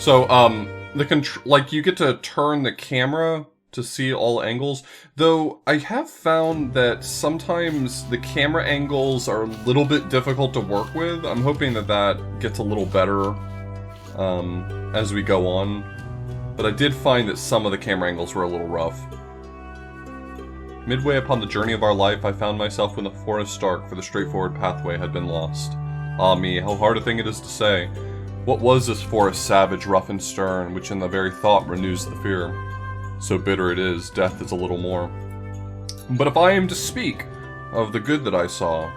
So, like, you get to turn the camera to see all angles, though I have found that sometimes the camera angles are a little bit difficult to work with. I'm hoping that that gets a little better, as we go on. But I did find that some of the camera angles were a little rough. Midway upon the journey of our life, I found myself in the forest dark, for the straightforward pathway had been lost. Ah me, how hard a thing it is to say. What was this forest savage, rough and stern, which in the very thought renews the fear? So bitter it is, death is a little more. But if I am to speak of the good that I saw,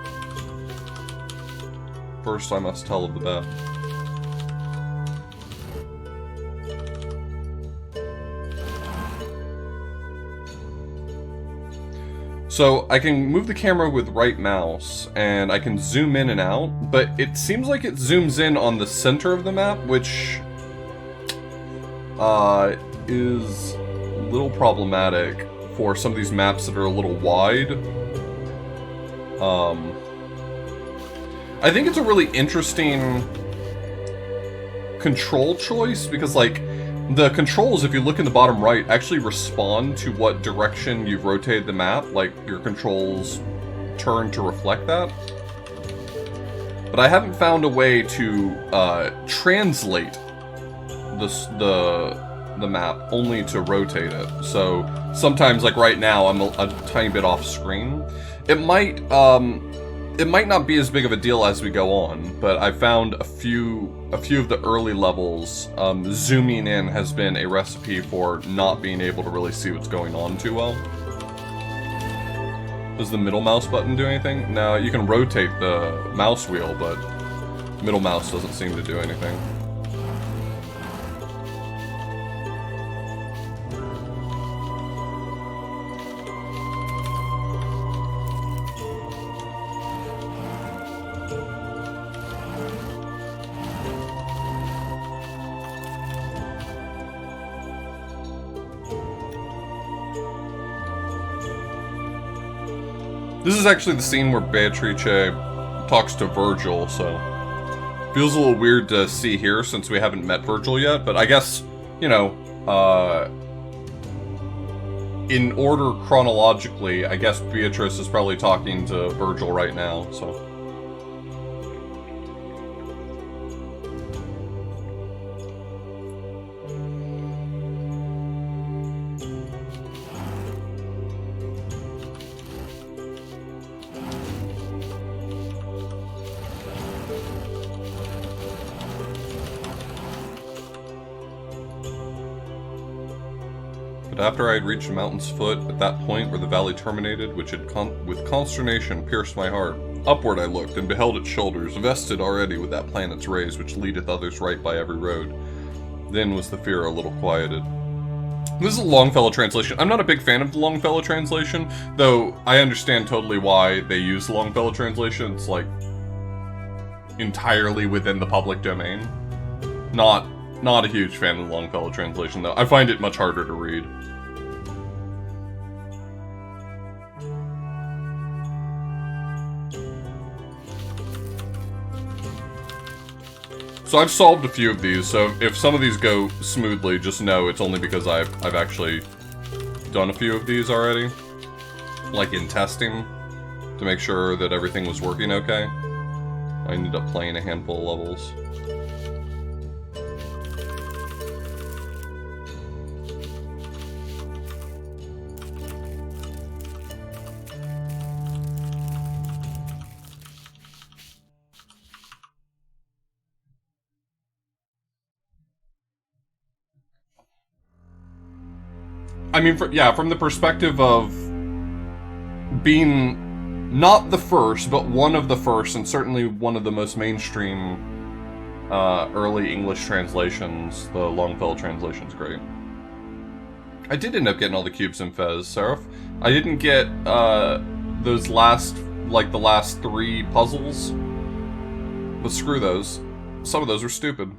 first I must tell of the bad. So I can move the camera with right mouse, and I can zoom in and out, but it seems like it zooms in on the center of the map, which is a little problematic for some of these maps that are a little wide. I think it's a really interesting control choice, because, like, the controls, if you look in the bottom right, actually respond to what direction you've rotated the map. Like, your controls turn to reflect that. But I haven't found a way to translate the map only to rotate it. So sometimes, like right now, I'm a tiny bit off screen. It might not be as big of a deal as we go on, but I found a few of the early levels, zooming in has been a recipe for not being able to really see what's going on too well. Does the middle mouse button do anything? No, you can rotate the mouse wheel, but middle mouse doesn't seem to do anything. This is actually the scene where Beatrice talks to Virgil, so feels a little weird to see here since we haven't met Virgil yet, but I guess, you know, in order chronologically, I guess Beatrice is probably talking to Virgil right now, so. After I had reached the mountain's foot, at that point where the valley terminated, which had with consternation pierced my heart, upward I looked, and beheld its shoulders, vested already with that planet's rays which leadeth others right by every road. Then was the fear a little quieted. This is a Longfellow translation. I'm not a big fan of the Longfellow translation, though I understand totally why they use the Longfellow translation. It's, like, entirely within the public domain. Not a huge fan of the Longfellow translation, though. I find it much harder to read. So I've solved a few of these, so if some of these go smoothly, just know it's only because I've actually done a few of these already. Like in testing, to make sure that everything was working okay. I ended up playing a handful of levels. I mean, from the perspective of being not the first, but one of the first, and certainly one of the most mainstream early English translations, the Longfellow translation's great. I did end up getting all the cubes in Fez, Seraph. I didn't get those last, like the last 3 puzzles, but screw those. Some of those were stupid.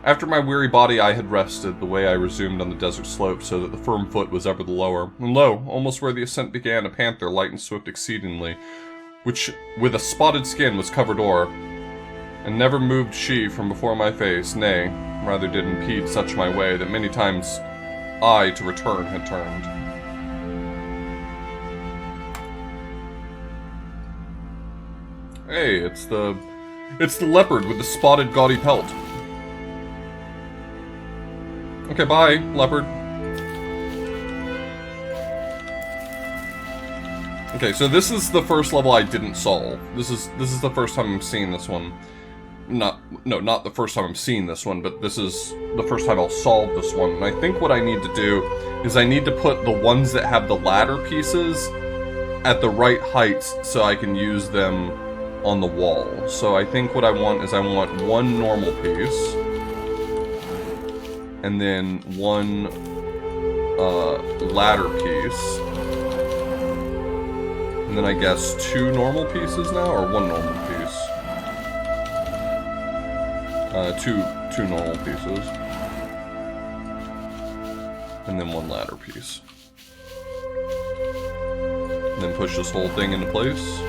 After my weary body I had rested, the way I resumed on the desert slope, so that the firm foot was ever the lower. And lo, almost where the ascent began, a panther, light and swift exceedingly, which with a spotted skin was covered o'er. And never moved she from before my face, nay, rather did impede such my way, that many times I to return had turned. Hey, it's the leopard with the spotted gaudy pelt. Okay, bye, leopard. Okay, so this is the first level I didn't solve. This is the first time I'm seeing this one. Not the first time I'm seeing this one, but this is the first time I'll solve this one. And I think what I need to do is I need to put the ones that have the ladder pieces at the right heights so I can use them on the wall. So I think what I want is I want one normal piece, and then one ladder piece, and then I guess two normal pieces now, or one normal piece. Two normal pieces, and then one ladder piece, and then push this whole thing into place.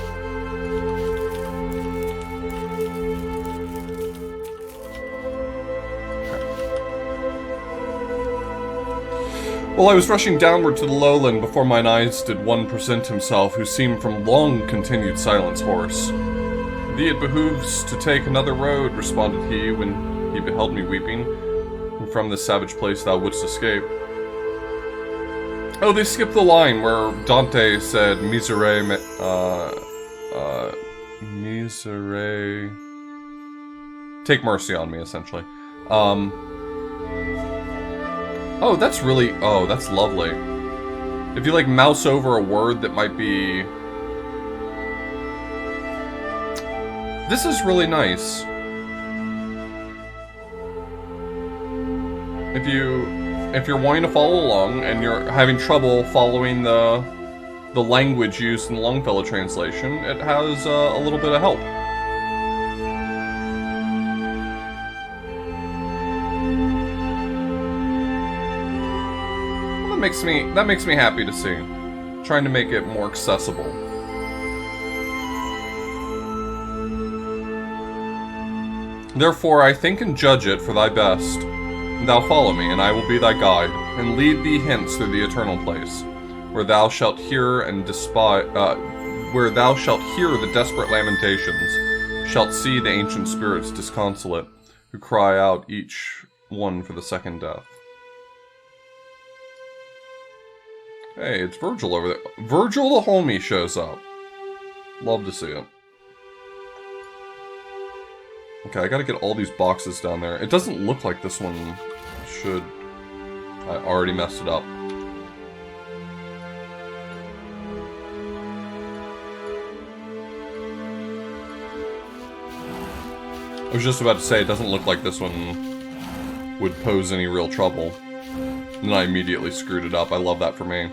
While I was rushing downward to the lowland, before mine eyes did one present himself, who seemed from long continued silence hoarse. Thee it behooves to take another road, responded he, when he beheld me weeping, and from this savage place thou wouldst escape. Oh, they skipped the line where Dante said, Miserere, Miserere... Take mercy on me, essentially. Oh, that's really... Oh, that's lovely. If you, like, mouse over a word that might be... This is really nice. If you're wanting to follow along and you're having trouble following the language used in the Longfellow translation, it has a little bit of help. That makes me happy to see. Trying to make it more accessible. Therefore I think and judge it for thy best. Thou follow me, and I will be thy guide, and lead thee hence through the eternal place, where thou shalt hear where thou shalt hear the desperate lamentations, shalt see the ancient spirits disconsolate, who cry out each one for the second death. Hey, it's Virgil over there. Virgil the homie shows up. Love to see it. Okay, I gotta get all these boxes down there. It doesn't look like this one should... I already messed it up. I was just about to say, it doesn't look like this one would pose any real trouble. And I immediately screwed it up. I love that for me.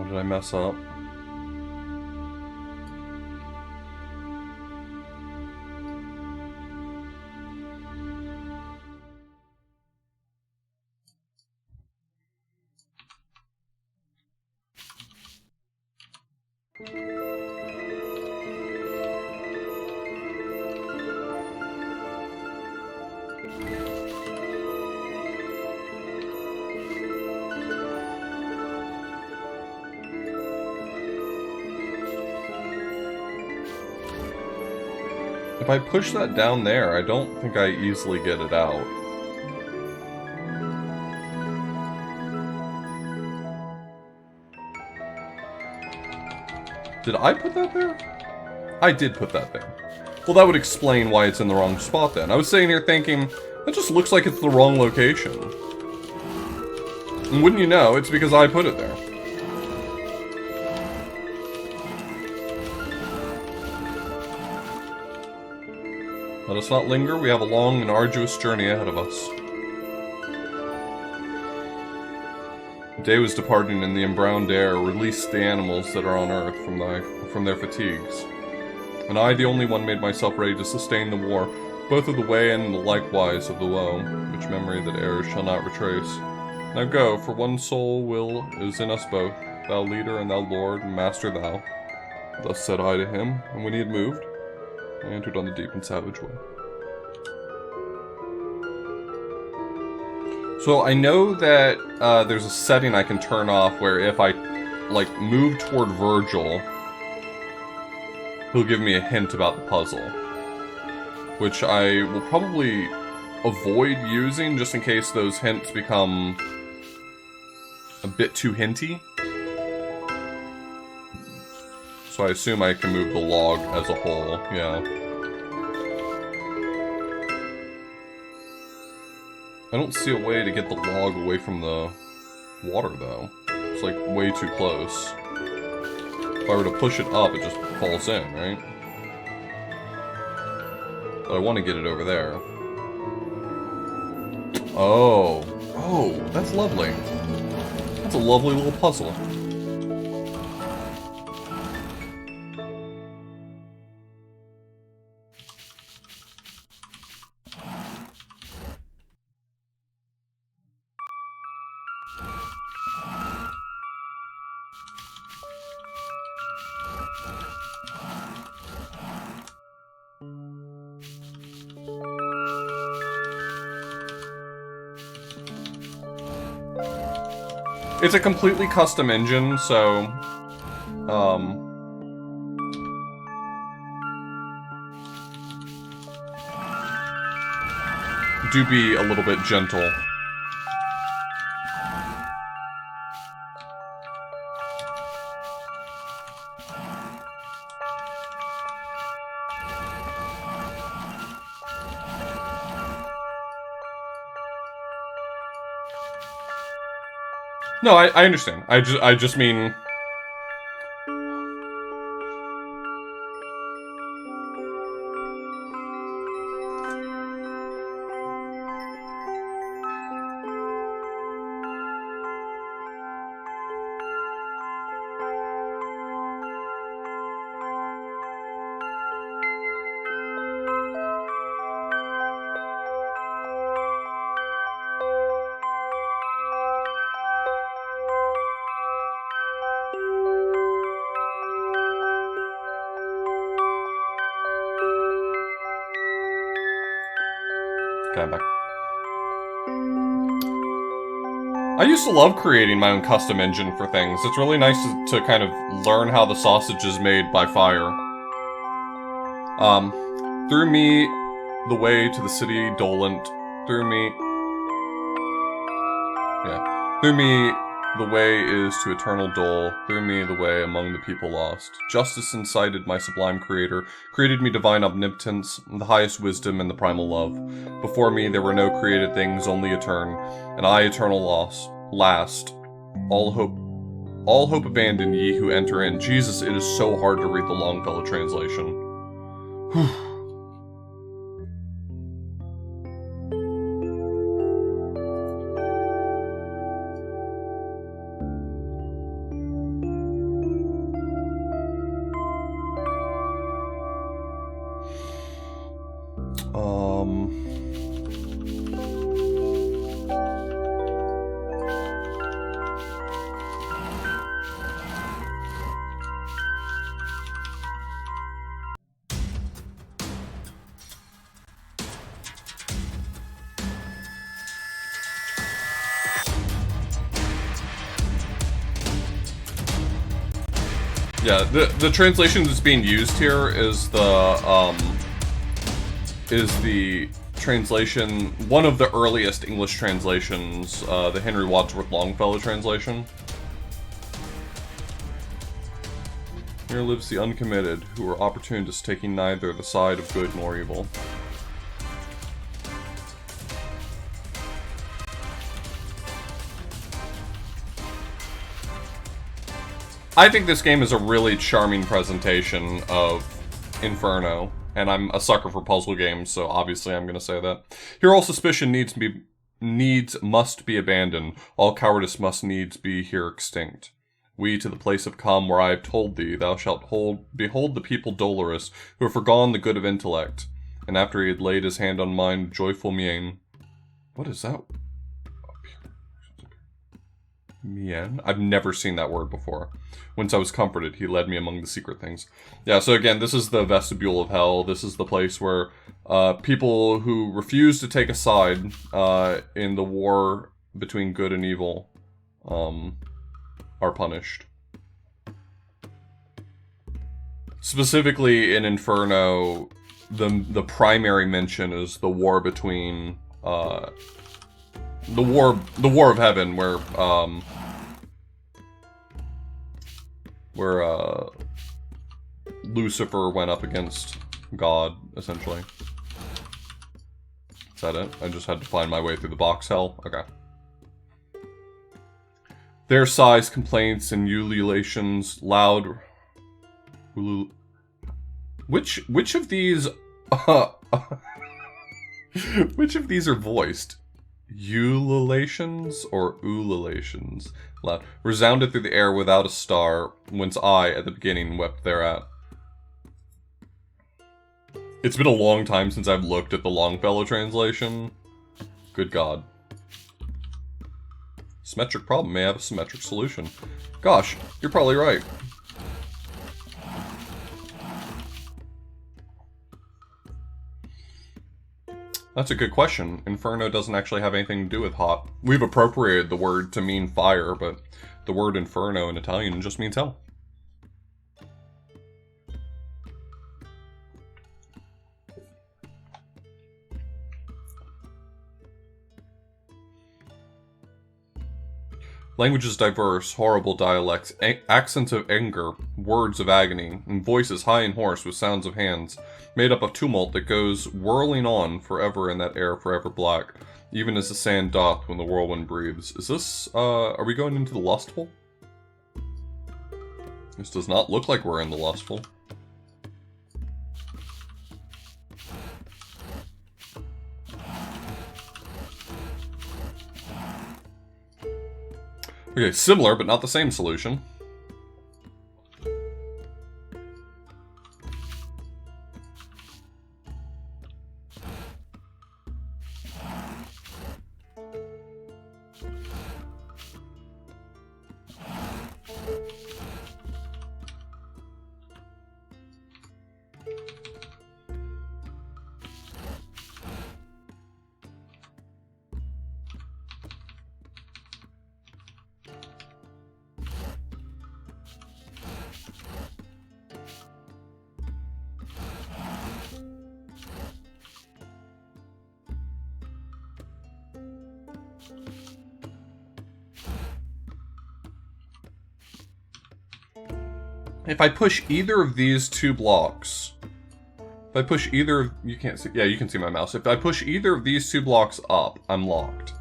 Did I mess up? If I push that down there, I don't think I easily get it out. Did I put that there? I did put that there. Well, that would explain why it's in the wrong spot then. I was sitting here thinking, that just looks like it's the wrong location. And wouldn't you know, it's because I put it there. Let us not linger, we have a long and arduous journey ahead of us. Day was departing, and the embrowned air released the animals that are on earth from their fatigues. And I, the only one, made myself ready to sustain the war, both of the way and the likewise of the woe, which memory that errors shall not retrace. Now go, for one sole will is in us both, thou leader and thou lord, and master thou. Thus said I to him, and when he had moved, I entered on the deep and savage way. So I know that there's a setting I can turn off where if I, like, move toward Virgil, he'll give me a hint about the puzzle. Which I will probably avoid using just in case those hints become a bit too hinty. So I assume I can move the log as a whole, yeah. I don't see a way to get the log away from the water, though. It's, like, way too close. If I were to push it up, it just falls in, right? But I want to get it over there. Oh. Oh, that's lovely. That's a lovely little puzzle. It's a completely custom engine, so, do be a little bit gentle. No, I understand. I just mean... Okay, back. I used to love creating my own custom engine for things. It's really nice to kind of learn how the sausage is made by fire. Through me, the way to the city dolent. Through me... Yeah. Through me, the way is to eternal dole. Through me, the way among the people lost. Justice incited my sublime creator, created me divine omnipotence, the highest wisdom, and the primal love. Before me there were no created things, only etern, and I eternal last. All hope abandon ye who enter in. Jesus, it is so hard to read the Longfellow translation. Whew. Yeah, the translation that's being used here is the translation, one of the earliest English translations, the Henry Wadsworth Longfellow translation. Here lives the uncommitted, who are opportunists taking neither the side of good nor evil. I think this game is a really charming presentation of Inferno, and I'm a sucker for puzzle games, so obviously I'm gonna say that. Here all suspicion needs needs must be abandoned. All cowardice must needs be here extinct. We to the place have come where I have told thee, thou shalt behold the people dolorous, who have forgone the good of intellect. And after he had laid his hand on mine, joyful mien. What is that? Mien? I've never seen that word before. Whence I was comforted, he led me among the secret things. Yeah, so again, this is the vestibule of hell. This is the place where people who refuse to take a side in the war between good and evil are punished. Specifically in Inferno, the primary mention is the war between the war of heaven, where Lucifer went up against God, essentially. Is that it? I just had to find my way through the box hell? Okay. Their sighs, complaints, and ululations loud. Which of these which of these are voiced? Ululations or ululations? Loud. Resounded through the air without a star, whence I, at the beginning, wept thereat. It's been a long time since I've looked at the Longfellow translation. Good God. Symmetric problem may have a symmetric solution. Gosh, you're probably right. That's a good question. Inferno doesn't actually have anything to do with hot. We've appropriated the word to mean fire, but the word inferno in Italian just means hell. Languages diverse, horrible dialects, accents of anger, words of agony, and voices high and hoarse with sounds of hands, made up of tumult that goes whirling on forever in that air forever black, even as the sand doth when the whirlwind breathes. Is this, are we going into the lustful? This does not look like we're in the lustful. Okay, similar, but not the same solution. If I push either of these two blocks, if I push either, you can't see, yeah, you can see my mouse. If I push either of these two blocks up, I'm locked.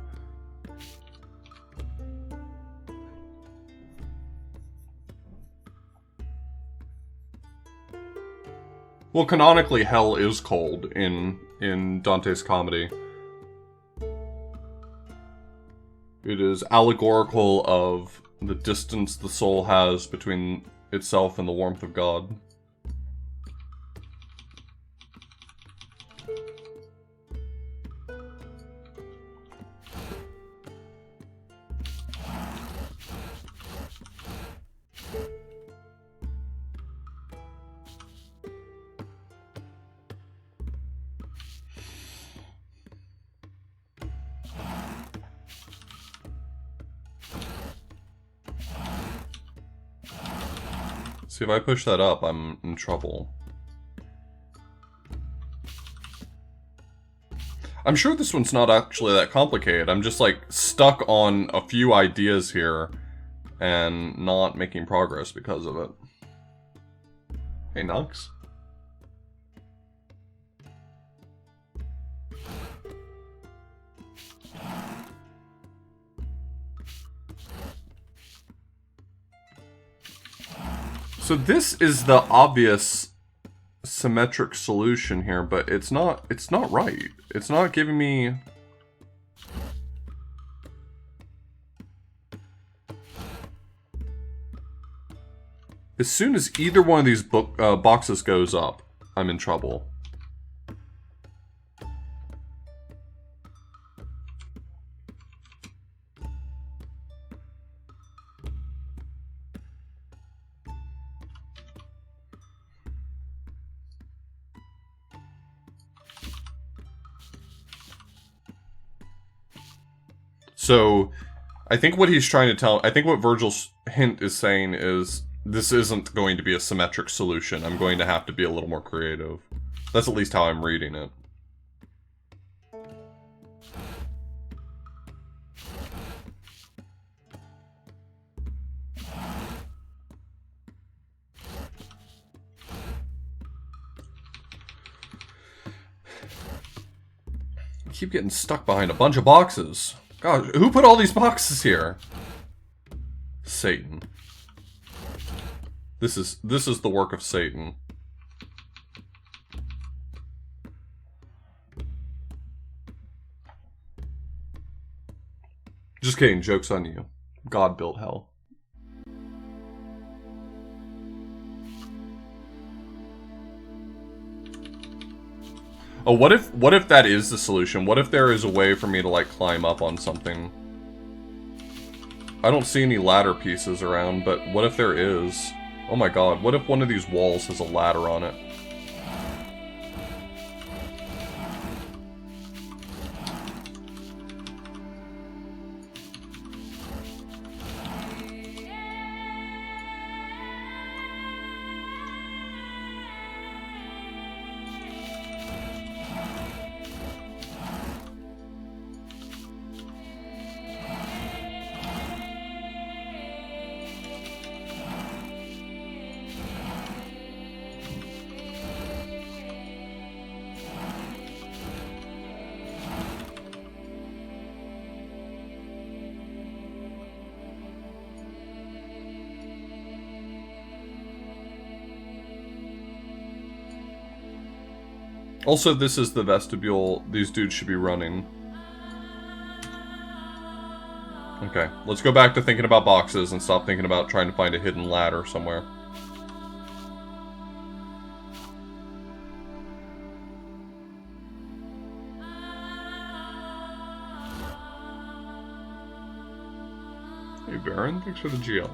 Well, canonically, hell is cold in Dante's comedy. It is allegorical of the distance the soul has between itself and the warmth of God. See, if I push that up, I'm in trouble. I'm sure this one's not actually that complicated. I'm just, like, stuck on a few ideas here and not making progress because of it. Hey, Nux. So this is the obvious symmetric solution here, but it's not right. It's not giving me... As soon as either one of these boxes goes up, I'm in trouble. So, I think what he's trying to tell... I think what Virgil's hint is saying is, this isn't going to be a symmetric solution. I'm going to have to be a little more creative. That's at least how I'm reading it. I keep getting stuck behind a bunch of boxes. God, who put all these boxes here? Satan. This is the work of Satan. Just kidding, joke's on you. God built hell. Oh, what if that is the solution? What if there is a way for me to, like, climb up on something? I don't see any ladder pieces around, but what if there is? Oh my god, what if one of these walls has a ladder on it? Also, this is the vestibule these dudes should be running. Okay, let's go back to thinking about boxes and stop thinking about trying to find a hidden ladder somewhere. Hey Baron, thanks for the GL.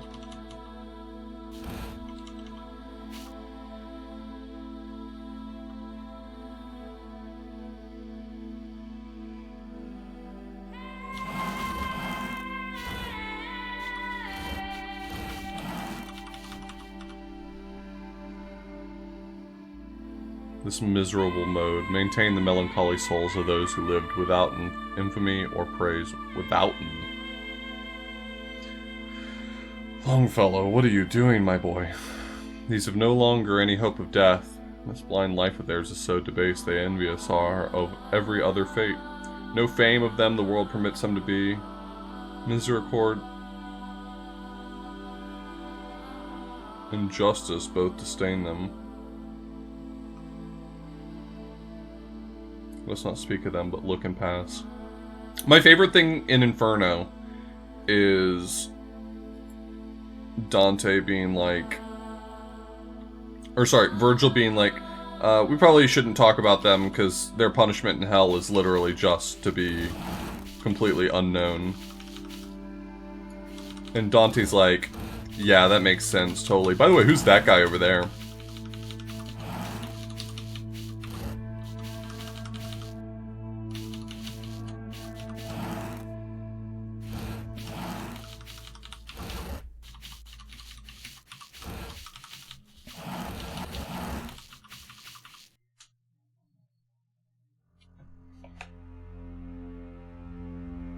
This miserable mode. Maintain the melancholy souls of those who lived without infamy or praise. Without. Longfellow, what are you doing, my boy? These have no longer any hope of death. This blind life of theirs is so debased they envious are of every other fate. No fame of them the world permits them to be. Misericord and justice both disdain them. Let's not speak of them, but look and pass. My favorite thing in Inferno is Dante being like... Or sorry, Virgil being like, we probably shouldn't talk about them because their punishment in hell is literally just to be completely unknown. And Dante's like, yeah, that makes sense, totally. By the way, who's that guy over there?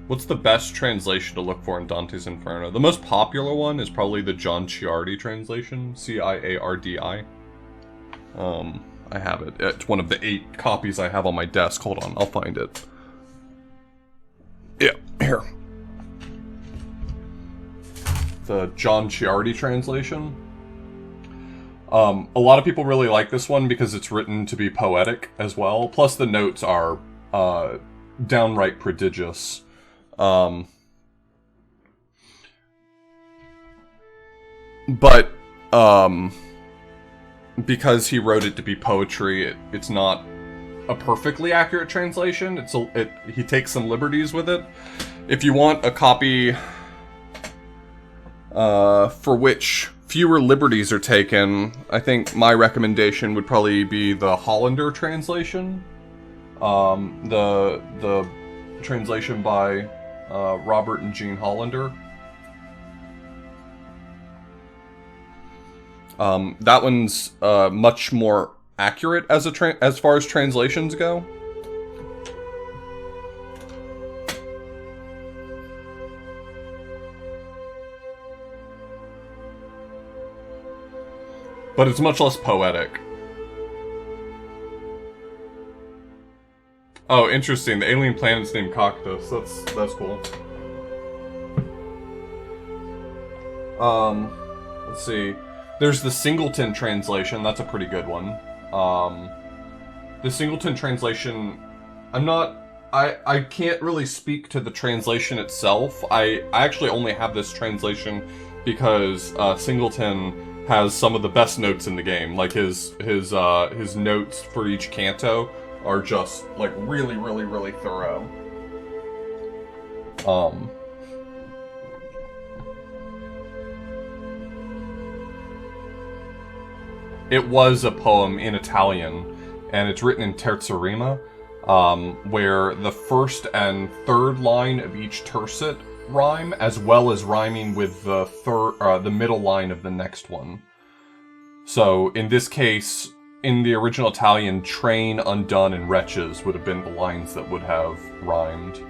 What's the best translation to look for in Dante's Inferno? The most popular one is probably the John Ciardi translation, C-I-A-R-D-I. I have it. It's one of the 8 copies I have on my desk. Hold on, I'll find it. Yeah, here. The John Ciardi translation. A lot of people really like this one because it's written to be poetic as well. Plus the notes are downright prodigious. But because he wrote it to be poetry, it's not a perfectly accurate translation. He takes some liberties with it. If you want a copy for which fewer liberties are taken, I think my recommendation would probably be the Hollander translation. The translation by Robert and Jean Hollander. That one's much more accurate as far as translations go. But it's much less poetic. Oh, interesting. The alien planet's named Cactus. That's cool. Let's see. There's the Singleton translation. That's a pretty good one. The Singleton translation, I can't really speak to the translation itself. I actually only have this translation because Singleton has some of the best notes in the game. Like his notes for each canto are just like really, really, really thorough. It was a poem in Italian, and it's written in terza rima, where the first and third line of each tercet rhyme, as well as rhyming with the middle line of the next one. So in this case, in the original Italian, train, undone, and wretches would have been the lines that would have rhymed.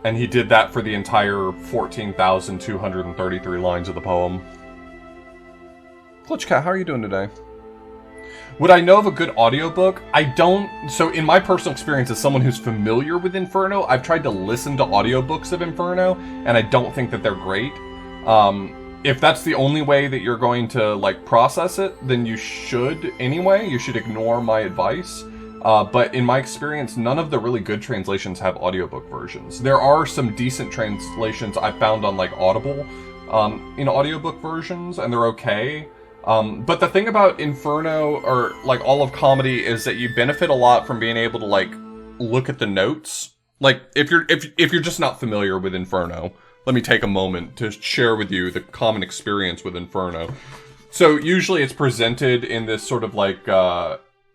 And he did that for the entire 14,233 lines of the poem. Glitchcat, how are you doing today? Would I know of a good audiobook? I don't. So in my personal experience as someone who's familiar with Inferno, I've tried to listen to audiobooks of Inferno, and I don't think that they're great. If that's the only way that you're going to like process it, then you should anyway. You should ignore my advice. But in my experience, none of the really good translations have audiobook versions. There are some decent translations I found on like Audible in audiobook versions, and they're okay. But the thing about Inferno, or like all of comedy, is that you benefit a lot from being able to like look at the notes. Like if you're just not familiar with Inferno, let me take a moment to share with you the common experience with Inferno. So usually it's presented in this sort of like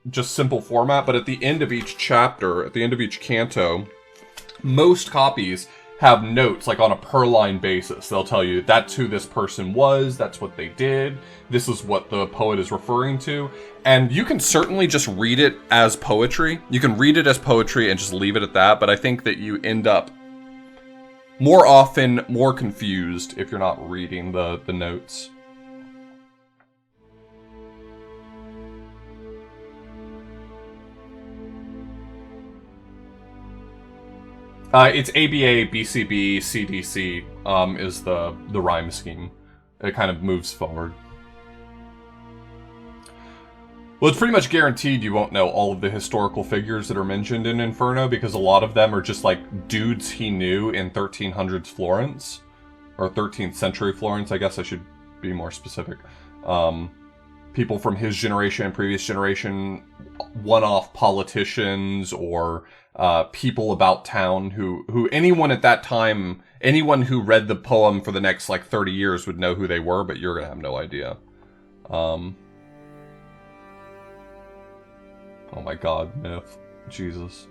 just simple format, but at the end of each chapter, at the end of each canto, most copies have notes like on a per line basis. They'll tell you that's who this person was, that's what they did, this is what the poet is referring to, and you can certainly just read it as poetry. You can read it as poetry and just leave it at that, but I think that you end up more often more confused if you're not reading the notes. It's ABA, BCB, CDC is the rhyme scheme. It kind of moves forward. Well, it's pretty much guaranteed you won't know all of the historical figures that are mentioned in Inferno, because a lot of them are just like dudes he knew in 1300s Florence. Or 13th century Florence, I guess I should be more specific. People from his generation and previous generation, one-off politicians, or people about town who anyone at that time, anyone who read the poem for the next like 30 years would know who they were, but you're gonna have no idea. Oh my god, myth. Jesus.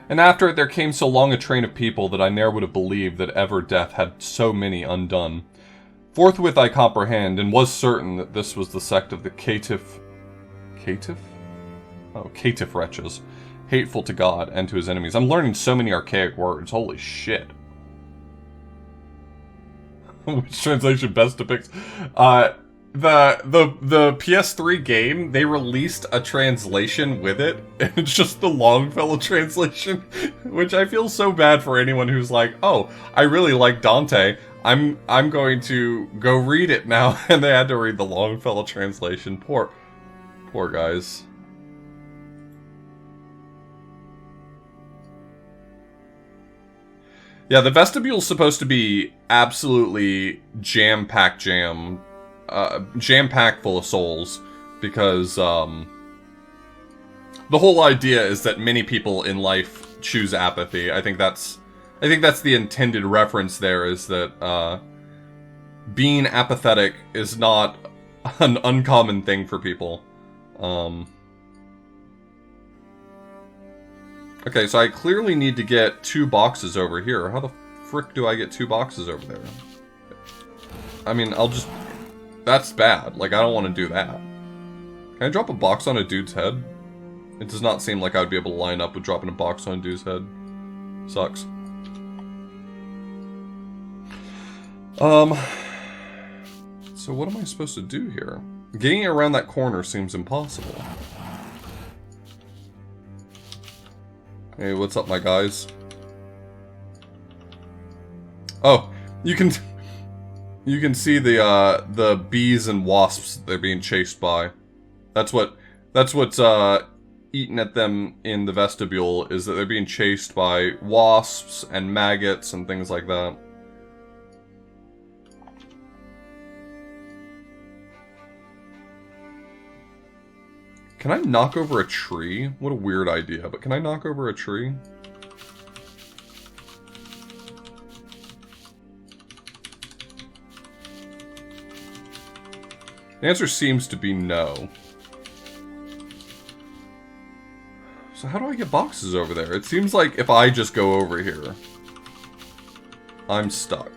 And after it there came so long a train of people that I ne'er would have believed that ever death had so many undone. Forthwith I comprehend, and was certain that this was the sect of the caitiff... Caitiff? Oh, caitiff wretches. Hateful to God and to his enemies. I'm learning so many archaic words. Holy shit. Which translation best depicts... The PS3 game, they released a translation with it, and it's just the Longfellow translation, which I feel so bad for anyone who's like, oh, I really like Dante, I'm going to go read it now, and they had to read the Longfellow translation. Poor Poor guys. Yeah, the vestibule's supposed to be absolutely jam-packed jam-packed full of souls, because, the whole idea is that many people in life choose apathy. I think that's the intended reference there, is that, being apathetic is not an uncommon thing for people. Okay, so I clearly need to get 2 boxes over here. How the frick do I get 2 boxes over there? I mean, that's bad. Like, I don't want to do that. Can I drop a box on a dude's head? It does not seem like I would be able to line up with dropping a box on a dude's head. Sucks. So what am I supposed to do here? Getting around that corner seems impossible. Hey, what's up, my guys? Oh, you can see the bees and wasps they're being chased by. That's what's eating at them in the vestibule, is that they're being chased by wasps and maggots and things like that. Can I knock over a tree? What a weird idea, but can I knock over a tree? The answer seems to be no. So how do I get boxes over there? It seems like if I just go over here, I'm stuck.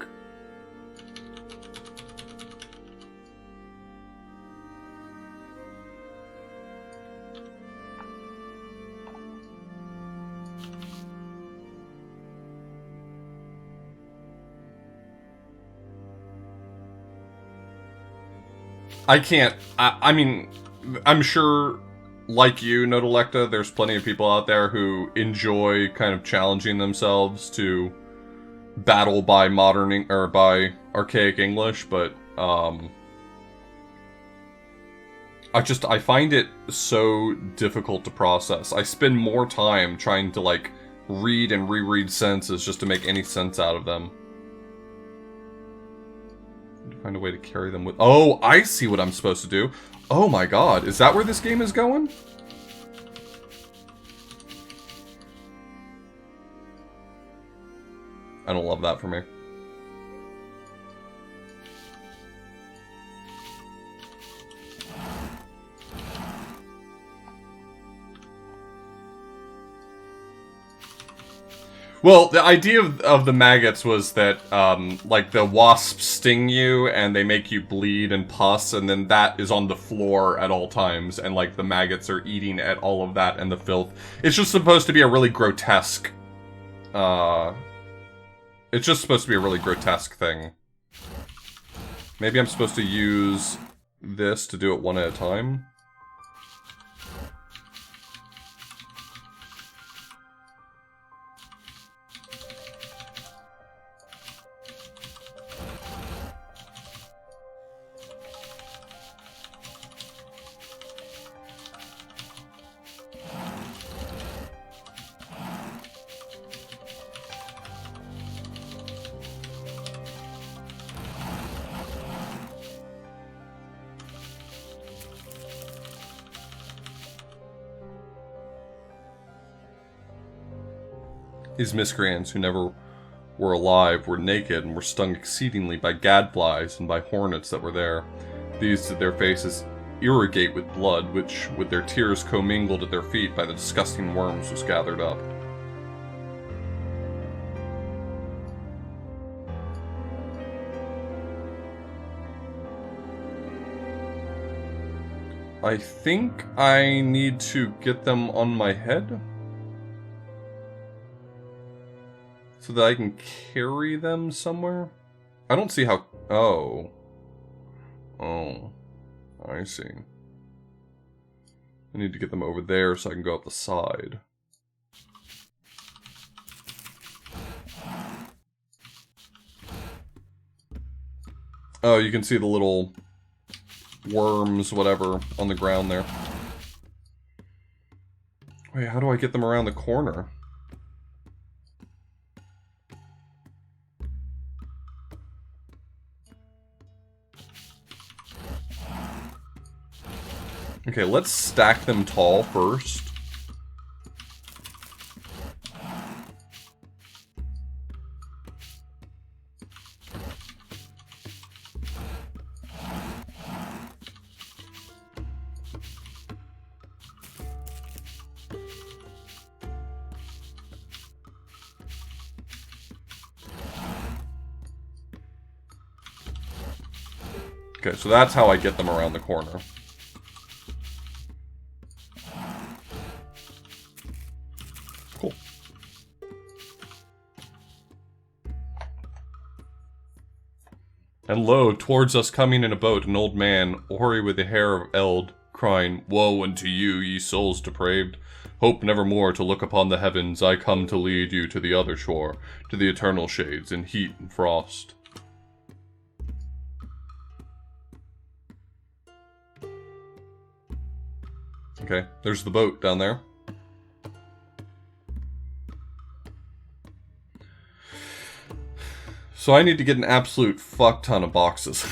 I can't, I mean, I'm sure, like you, Notalecta, there's plenty of people out there who enjoy kind of challenging themselves to battle by by archaic English, but, I find it so difficult to process. I spend more time trying to, like, read and reread sentences just to make any sense out of them. Find a way to carry them with... Oh, I see what I'm supposed to do. Oh my god, is that where this game is going? I don't love that for me. Well, the idea of the maggots was that, like, the wasps sting you, and they make you bleed and pus, and then that is on the floor at all times, and, like, the maggots are eating at all of that and the filth. It's just supposed to be a really grotesque, it's just supposed to be a really grotesque thing. Maybe I'm supposed to use this to do it one at a time? These miscreants, who never were alive, were naked and were stung exceedingly by gadflies and by hornets that were there. These did their faces irrigate with blood, which, with their tears commingled at their feet by the disgusting worms, was gathered up. I think I need to get them on my head, so that I can carry them somewhere? I don't see how... Oh. Oh. I see. I need to get them over there so I can go up the side. Oh, you can see the little worms, whatever, on the ground there. Wait, how do I get them around the corner? Okay, let's stack them tall first. Okay, so that's how I get them around the corner. Cool. And lo, towards us coming in a boat, an old man, hoary with the hair of eld, crying, "Woe unto you, ye souls depraved! Hope nevermore to look upon the heavens. I come to lead you to the other shore, to the eternal shades in heat and frost." Okay, there's the boat down there. So I need to get an absolute fuck ton of boxes.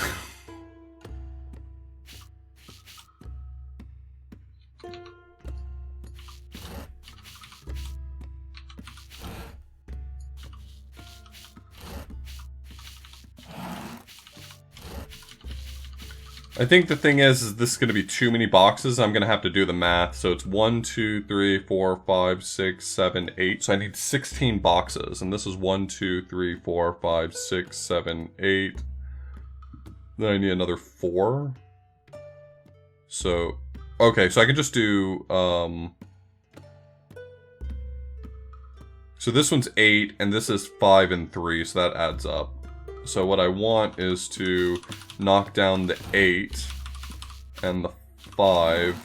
I think the thing is this is going to be too many boxes. I'm going to have to do the math. So it's 1, 2, 3, 4, 5, 6, 7, 8. So I need 16 boxes. And this is 1, 2, 3, 4, 5, 6, 7, 8. Then I need another 4. So, okay, so I can just do, so this one's 8, and this is 5 and 3, so that adds up. So what I want is to knock down the 8 and the 5.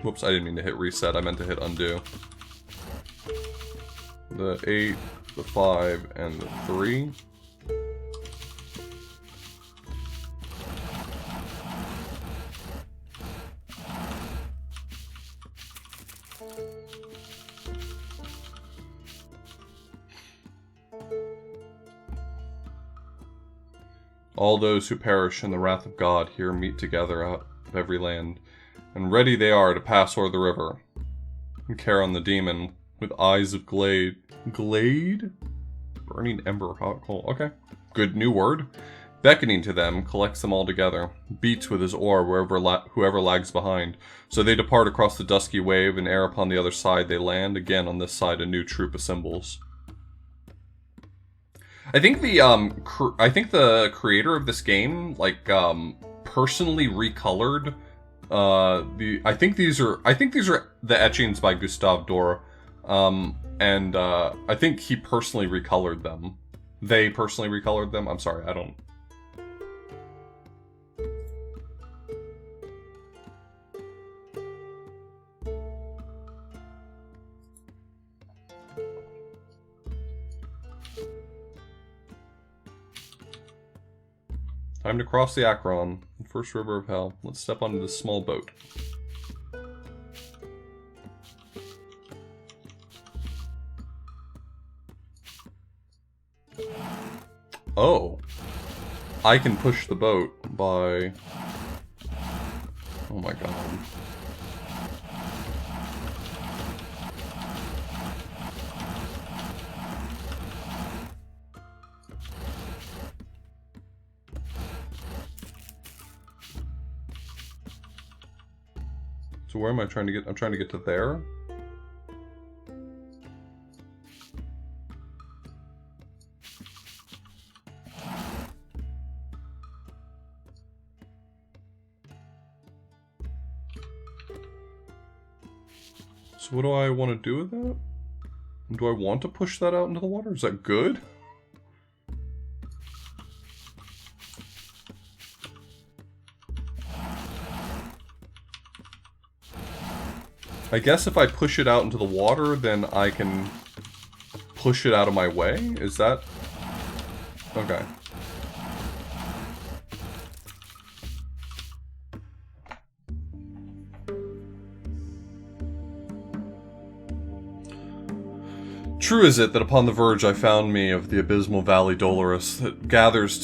Whoops, I didn't mean to hit reset. I meant to hit undo. The 8, the 5, and the 3. All those who perish in the wrath of God here meet together out of every land, and ready they are to pass o'er the river. And Charon the demon, with eyes of glade... Glade? Burning ember, hot coal. Okay. Good new word. Beckoning to them, collects them all together, beats with his oar whoever lags behind. So they depart across the dusky wave, and ere upon the other side they land, again on this side a new troop assembles. I think the creator of this game, like, personally recolored I think these are the etchings by Gustave Doré. I think he personally recolored them. They personally recolored them. I'm sorry, I don't. Time to cross the Akron, the first river of hell. Let's step onto this small boat. Oh. I can push the boat by... Oh my god. So where am I trying to get? I'm trying to get to there. So what do I want to do with that? Do I want to push that out into the water? Is that good? I guess if I push it out into the water, then I can push it out of my way? Is that... Okay. True is it that upon the verge I found me of the abysmal valley dolorous that gathers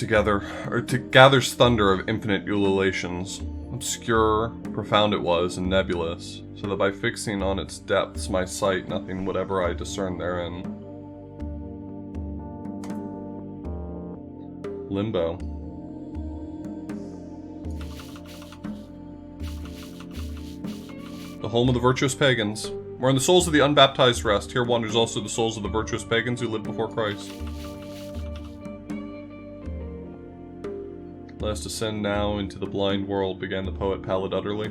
thunder of infinite ululations. Obscure, profound it was, and nebulous, so that by fixing on its depths my sight nothing whatever I discern therein. Limbo. The home of the virtuous pagans. Wherein the souls of the unbaptized rest, here wanders also the souls of the virtuous pagans who lived before Christ. Let us descend now into the blind world, began the poet pallid utterly.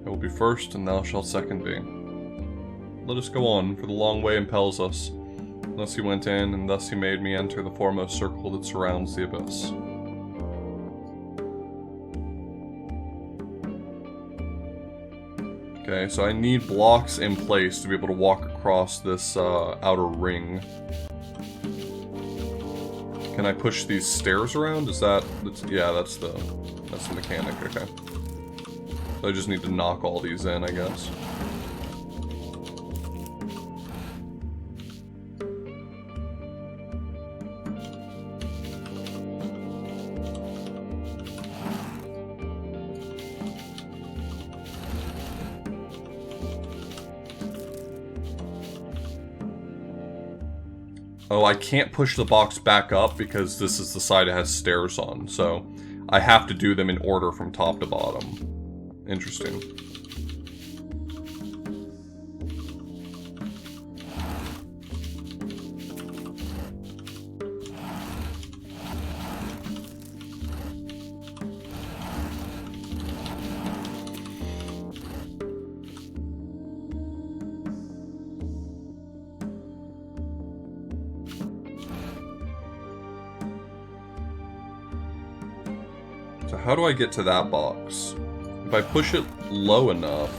I will be first, and thou shalt second be. Let us go on, for the long way impels us. Thus he went in, and thus he made me enter the foremost circle that surrounds the abyss. Okay, so I need blocks in place to be able to walk across this outer ring. Can I push these stairs around? Is that... yeah, that's the mechanic, okay. So I just need to knock all these in, I guess. Oh, I can't push the box back up because this is the side it has stairs on, so I have to do them in order from top to bottom. Interesting. So how do I get to that box? If I push it low enough...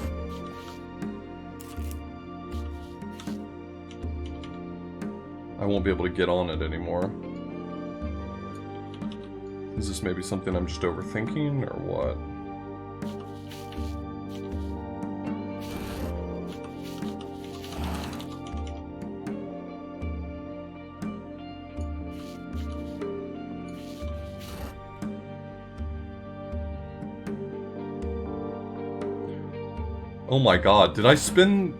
I won't be able to get on it anymore. Is this maybe something I'm just overthinking, or what? Oh my god, did I spin...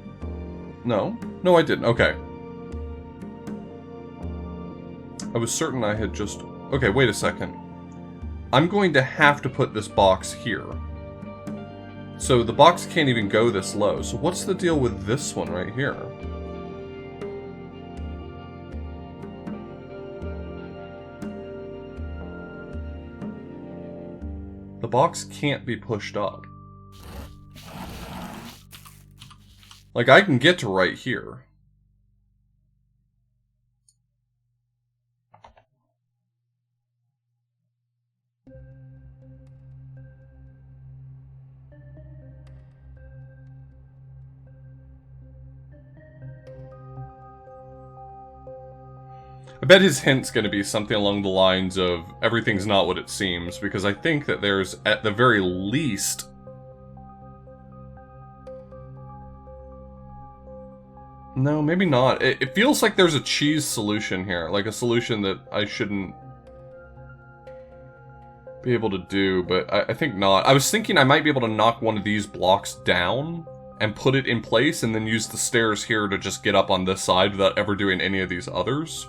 No? No, I didn't. Okay. I was certain I had just... Okay, wait a second. I'm going to have to put this box here. So the box can't even go this low. So what's the deal with this one right here? The box can't be pushed up. Like, I can get to right here. I bet his hint's going to be something along the lines of, everything's not what it seems, because I think that there's, at the very least... No, maybe not. It feels like there's a cheese solution here. Like a solution that I shouldn't be able to do, but I think not. I was thinking I might be able to knock one of these blocks down and put it in place and then use the stairs here to just get up on this side without ever doing any of these others.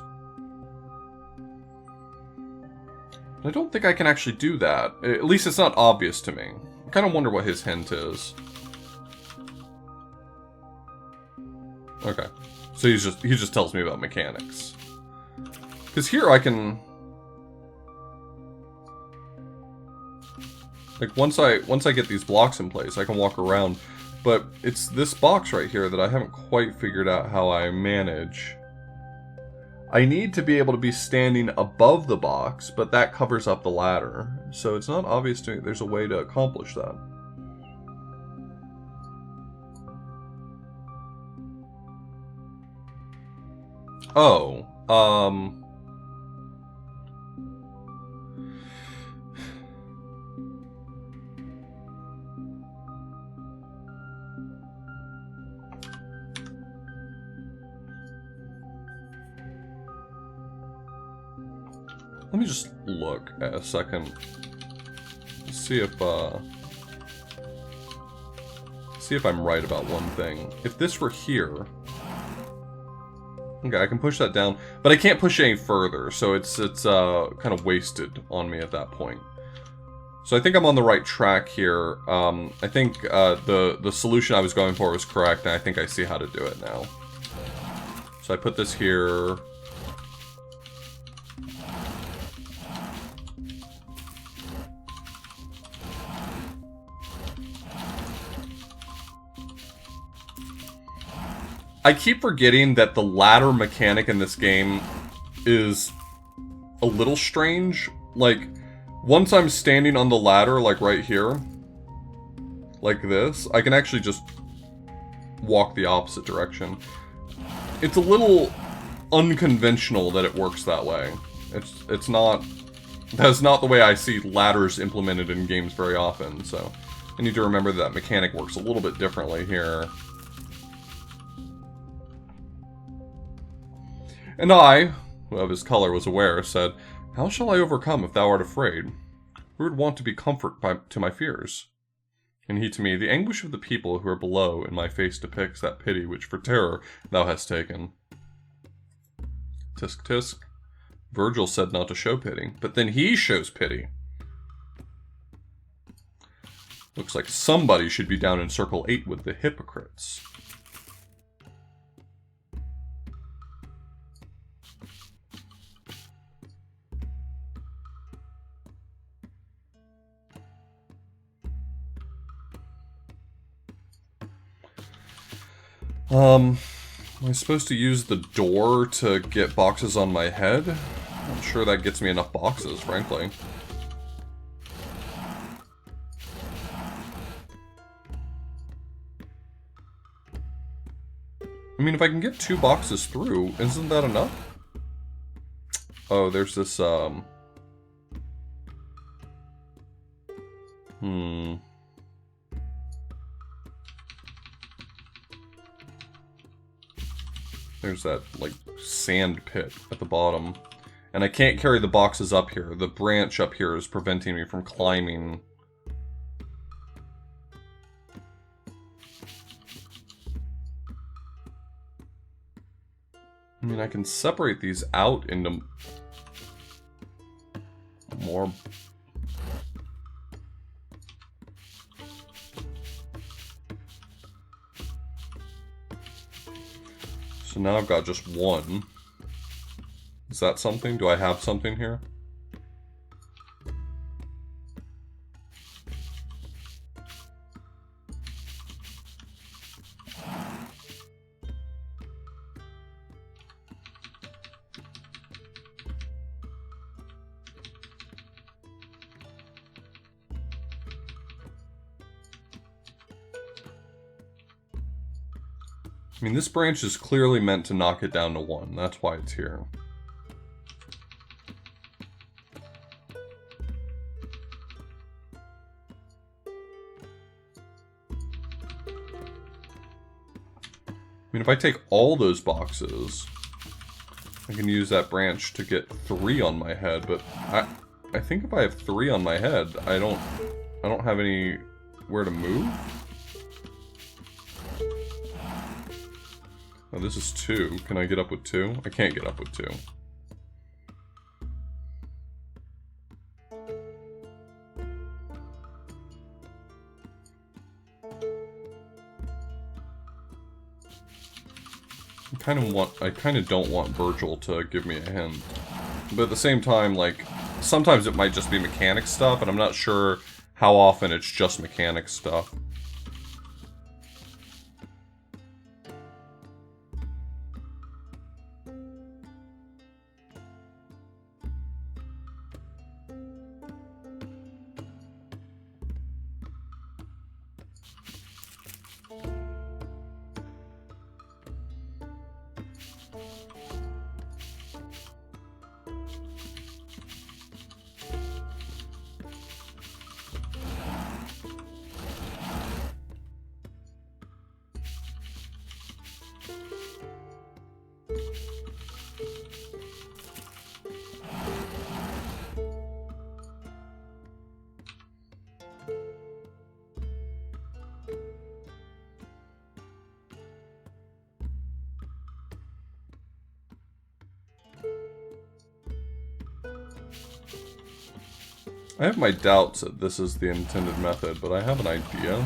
I don't think I can actually do that. At least it's not obvious to me. I kind of wonder what his hint is. Okay, so he just tells me about mechanics. Because here I can, like, once I get these blocks in place, I can walk around. But it's this box right here that I haven't quite figured out how I manage. I need to be able to be standing above the box, but that covers up the ladder. So it's not obvious to me there's a way to accomplish that. Oh, Let me just look at a second. See if I'm right about one thing. If this were here... Okay, I can push that down, but I can't push any further, so it's kind of wasted on me at that point. So I think I'm on the right track here. I think the solution I was going for was correct, and I think I see how to do it now. So I put this here. I keep forgetting that the ladder mechanic in this game is a little strange. Like, once I'm standing on the ladder, like right here, like this, I can actually just walk the opposite direction. It's a little unconventional that it works that way. It's not... That's not the way I see ladders implemented in games very often, so... I need to remember that mechanic works a little bit differently here. And I, who of his color was aware, said, "How shall I overcome if thou art afraid? Who would want to be comfort to my fears?" And he to me, "The anguish of the people who are below in my face depicts that pity which for terror thou hast taken." Tisk tisk. Virgil said not to show pity, but then he shows pity. Looks like somebody should be down in Circle 8 with the hypocrites. Am I supposed to use the door to get boxes on my head? I'm sure that gets me enough boxes, frankly. I mean, if I can get 2 boxes through, isn't that enough? Oh, there's this, There's that, like, sand pit at the bottom. And I can't carry the boxes up here. The branch up here is preventing me from climbing. I mean, I can separate these out into more... So now I've got just 1. Is that something? Do I have something here? I mean, this branch is clearly meant to knock it down to 1. That's why it's here. I mean, if I take all those boxes, I can use that branch to get 3 on my head, but I think if I have 3 on my head, I don't have anywhere to move. Oh, this is 2. Can I get up with 2? I can't get up with 2. I kind of don't want Virgil to give me a hint. But at the same time, like, sometimes it might just be mechanic stuff, and I'm not sure how often it's just mechanic stuff. I have my doubts that this is the intended method, but I have an idea.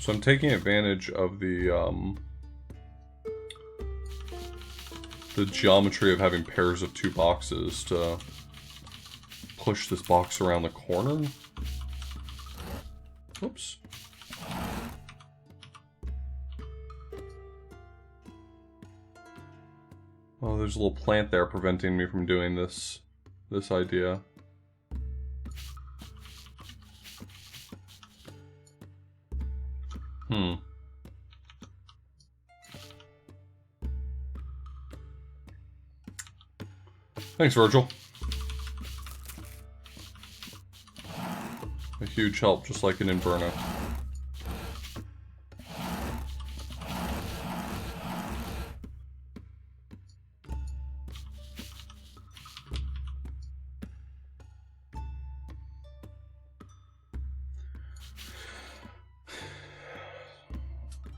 So I'm taking advantage of the geometry of having pairs of two boxes to push this box around the corner. Oops. Oh, there's a little plant there preventing me from doing this idea. Thanks, Virgil. A huge help, just like in Inferno.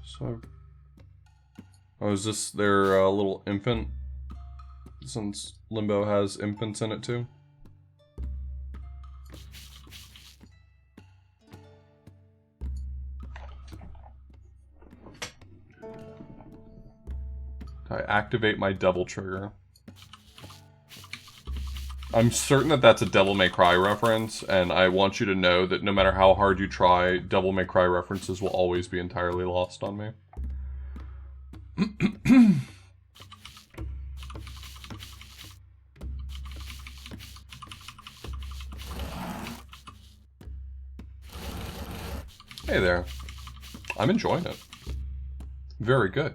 So, oh, is this their little infant? Since Limbo has infants in it too. I activate my Devil Trigger. I'm certain that that's a Devil May Cry reference, and I want you to know that no matter how hard you try, Devil May Cry references will always be entirely lost on me. Hey there. I'm enjoying it. Very good.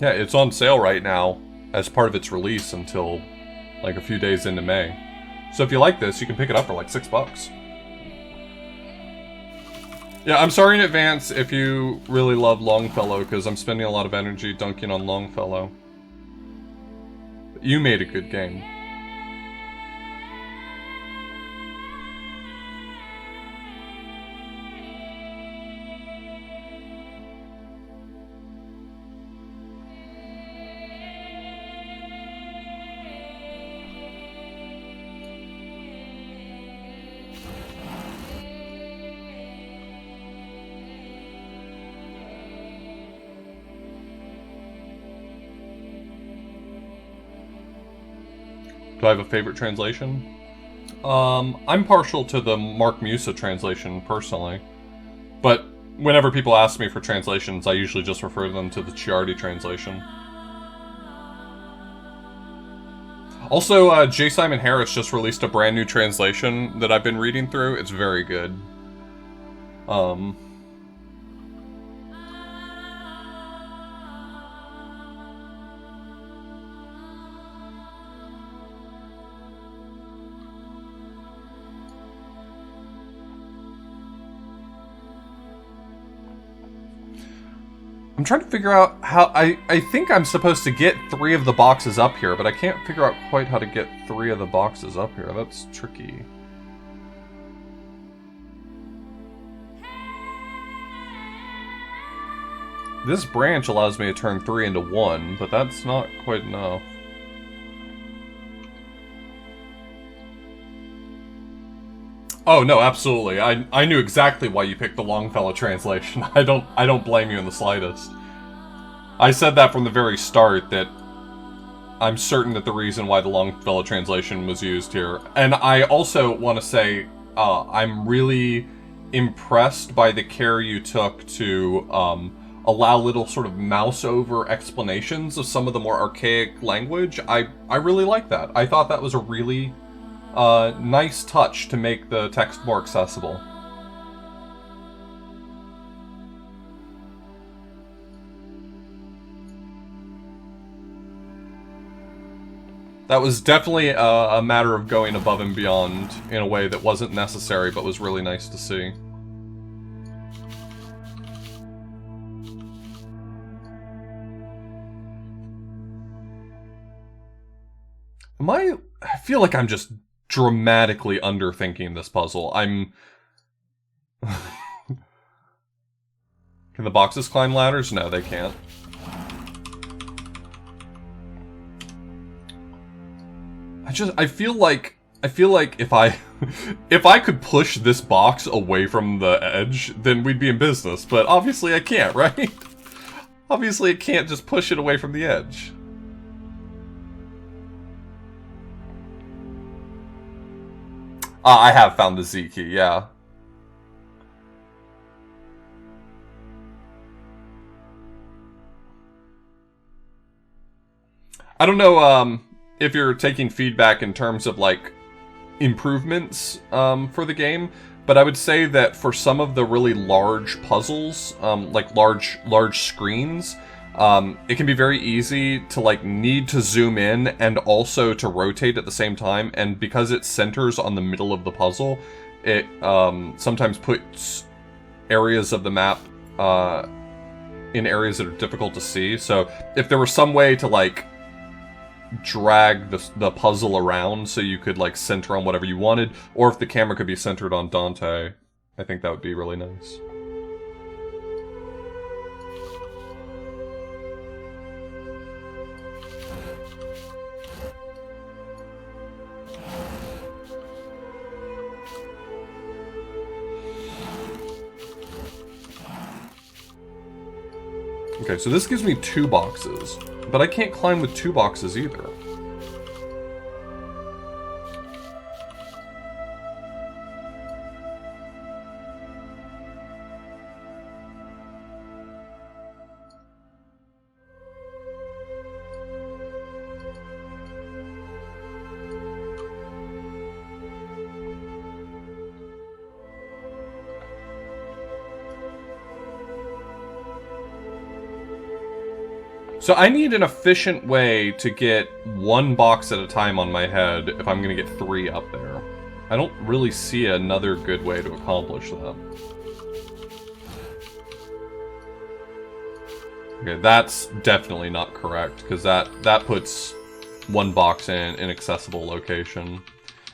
Yeah, it's on sale right now as part of its release until like a few days into May. So if you like this, you can pick it up for like $6. Yeah, I'm sorry in advance if you really love Longfellow, because I'm spending a lot of energy dunking on Longfellow. But you made a good game. Do I have a favorite translation? I'm partial to the Mark Musa translation, personally. But whenever people ask me for translations, I usually just refer them to the Ciardi translation. Also, J. Simon Harris just released a brand new translation that I've been reading through. It's very good. I'm trying to figure out how... I think I'm supposed to get 3 of the boxes up here, but I can't figure out quite how to get 3 of the boxes up here. That's tricky. This branch allows me to turn 3 into 1, but that's not quite enough. Oh no, absolutely. I knew exactly why you picked the Longfellow translation. I don't blame you in the slightest. I said that from the very start, that I'm certain that the reason why the Longfellow translation was used here. And I also want to say, I'm really impressed by the care you took to allow little sort of mouse-over explanations of some of the more archaic language. I really like that. I thought that was a really nice touch to make the text more accessible. That was definitely a matter of going above and beyond in a way that wasn't necessary, but was really nice to see. I feel like I'm just dramatically underthinking this puzzle. Can the boxes climb ladders? No, they can't. I feel like if I if I could push this box away from the edge, then we'd be in business. But obviously I can't, right? Obviously I can't just push it away from the edge. I have found the Z key, yeah. I don't know if you're taking feedback in terms of like improvements for the game, but I would say that for some of the really large puzzles, like large screens, it can be very easy to like need to zoom in and also to rotate at the same time, and because it centers on the middle of the puzzle, it sometimes puts areas of the map in areas that are difficult to see. So if there was some way to like drag the puzzle around so you could like center on whatever you wanted, or if the camera could be centered on Dante, I think that would be really nice. Okay, so this gives me 2 boxes, but I can't climb with 2 boxes either. So I need an efficient way to get 1 box at a time on my head if I'm going to get 3 up there. I don't really see another good way to accomplish that. Okay, that's definitely not correct, because that puts 1 box in an inaccessible location.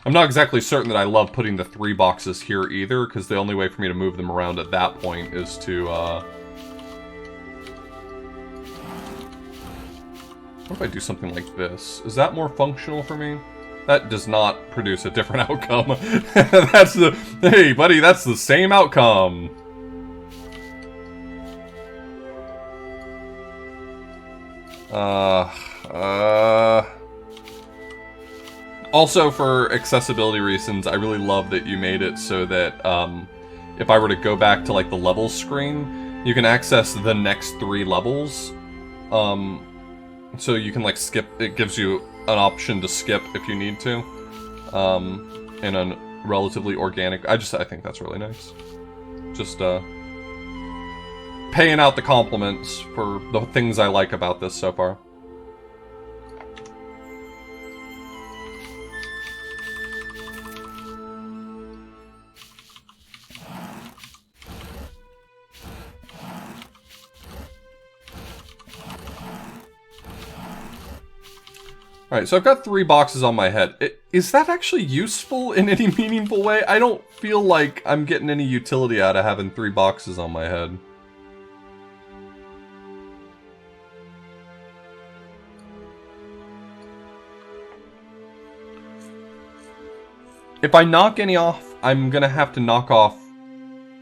I'm not exactly certain that I love putting the 3 boxes here either, because the only way for me to move them around at that point is to, what if I do something like this? Is that more functional for me? That does not produce a different outcome. Hey buddy, that's the same outcome. Also, for accessibility reasons, I really love that you made it so that, if I were to go back to, like, the levels screen, you can access the next 3 levels, so you can, like, skip. It gives you an option to skip if you need to, in a relatively organic. I think that's really nice. Just paying out the compliments for the things I like about this so far. Alright, so I've got 3 boxes on my head. Is that actually useful in any meaningful way? I don't feel like I'm getting any utility out of having 3 boxes on my head. If I knock any off, I'm gonna have to knock off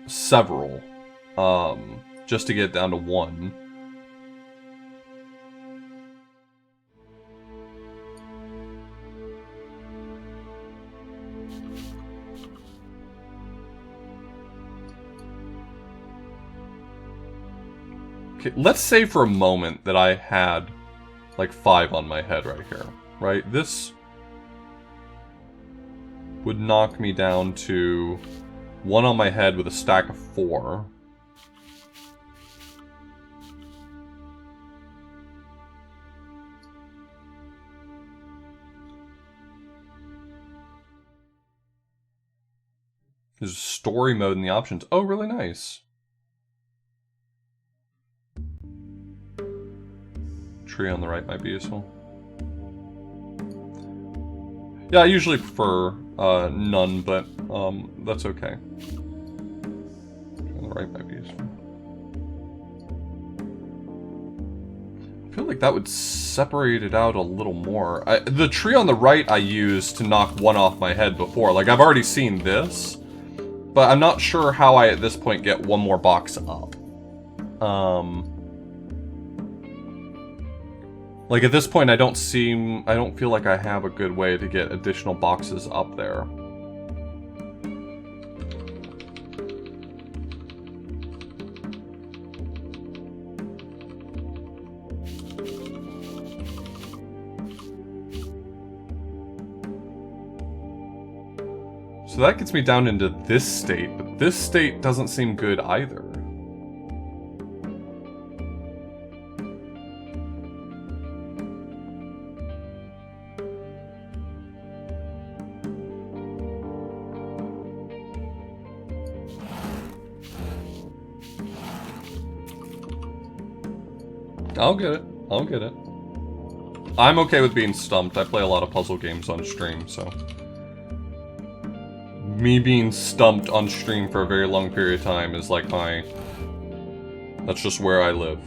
several, just to get down to 1. Okay, let's say for a moment that I had, like, 5 on my head right here, right? This would knock me down to 1 on my head with a stack of 4. There's a story mode in the options. Oh, really nice. Tree on the right might be useful. Yeah, I usually prefer none, but that's okay. On the right might be useful. I feel like that would separate it out a little more. The tree on the right I used to knock one off my head before. Like, I've already seen this, but I'm not sure how I, at this point, get one more box up. Like, at this point, I don't feel like I have a good way to get additional boxes up there. So that gets me down into this state, but this state doesn't seem good either. I'll get it. I'll get it. I'm okay with being stumped. I play a lot of puzzle games on stream, so... me being stumped on stream for a very long period of time is like my... that's just where I live.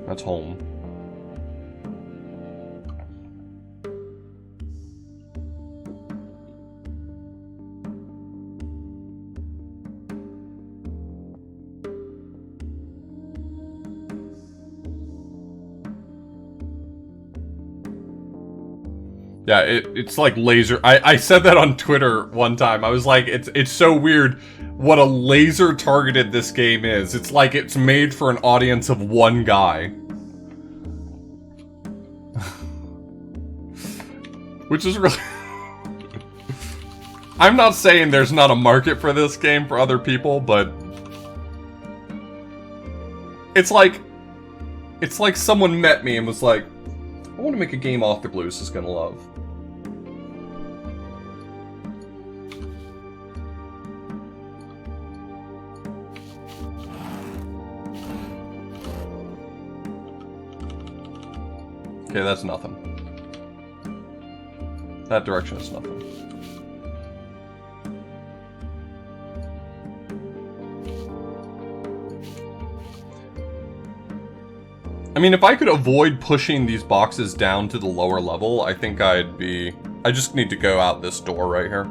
That's home. Yeah, it's like laser. I said that on Twitter one time. I was like, it's so weird what a laser targeted this game is. It's like it's made for an audience of one guy. Which is really... I'm not saying there's not a market for this game for other people, but... It's like someone met me and was like, I want to make a game Octoblues is gonna love. Okay, that's nothing. That direction is nothing. I mean, if I could avoid pushing these boxes down to the lower level, I think I'd be... I just need to go out this door right here.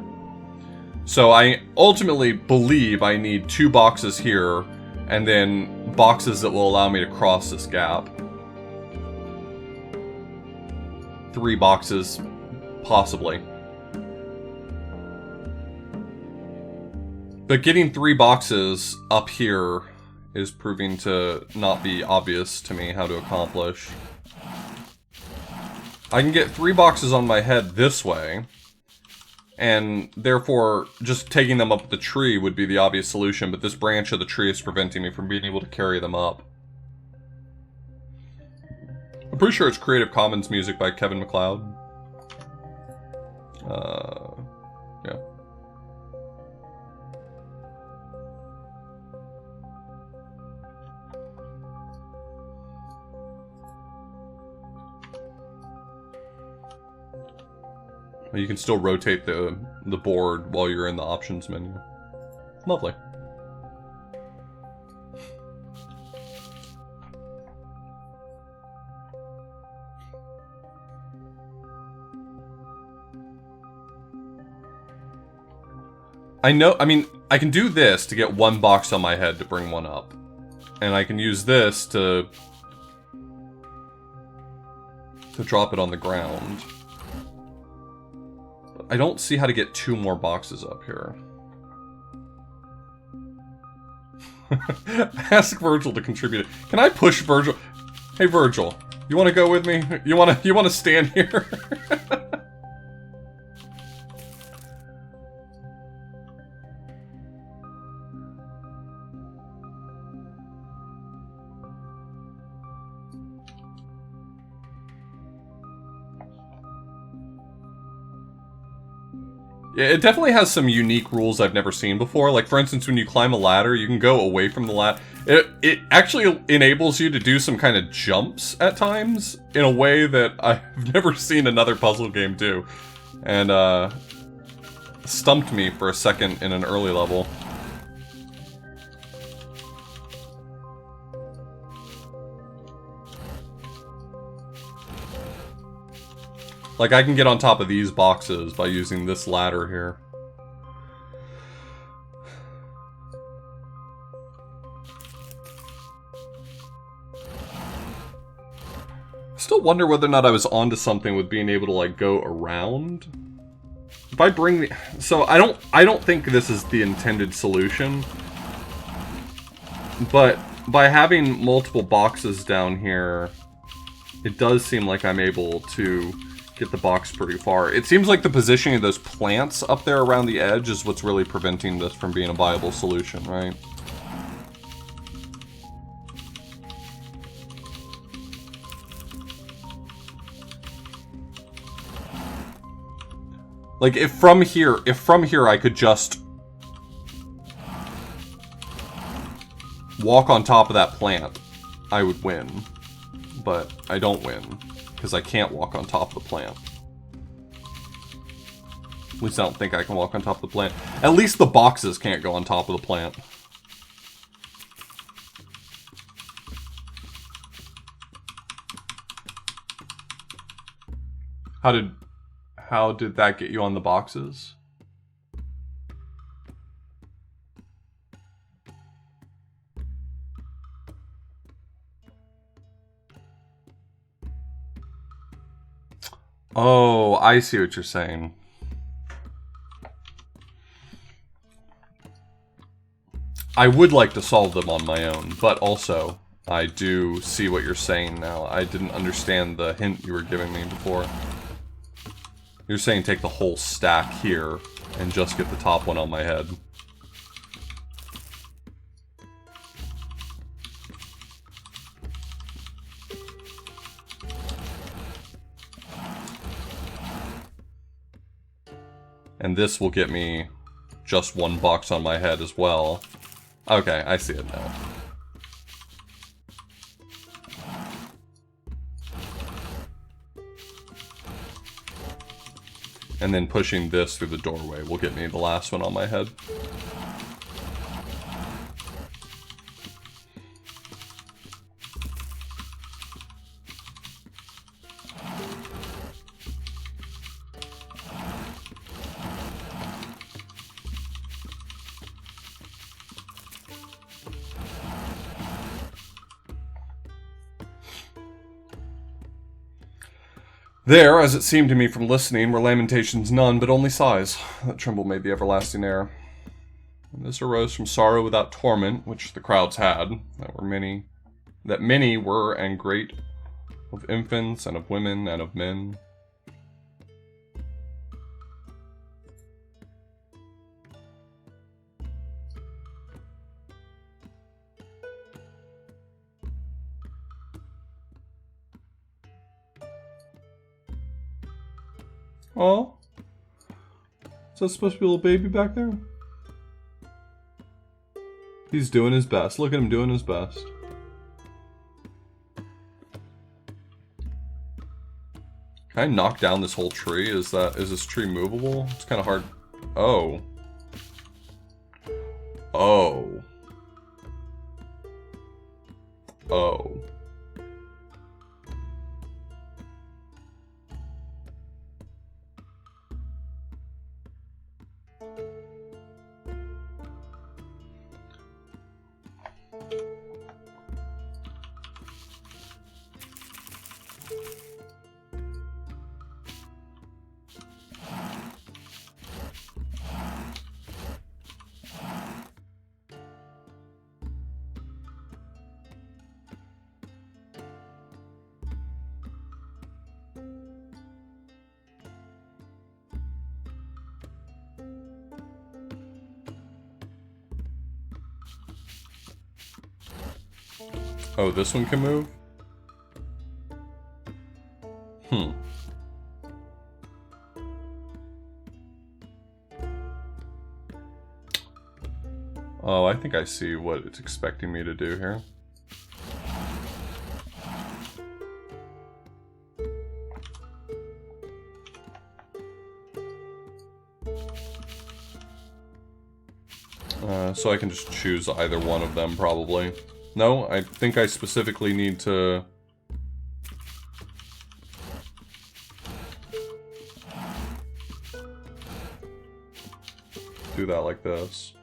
So I ultimately believe I need 2 boxes here, and then boxes that will allow me to cross this gap. 3 boxes, possibly. But getting 3 boxes up here is proving to not be obvious to me how to accomplish. I can get 3 boxes on my head this way, and therefore just taking them up the tree would be the obvious solution, but this branch of the tree is preventing me from being able to carry them up. I'm pretty sure it's Creative Commons music by Kevin MacLeod. Yeah. You can still rotate the board while you're in the options menu. Lovely. I mean, I can do this to get 1 box on my head to bring 1 up. And I can use this to drop it on the ground. But I don't see how to get 2 more boxes up here. Ask Virgil to contribute. Can I push Virgil? Hey Virgil, you want to go with me? You want to stand here? Yeah, it definitely has some unique rules I've never seen before. Like, for instance, when you climb a ladder, you can go away from the ladder. It actually enables you to do some kind of jumps at times in a way that I've never seen another puzzle game do. And, stumped me for a second in an early level. Like, I can get on top of these boxes by using this ladder here. Still wonder whether or not I was onto something with being able to, like, go around. If I bring the... So, I don't think this is the intended solution. But by having multiple boxes down here, it does seem like I'm able to get the box pretty far. It seems like the positioning of those plants up there around the edge is what's really preventing this from being a viable solution, right? Like, if from here I could just walk on top of that plant, I would win. But I don't win, because I can't walk on top of the plant. At least I don't think I can walk on top of the plant. At least the boxes can't go on top of the plant. How did that get you on the boxes? Oh, I see what you're saying. I would like to solve them on my own, but also, I do see what you're saying now. I didn't understand the hint you were giving me before. You're saying take the whole stack here and just get the top one on my head. And this will get me just one box on my head as well. Okay, I see it now. And then pushing this through the doorway will get me the last one on my head. There, as it seemed to me from listening, were lamentations none, but only sighs, that tremble made the everlasting air. And this arose from sorrow without torment, which the crowds had, that many were and great, of infants, and of women, and of men. Oh, is that supposed to be a little baby back there? He's doing his best. Look at him doing his best. Can I knock down this whole tree? Is this tree movable? It's kind of hard. Oh. Oh. Oh. Oh, this one can move? Oh, I think I see what it's expecting me to do here. So I can just choose either one of them, probably. No, I think I specifically need to... do that like this.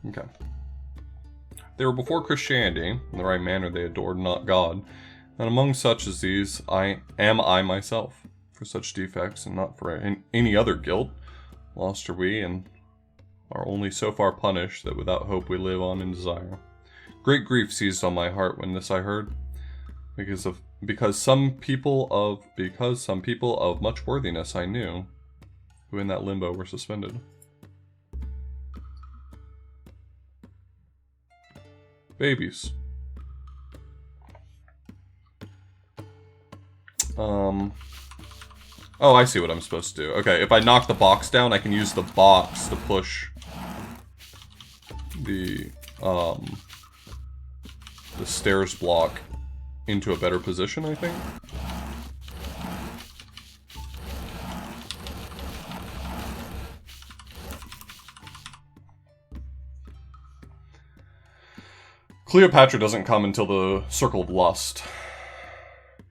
Okay. They were before Christianity. In the right manner they adored not God. And among such as these, I myself. For such defects, and not for any other guilt. Lost are we, and are only so far punished, that without hope we live on in desire. Great grief seized on my heart when this I heard. Because some people of much worthiness I knew, who in that limbo were suspended. Babies. Oh, I see what I'm supposed to do. Okay, if I knock the box down, I can use the box to push the stairs block into a better position, I think. Cleopatra doesn't come until the Circle of Lust.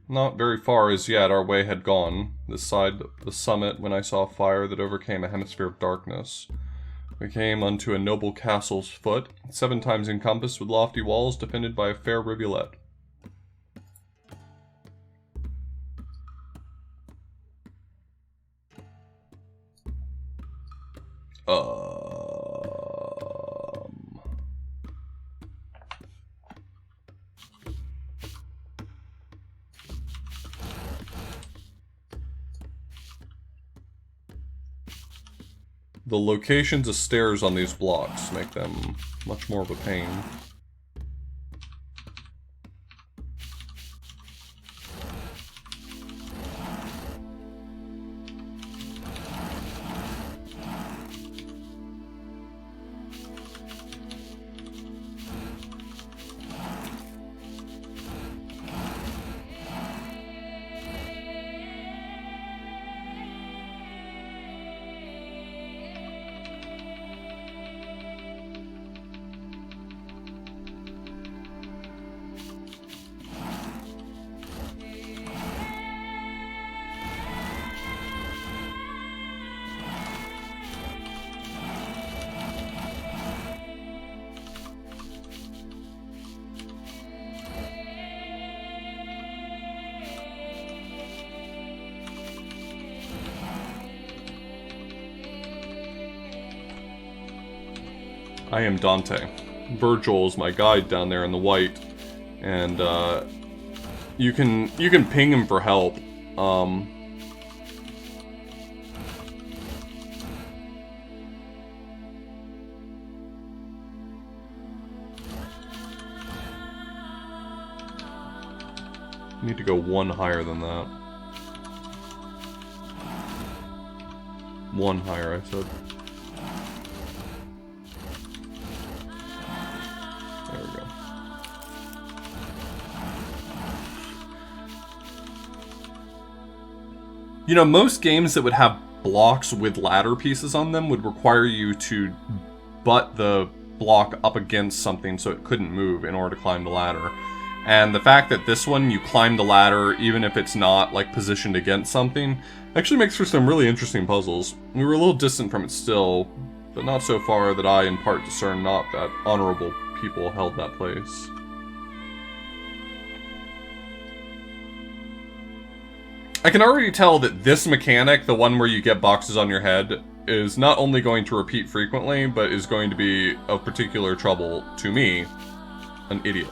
Not very far as yet our way had gone, this side the summit, when I saw fire that overcame a hemisphere of darkness. We came unto a noble castle's foot, 7 times encompassed with lofty walls, defended by a fair rivulet. The locations of stairs on these blocks make them much more of a pain. I am Dante. Virgil is my guide down there in the white, and you can ping him for help. Need to go 1 higher than that. 1 higher, I said. There we go. You know, most games that would have blocks with ladder pieces on them would require you to butt the block up against something so it couldn't move in order to climb the ladder. And the fact that this one, you climb the ladder even if it's not, like, positioned against something, actually makes for some really interesting puzzles. We were a little distant from it still, but not so far that I in part discern not that honorable people held that place. I can already tell that this mechanic, the one where you get boxes on your head, is not only going to repeat frequently, but is going to be of particular trouble to me, an idiot.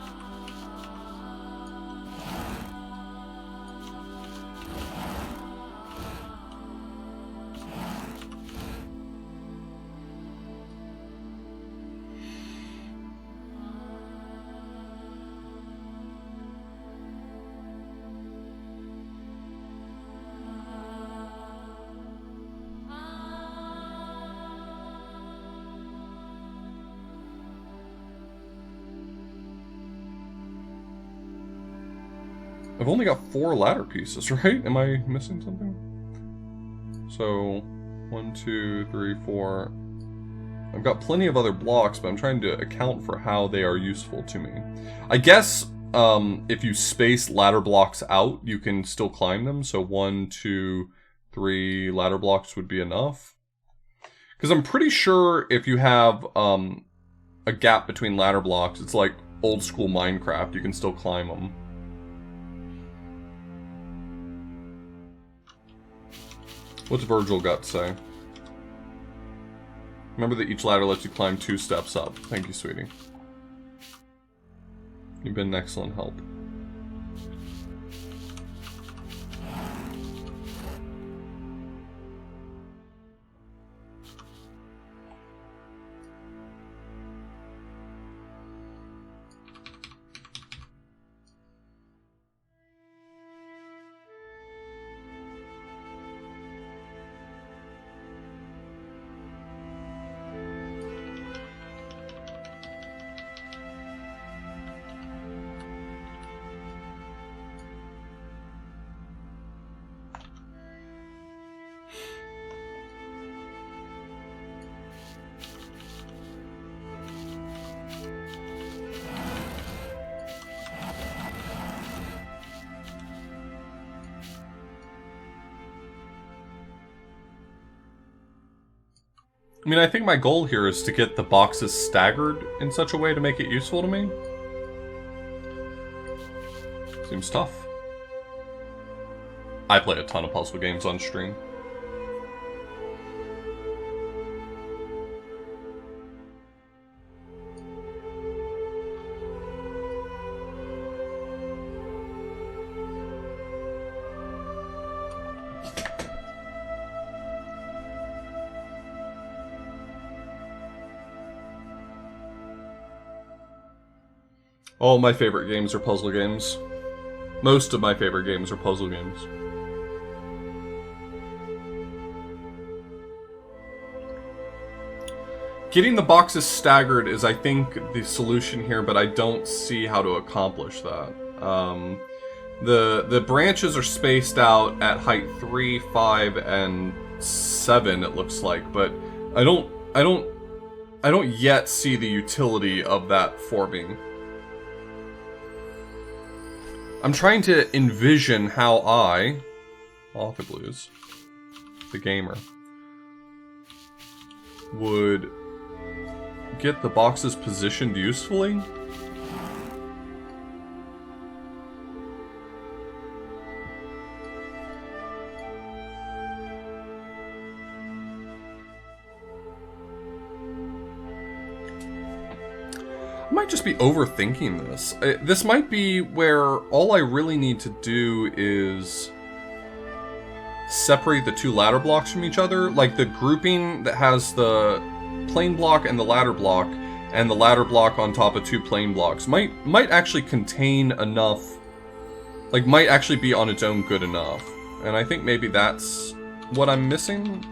I've only got 4 ladder pieces, right? Am I missing something? So, 1, 2, 3, 4. I've got plenty of other blocks, but I'm trying to account for how they are useful to me. I guess if you space ladder blocks out, you can still climb them. So 1, 2, 3 ladder blocks would be enough. Because I'm pretty sure if you have a gap between ladder blocks, it's like old school Minecraft. You can still climb them. What's Virgil got to say? Remember that each ladder lets you climb 2 steps up. Thank you, sweetie. You've been an excellent help. I mean, I think my goal here is to get the boxes staggered in such a way to make it useful to me. Seems tough. I play a ton of puzzle games on stream. All my favorite games are puzzle games. Most of my favorite games are puzzle games. Getting the boxes staggered is, I think, the solution here, but I don't see how to accomplish that. The branches are spaced out at height 3, 5, and 7, it looks like, but I don't yet see the utility of that for me. I'm trying to envision how Alpha Blues, the gamer, would get the boxes positioned usefully. I might just be overthinking this. This might be where all I really need to do is separate the 2 ladder blocks from each other. Like the grouping that has the plane block and the ladder block, and the ladder block on top of 2 plane blocks might actually contain enough, like might actually be on its own good enough. And I think maybe that's what I'm missing.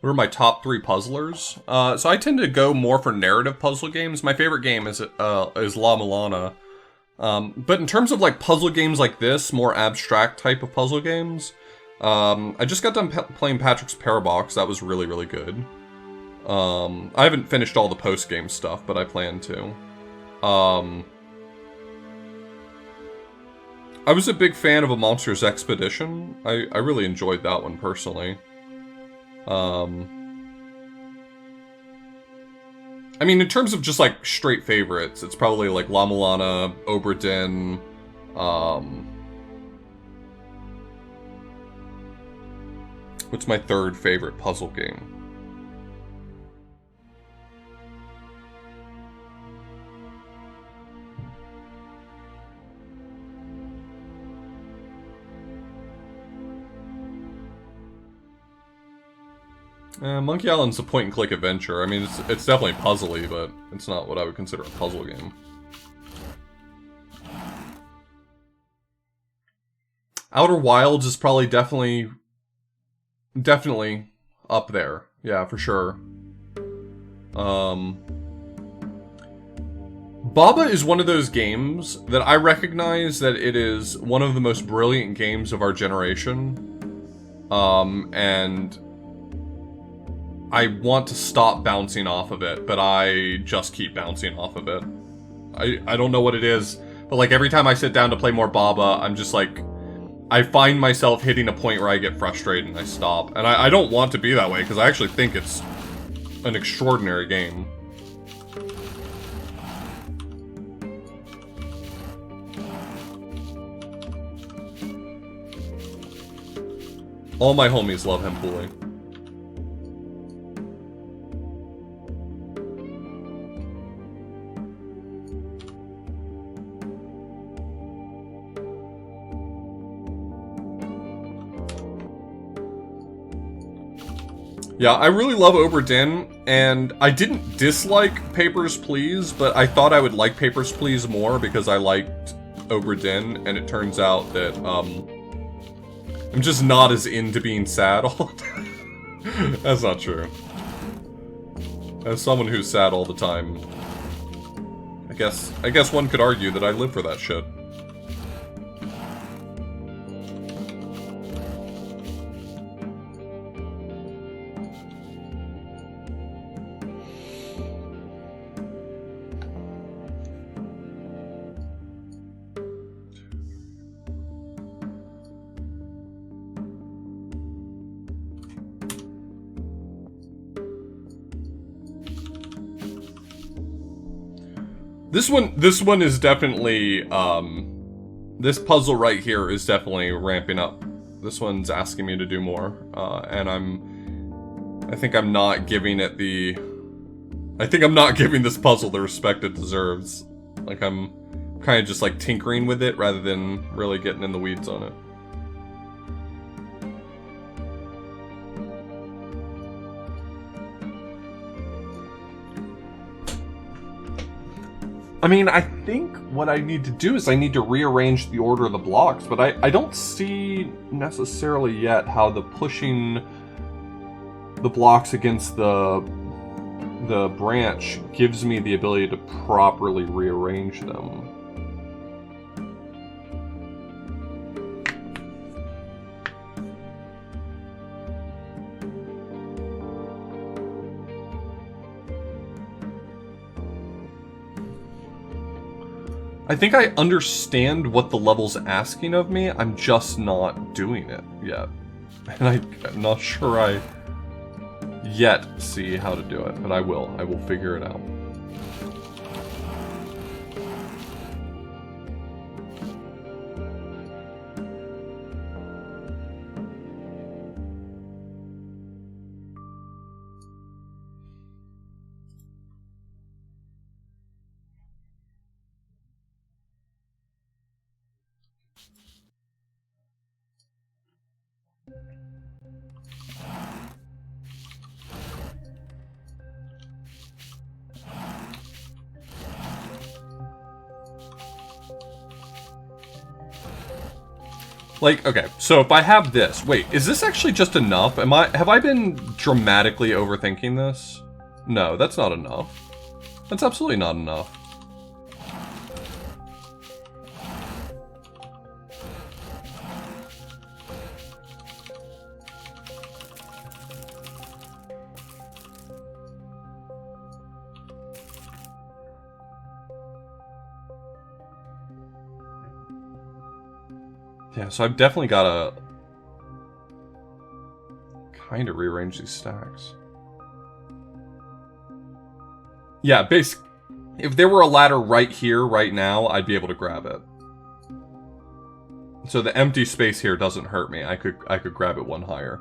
What are my top 3 puzzlers? So I tend to go more for narrative puzzle games. My favorite game is La Mulana. But in terms of like puzzle games like this, more abstract type of puzzle games, I just got done playing Patrick's Parabox. That was really, really good. I haven't finished all the post-game stuff, but I plan to. I was a big fan of A Monster's Expedition. I really enjoyed that one personally. I mean, in terms of just like straight favorites, it's probably like La Mulana, Obra Dinn, what's my 3rd favorite puzzle game? Monkey Island's a point-and-click adventure. I mean, it's definitely puzzly, but it's not what I would consider a puzzle game. Outer Wilds is probably definitely up there. Yeah, for sure. Baba is one of those games that I recognize that it is one of the most brilliant games of our generation. And I want to stop bouncing off of it, but I just keep bouncing off of it. I don't know what it is, but like every time I sit down to play more Baba, I'm just like, I find myself hitting a point where I get frustrated and I stop. And I don't want to be that way, because I actually think it's an extraordinary game. All my homies love him pooling. Yeah, I really love Obra Dinn, and I didn't dislike Papers, Please, but I thought I would like Papers, Please more because I liked Obra Dinn, and it turns out that, I'm just not as into being sad all the time. That's not true. As someone who's sad all the time, I guess one could argue that I live for that shit. This one is definitely, this puzzle right here is definitely ramping up. This one's asking me to do more, and I think I'm not giving it I'm not giving this puzzle the respect it deserves. Like, I'm kind of just, like, tinkering with it rather than really getting in the weeds on it. I mean, I think what I need to do is I need to rearrange the order of the blocks, but I don't see necessarily yet how the pushing the blocks against the branch gives me the ability to properly rearrange them. I think I understand what the level's asking of me, I'm just not doing it yet. And I'm not sure I yet see how to do it, but I will figure it out. Like, okay, so if I have this, wait, is this actually just enough? Have I been dramatically overthinking this? No, that's not enough. That's absolutely not enough. Yeah, so I've definitely got to kind of rearrange these stacks. Yeah, basically, if there were a ladder right here, right now, I'd be able to grab it. So the empty space here doesn't hurt me. I could grab it one higher.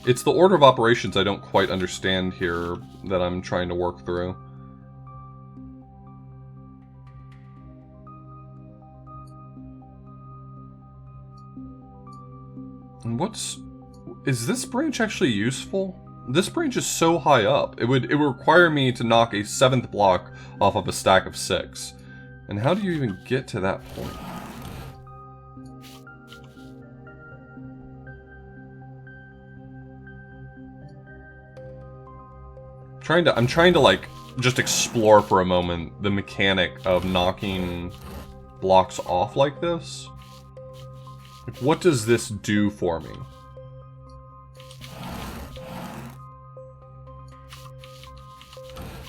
It's the order of operations I don't quite understand here that I'm trying to work through. And is this branch actually useful? This branch is so high up. It would require me to knock a 7th block off of a stack of 6. And how do you even get to that point? I'm trying to like just explore for a moment the mechanic of knocking blocks off like this. Like, what does this do for me?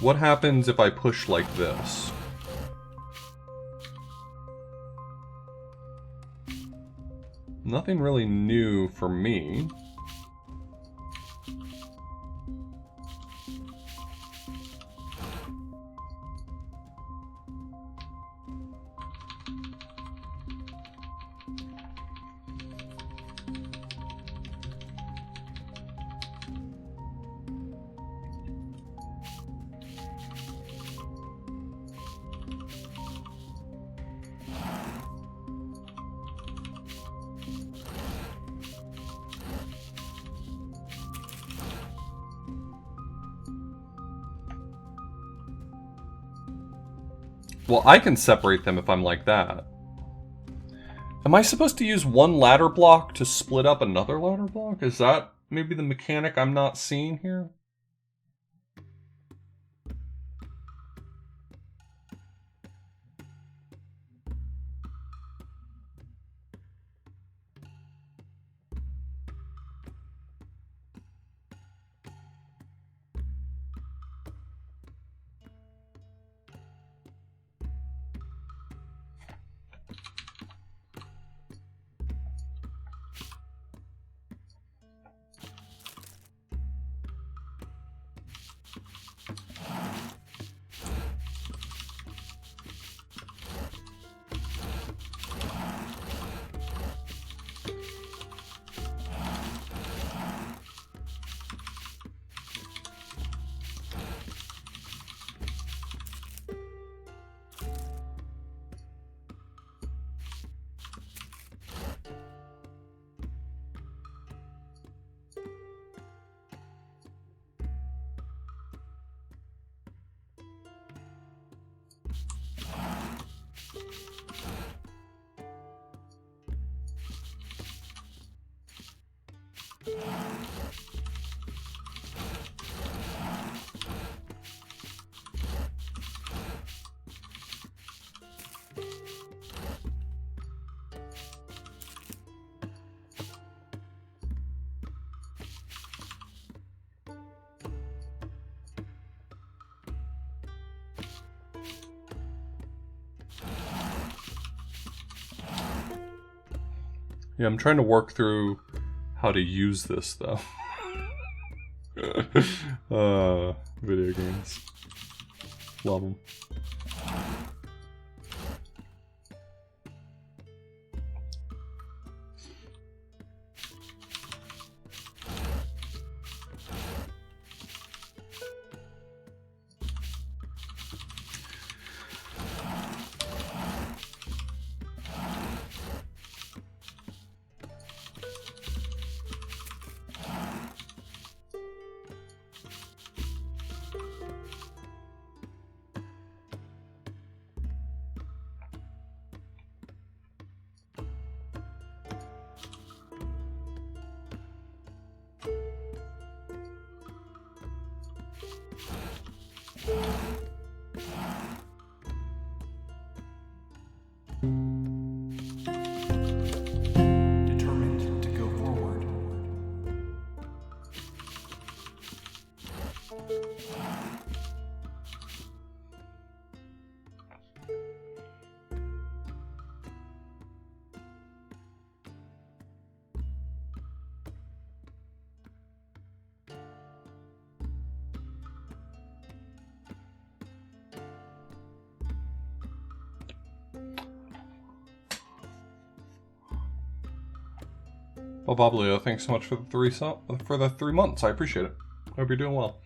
What happens if I push like this? Nothing really new for me. Well, I can separate them if I'm like that. Am I supposed to use one ladder block to split up another ladder block? Is that maybe the mechanic I'm not seeing here? Yeah, I'm trying to work through how to use this, though. Video games. Love them. Well, Bob Leo, thanks so much for the 3 months. I appreciate it. Hope you're doing well.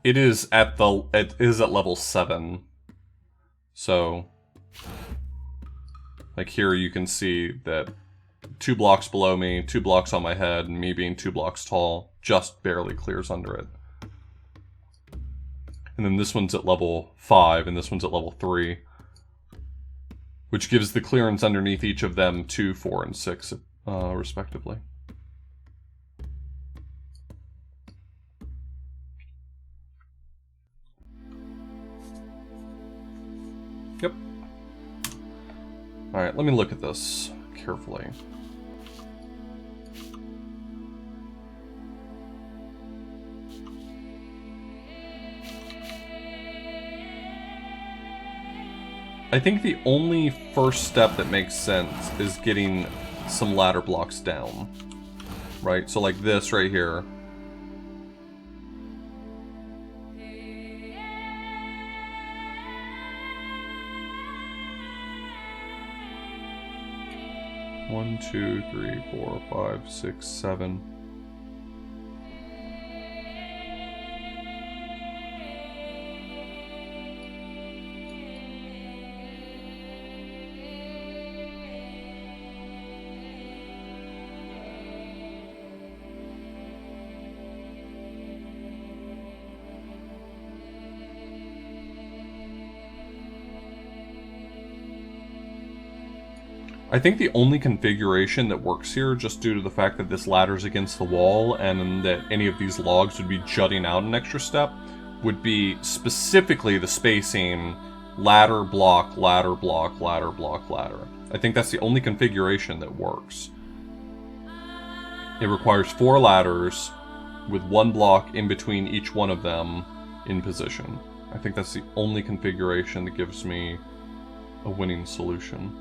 It is at level 7. So, like here you can see that 2 blocks below me, 2 blocks on my head, and me being 2 blocks tall just barely clears under it. And then this one's at level 5, and this one's at level 3, which gives the clearance underneath each of them 2, 4, and 6, respectively. Yep. Alright, let me look at this carefully. I think the only first step that makes sense is getting some ladder blocks down. Right? So like this right here. One, 2, 3, 4, 5, 6, 7. I think the only configuration that works here, just due to the fact that this ladder's against the wall and that any of these logs would be jutting out an extra step, would be specifically the spacing ladder, block, ladder, block, ladder, block, ladder. I think that's the only configuration that works. It requires 4 ladders with 1 block in between each one of them in position. I think that's the only configuration that gives me a winning solution.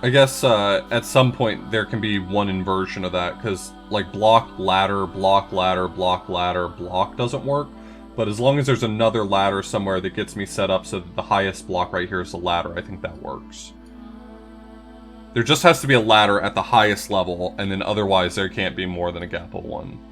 I guess at some point there can be one inversion of that, because like block, ladder, block, ladder, block, ladder, block doesn't work. But as long as there's another ladder somewhere that gets me set up so that the highest block right here is the ladder, I think that works. There just has to be a ladder at the highest level, and then otherwise there can't be more than a gap of 1.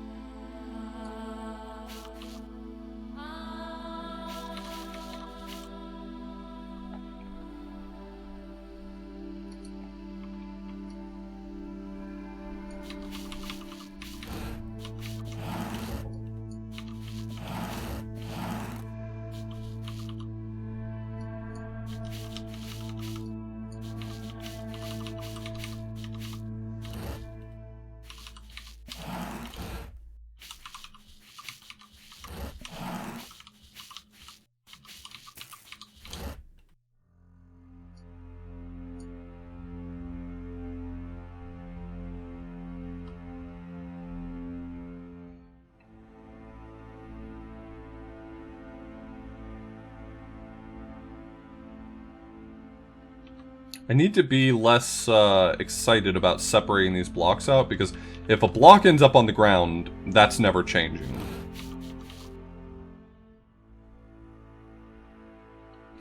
I need to be less excited about separating these blocks out, because if a block ends up on the ground, that's never changing.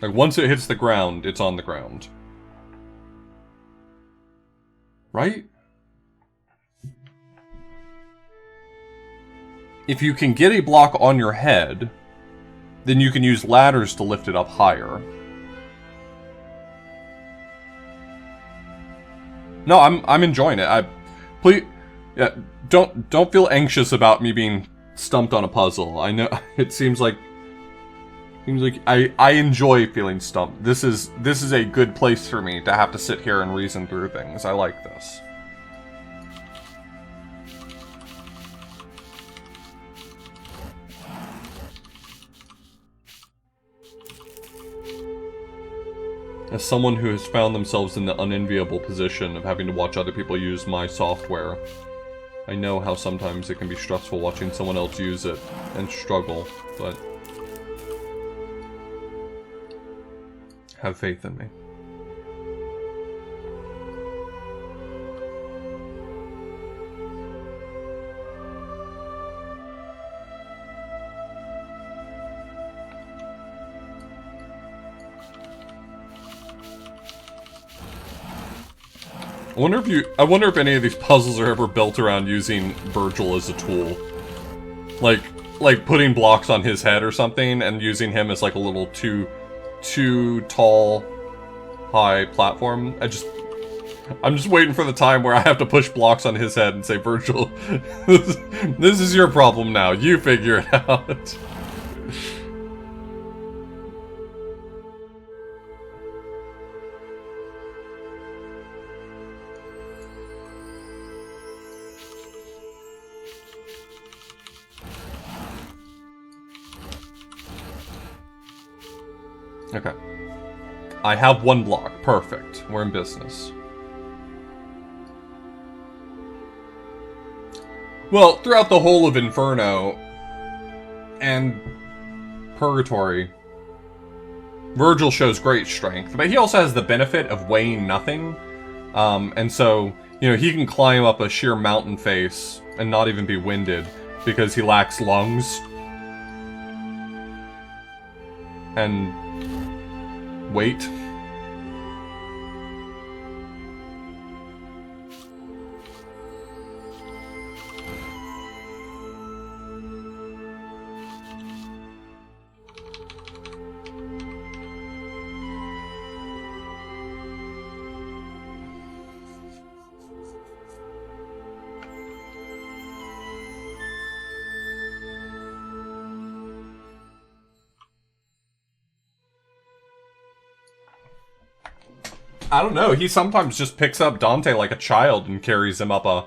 Like, once it hits the ground, it's on the ground. Right? If you can get a block on your head, then you can use ladders to lift it up higher. No, I'm enjoying it. Please, yeah, don't feel anxious about me being stumped on a puzzle. I know it seems like I enjoy feeling stumped. This is a good place for me to have to sit here and reason through things. I like this. As someone who has found themselves in the unenviable position of having to watch other people use my software, I know how sometimes it can be stressful watching someone else use it and struggle, but have faith in me. I wonder if any of these puzzles are ever built around using Virgil as a tool. Like putting blocks on his head or something and using him as like a little too tall, high platform. I'm just waiting for the time where I have to push blocks on his head and say, Virgil, this is your problem now. You figure it out. Okay. I have 1 block. Perfect. We're in business. Well, throughout the whole of Inferno and Purgatory, Virgil shows great strength, but he also has the benefit of weighing nothing. And so, you know, he can climb up a sheer mountain face and not even be winded because he lacks lungs. And weight. I don't know, he sometimes just picks up Dante like a child and carries him up a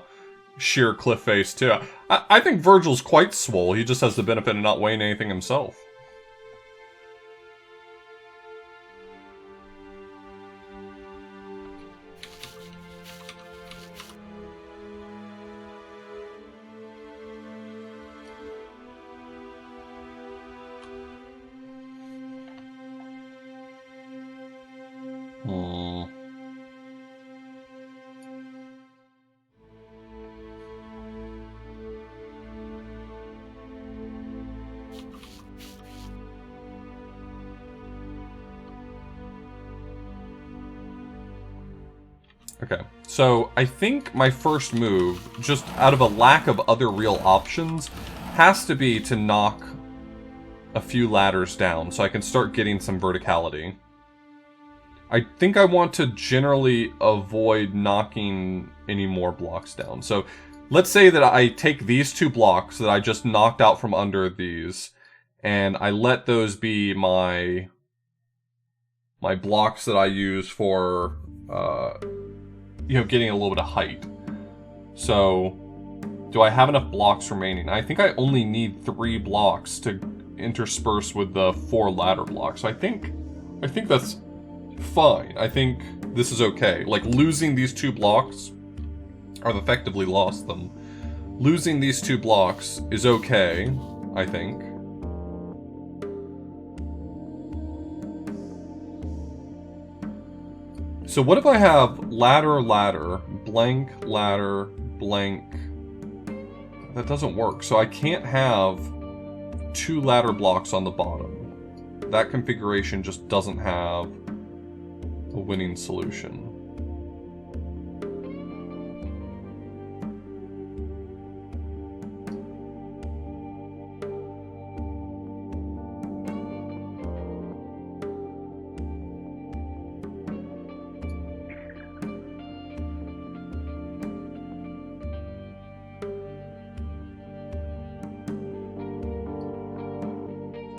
sheer cliff face, too. I think Virgil's quite swole, he just has the benefit of not weighing anything himself. Okay, so I think my first move, just out of a lack of other real options, has to be to knock a few ladders down so I can start getting some verticality. I think I want to generally avoid knocking any more blocks down. So let's say that I take these 2 blocks that I just knocked out from under these, and I let those be my blocks that I use for, you know, getting a little bit of height. So, do I have enough blocks remaining? I think I only need 3 blocks to intersperse with the 4 ladder blocks. So I think that's fine. I think this is okay. Like, losing these 2 blocks, I've effectively lost them. Losing these 2 blocks is okay, I think. So what if I have ladder, ladder, blank, ladder, blank? That doesn't work. So I can't have 2 ladder blocks on the bottom. That configuration just doesn't have a winning solution.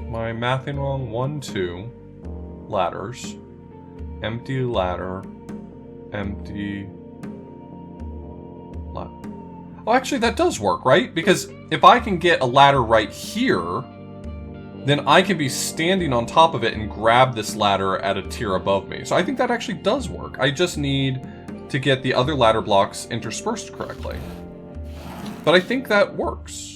Am I mathing wrong? 1, 2 ladders. Empty ladder. Empty ladder. Oh, actually, that does work, right? Because if I can get a ladder right here, then I can be standing on top of it and grab this ladder at a tier above me. So I think that actually does work. I just need to get the other ladder blocks interspersed correctly. But I think that works.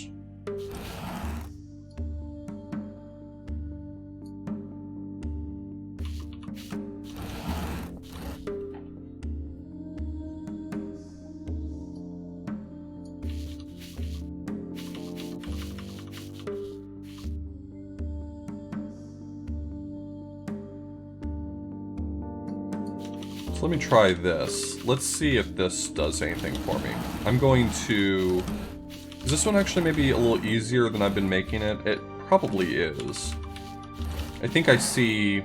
So let me try this. Let's see if this does anything for me. I'm going to... Is this one actually maybe a little easier than I've been making it? It probably is. I think I see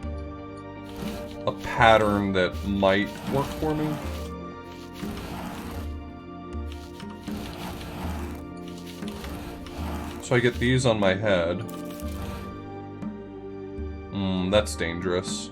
a pattern that might work for me. So I get these on my head. That's dangerous.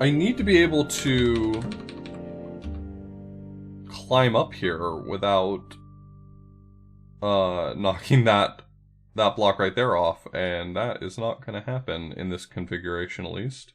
I need to be able to climb up here without knocking that block right there off, and that is not going to happen in this configuration at least.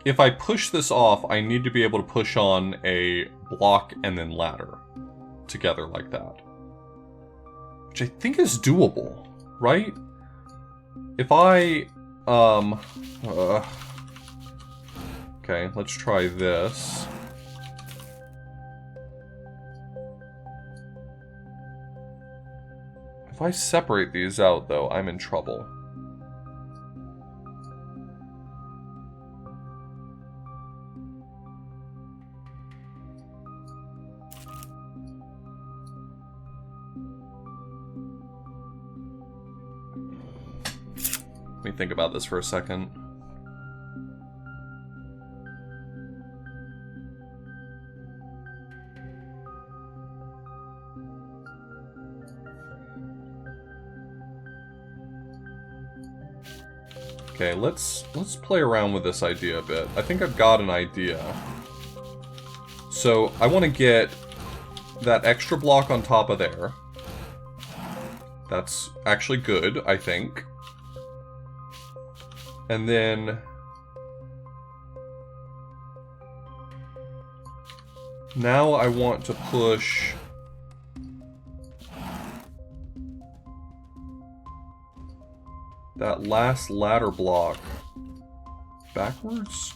If I push this off, I need to be able to push on a block and then ladder together like that. Which I think is doable, right? If I, Okay, let's try this. If I separate these out, though, I'm in trouble. Let me think about this for a second. Okay, let's play around with this idea a bit. I think I've got an idea. So, I want to get that extra block on top of there. That's actually good, I think. And then... now I want to push... that last ladder block backwards?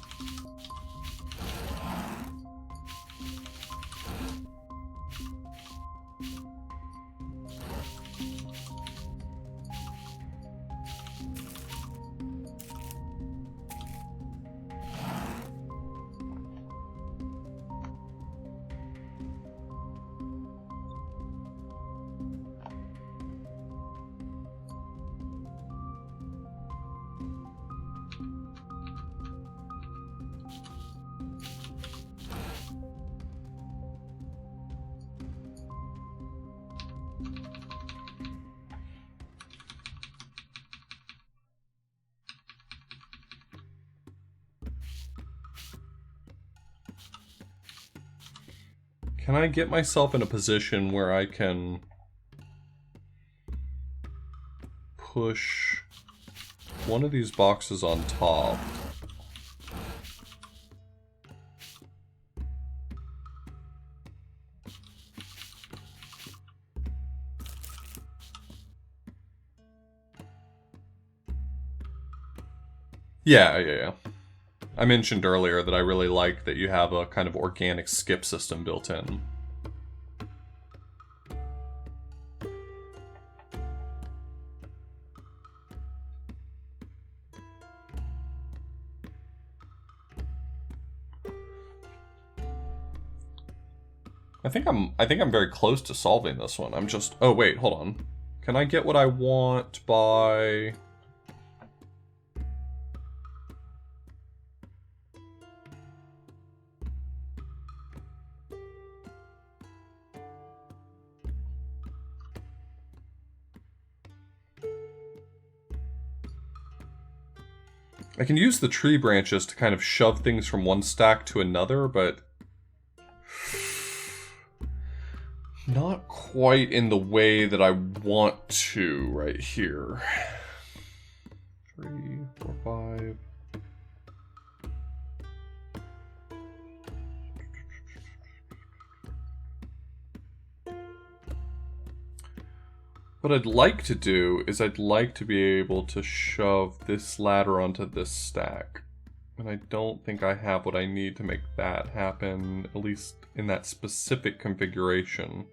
Can I get myself in a position where I can push one of these boxes on top? Yeah. I mentioned earlier that I really like that you have a kind of organic skip system built in. I think I'm very close to solving this one. I'm just... oh wait, hold on. Can I get what I want by... I can use the tree branches to kind of shove things from one stack to another, but... not quite in the way that I want to right here. 3, 4, 5... What I'd like to do is I'd like to be able to shove this ladder onto this stack. And I don't think I have what I need to make that happen, at least in that specific configuration.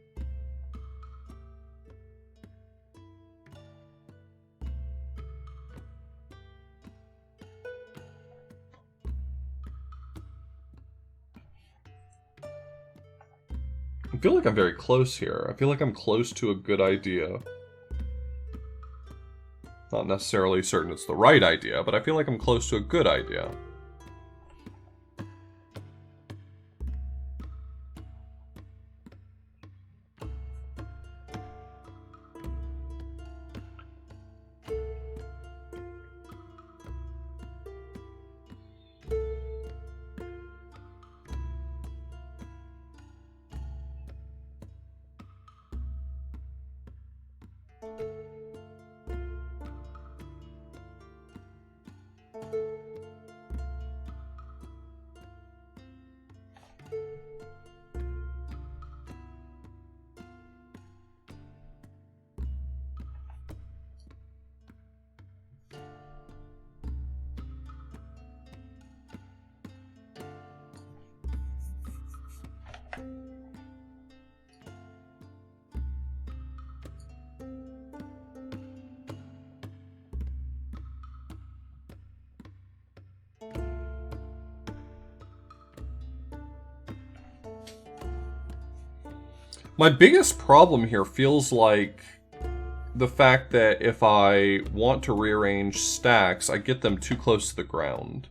I feel like I'm very close here. I feel like I'm close to a good idea. Not necessarily certain it's the right idea, but I feel like I'm close to a good idea. My biggest problem here feels like the fact that if I want to rearrange stacks, I get them too close to the ground.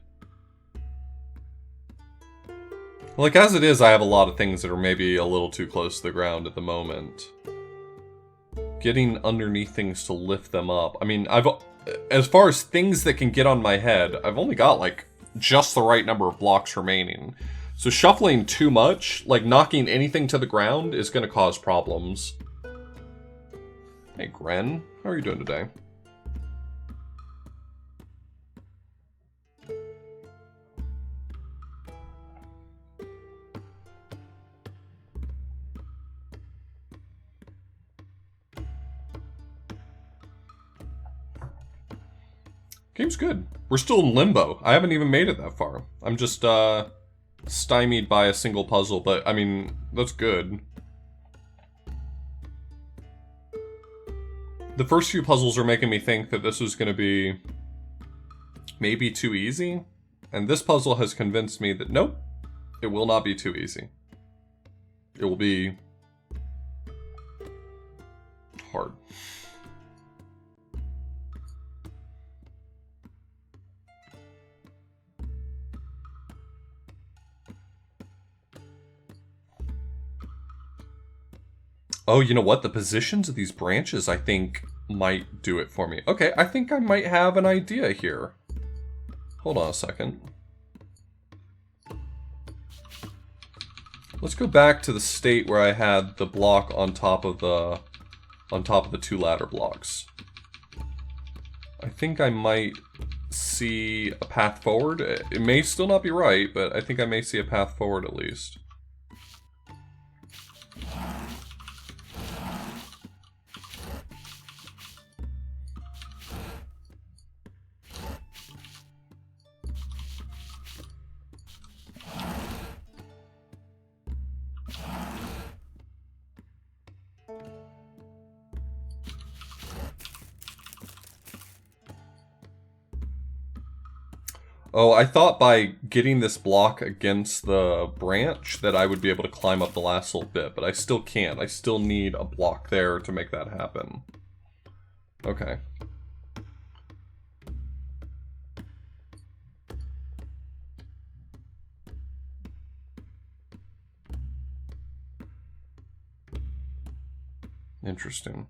Like, as it is, I have a lot of things that are maybe a little too close to the ground at the moment. Getting underneath things to lift them up. I mean, as far as things that can get on my head, I've only got, like, just the right number of blocks remaining. So shuffling too much, like knocking anything to the ground, is going to cause problems. Hey, Gren. How are you doing today? Game's good. We're still in limbo. I haven't even made it that far. I'm just, stymied by a single puzzle, but, I mean, that's good. The first few puzzles are making me think that this was going to be maybe too easy, and this puzzle has convinced me that nope, it will not be too easy. It will be hard. Oh, you know what? The positions of these branches, I think, might do it for me. Okay, I think I might have an idea here. Hold on a second. Let's go back to the state where I had the block on top of the two ladder blocks. I think I might see a path forward. It may still not be right, but I think I may see a path forward at least. Oh, I thought by getting this block against the branch that I would be able to climb up the last little bit, but I still can't. I still need a block there to make that happen. Okay. Interesting.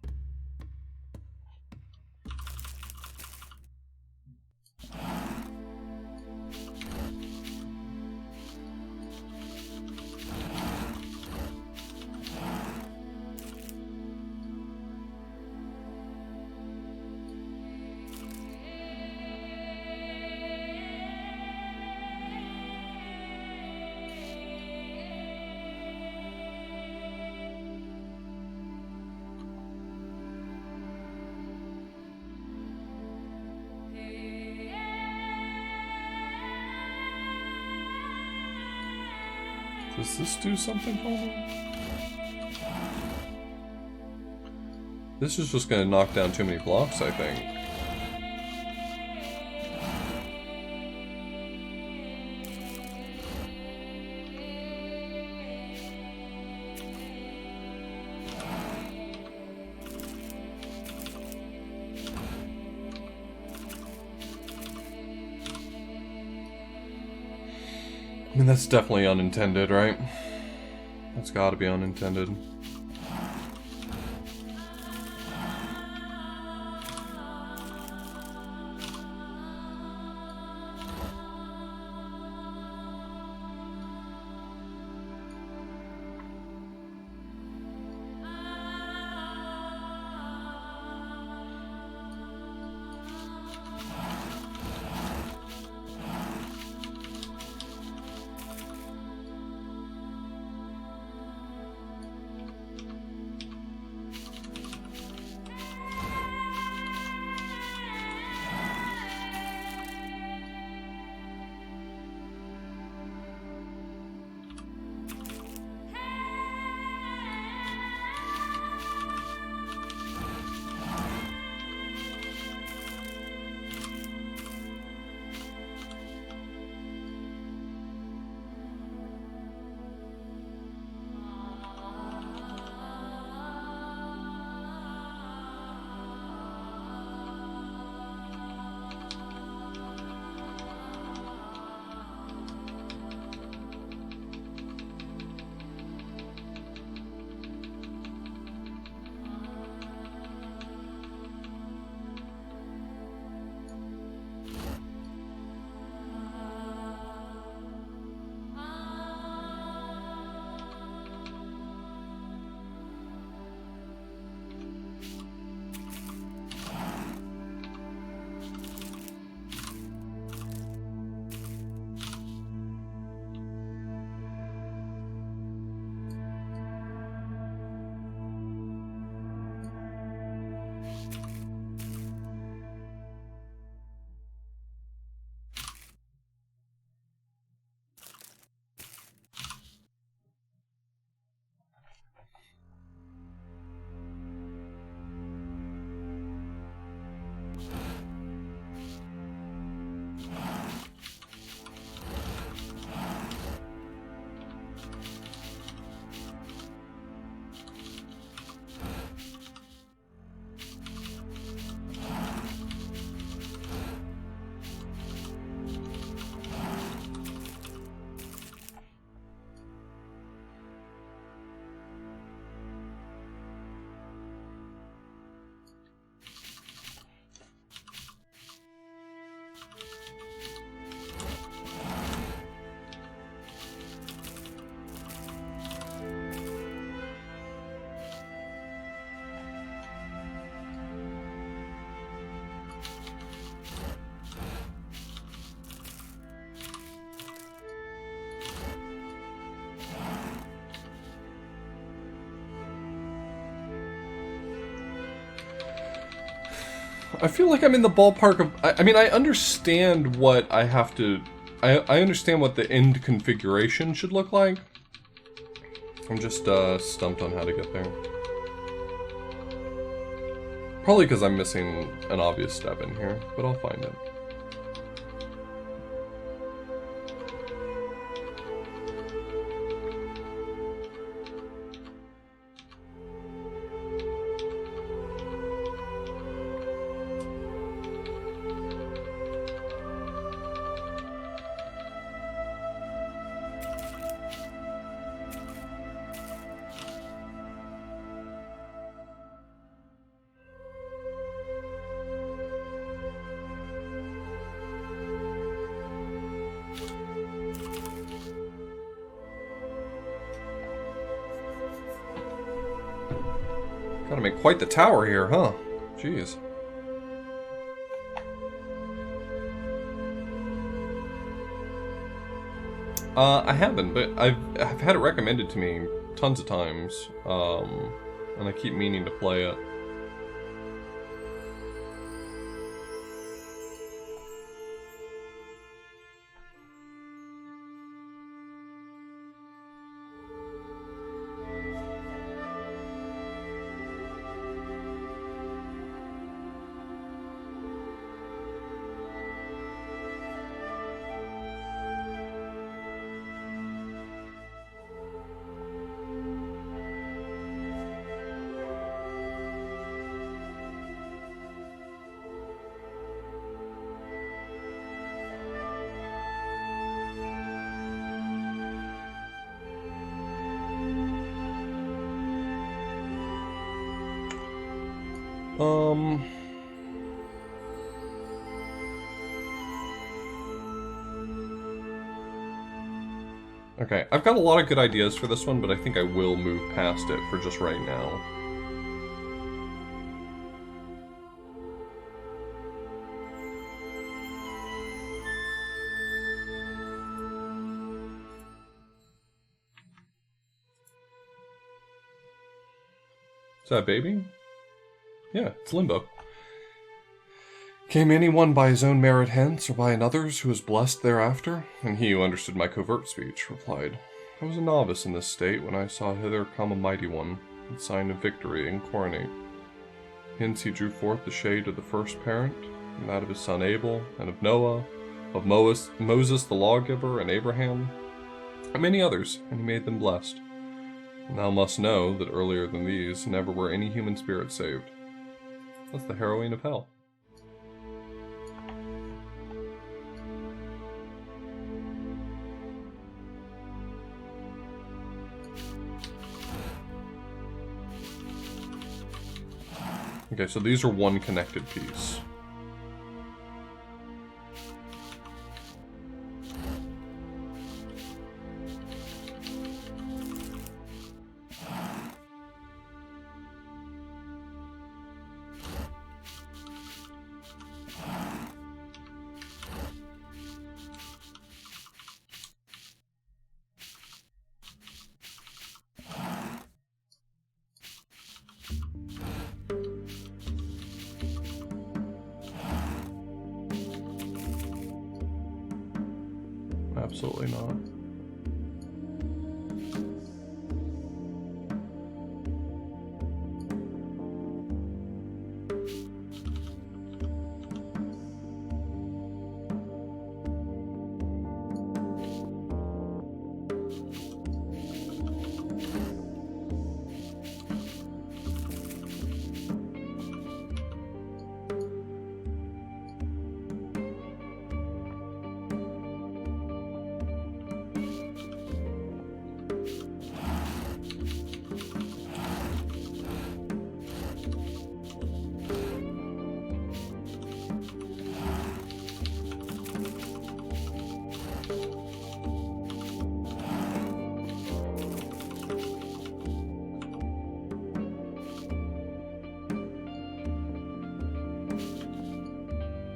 Does this do something for me? This is just going to knock down too many blocks, I think. I mean, that's definitely unintended, right? That's gotta be unintended. I feel like I'm in the ballpark of... I mean, I understand what I have to... I understand what the end configuration should look like. I'm just stumped on how to get there. Probably because I'm missing an obvious step in here, but I'll find it. Gotta make quite the tower here, huh? Jeez. I haven't, but I've had it recommended to me tons of times, and I keep meaning to play it. Okay, I've got a lot of good ideas for this one, but I think I will move past it for just right now. Is that a baby? Yeah, it's Limbo. Came any one by his own merit hence, or by another's who was blessed thereafter? And he who understood my covert speech replied, I was a novice in this state when I saw hither come a mighty one, in sign of victory and coronate. Hence he drew forth the shade of the first parent, and that of his son Abel, and of Noah, of Moses the lawgiver, and Abraham, and many others, and he made them blessed. And thou must know that earlier than these never were any human spirit saved. That's the harrowing of hell. Okay, so these are one connected piece. Absolutely not.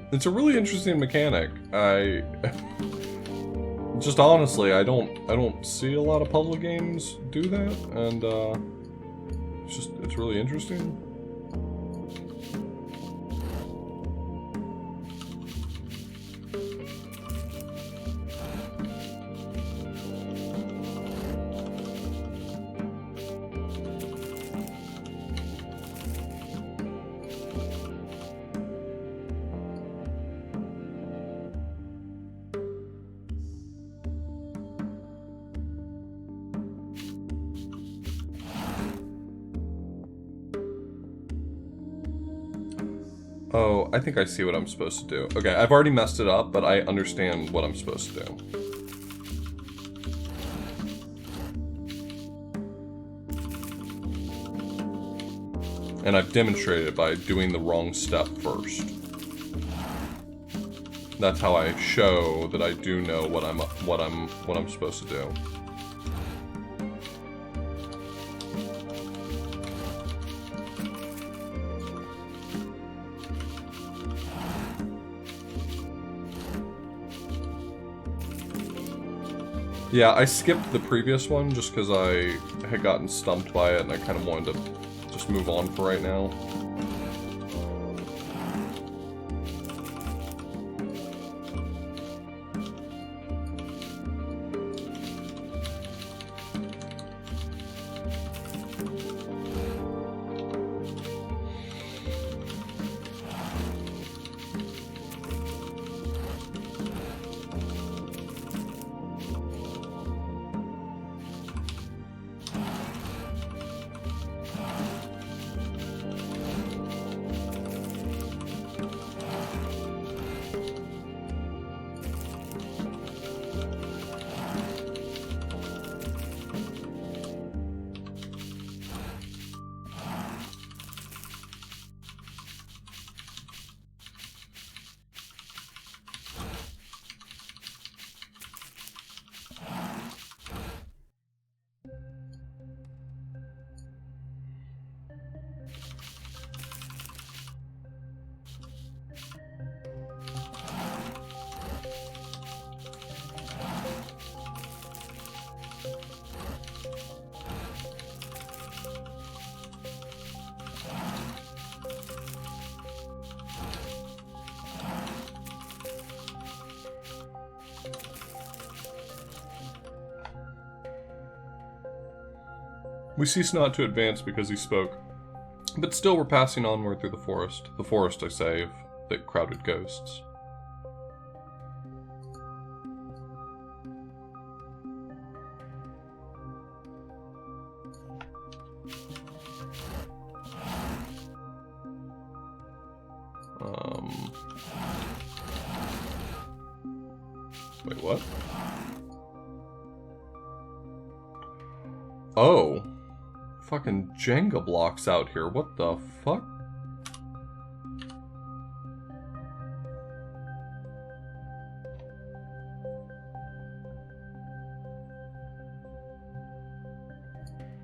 It's a really interesting mechanic. Just honestly, I don't see a lot of puzzle games do that, and it's really interesting. Oh, I think I see what I'm supposed to do. Okay, I've already messed it up, but I understand what I'm supposed to do. And I've demonstrated it by doing the wrong step first. That's how I show that I do know what I'm supposed to do. Yeah, I skipped the previous one just because I had gotten stumped by it and I kind of wanted to just move on for right now. We cease not to advance because he spoke, but still we're passing onward through the forest. The forest, I say, of the crowded ghosts. Wait, what? Oh. Fucking Jenga blocks out here. What the fuck?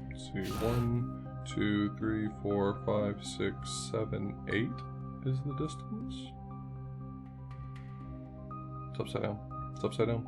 Let's see. 1, 2, 3, 4, 5, 6, 7, 8 is the distance. It's upside down. It's upside down.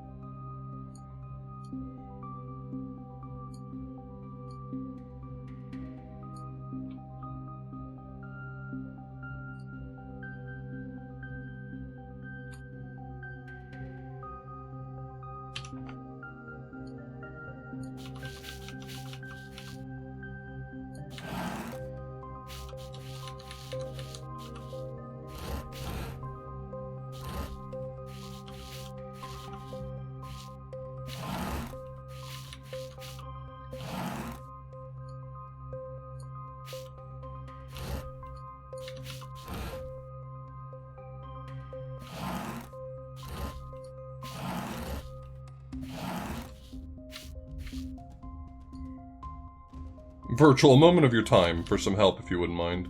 Virtual, a moment of your time for some help if you wouldn't mind.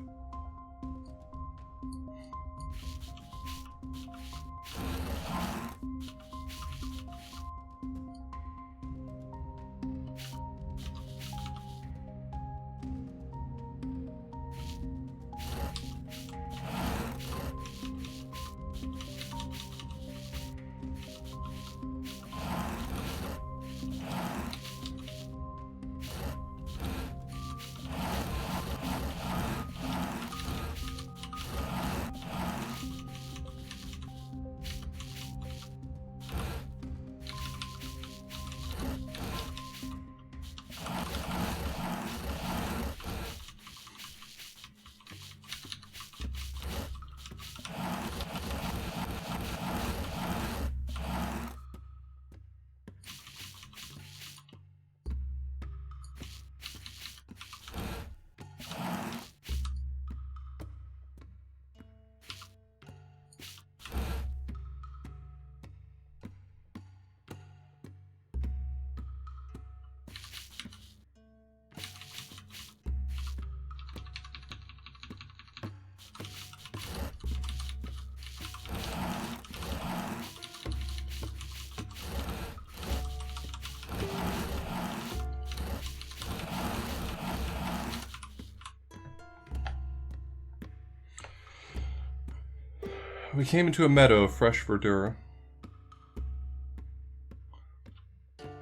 We came into a meadow of fresh verdure.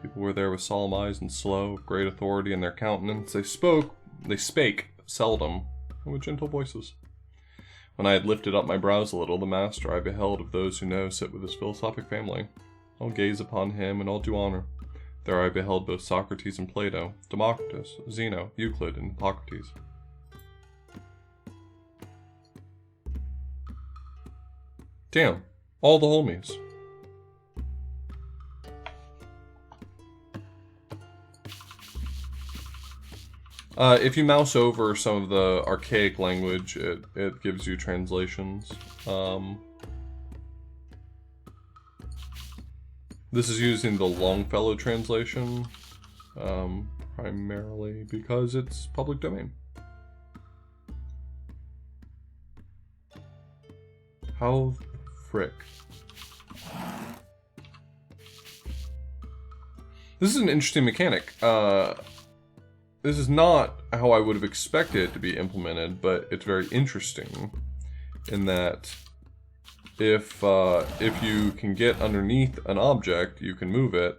People were there with solemn eyes and slow, of great authority in their countenance. They spake seldom, and with gentle voices. When I had lifted up my brows a little, the master I beheld of those who know sit with his philosophic family. I'll gaze upon him, and I'll do honor. There I beheld both Socrates and Plato, Democritus, Zeno, Euclid, and Hippocrates. Damn, all the homies. If you mouse over some of the archaic language, it gives you translations. This is using the Longfellow translation, primarily because it's public domain. How frick? This is an interesting mechanic. This is not how I would have expected it to be implemented, but it's very interesting in that if you can get underneath an object, you can move it.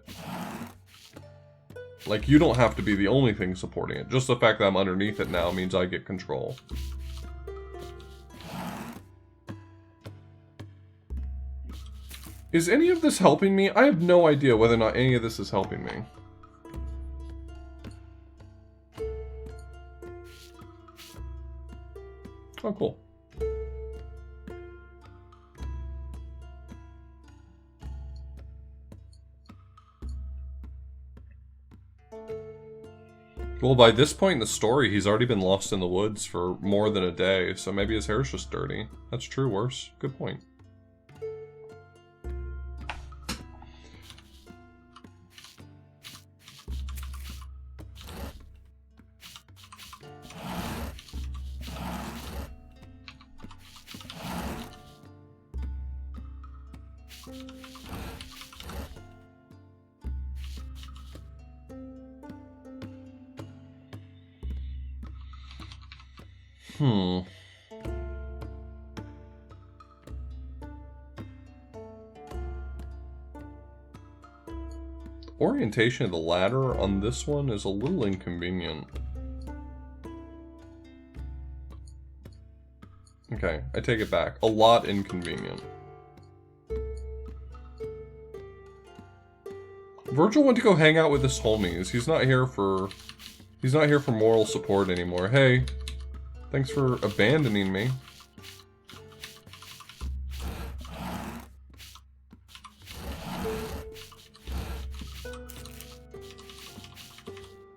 Like, you don't have to be the only thing supporting it. Just the fact that I'm underneath it now means I get control. Is any of this helping me? I have no idea whether or not any of this is helping me. Oh, cool. Well, by this point in the story, he's already been lost in the woods for more than a day, so maybe his hair's just dirty. That's true, worse. Good point. Orientation of the ladder on this one is a little inconvenient. Okay, I take it back. A lot inconvenient. Virgil went to go hang out with his homies. He's not here for moral support anymore. Hey, thanks for abandoning me.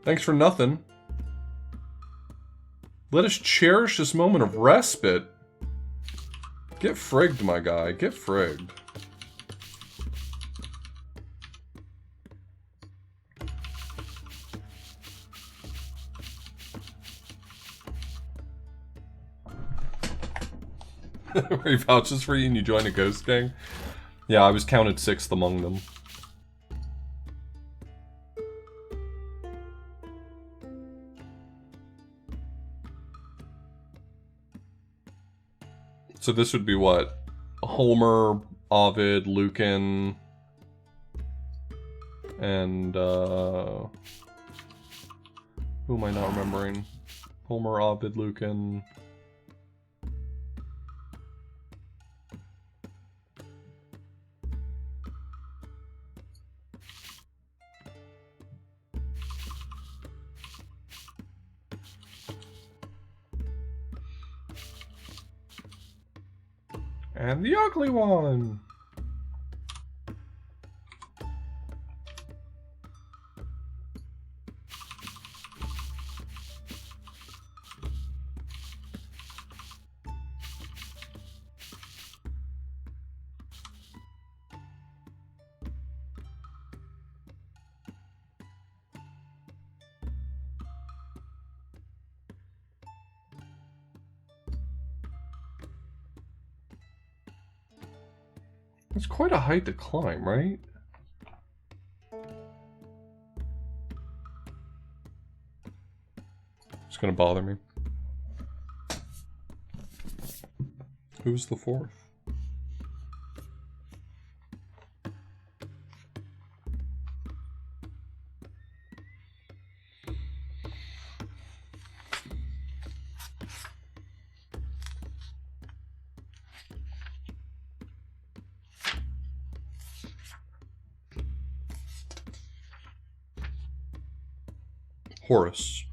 Thanks for nothing. Let us cherish this moment of respite. Get frigged, my guy. Get frigged. Where he vouches for you and you join a ghost gang? Yeah, I was counted 6th among them. So this would be what? Homer, Ovid, Lucan, and who am I not remembering? Homer, Ovid, Lucan. And the ugly one! It's quite a height to climb, right? It's gonna bother me. Who's the 4th? Horus.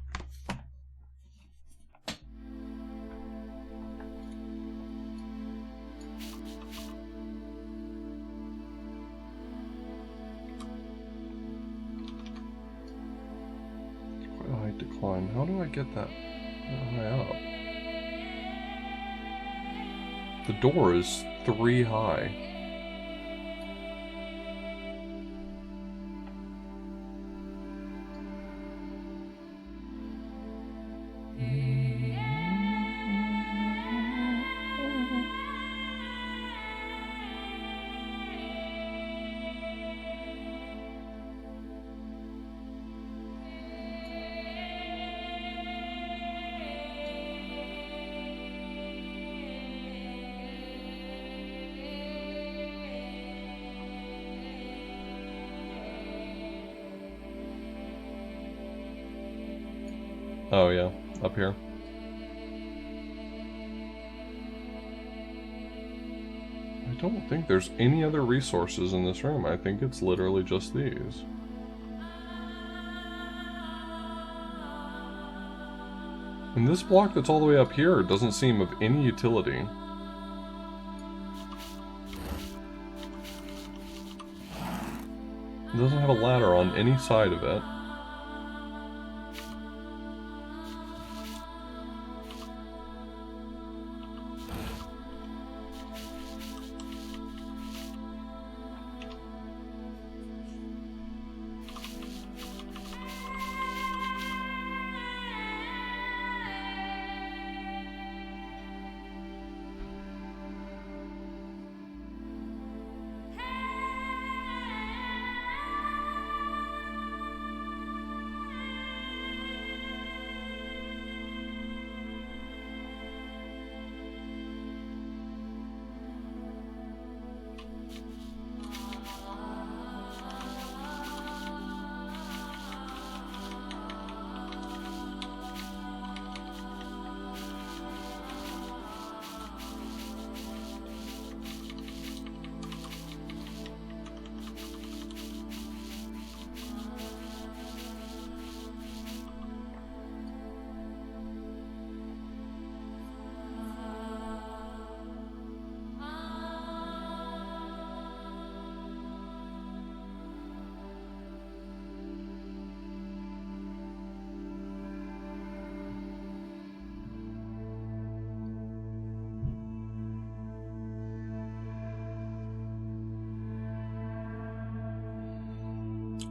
Quite a high decline. How do I get that high up? The door is 3 high. Oh yeah, up here. I don't think there's any other resources in this room. I think it's literally just these. And this block that's all the way up here doesn't seem of any utility. It doesn't have a ladder on any side of it.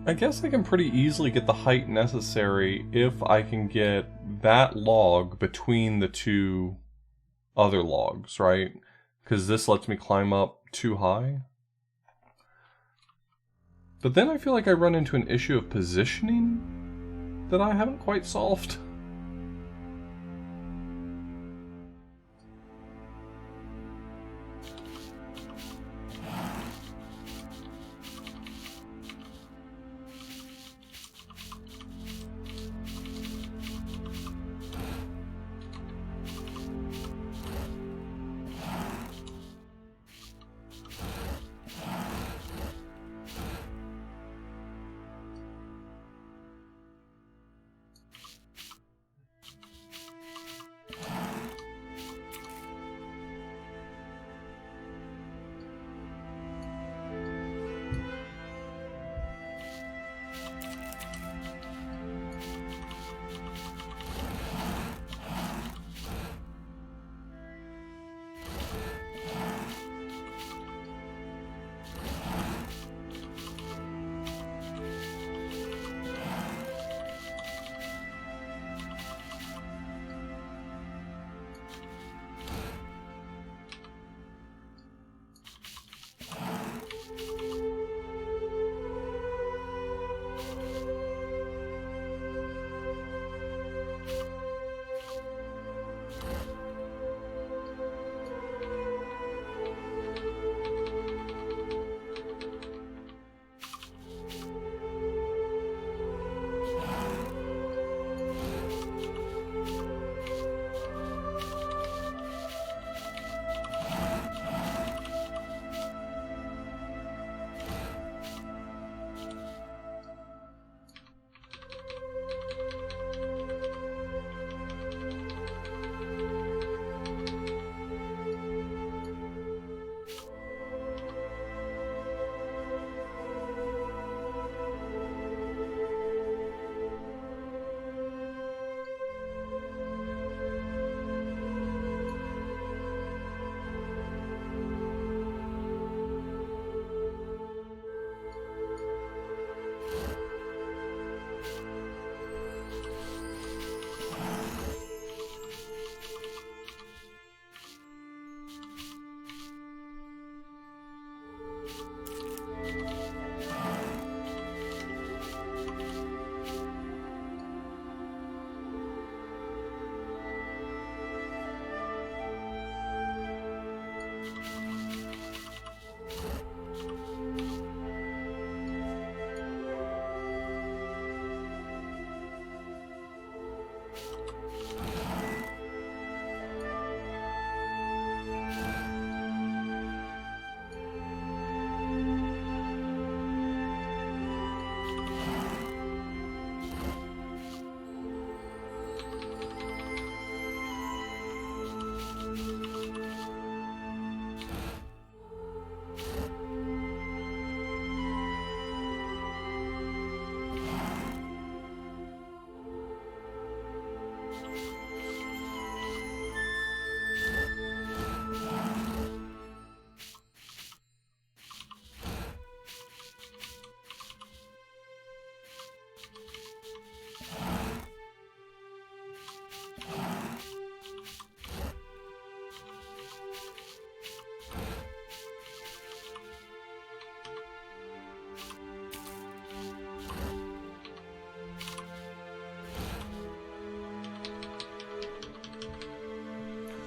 I guess I can pretty easily get the height necessary if I can get that log between the two other logs, right? Because this lets me climb up too high. But then I feel like I run into an issue of positioning that I haven't quite solved.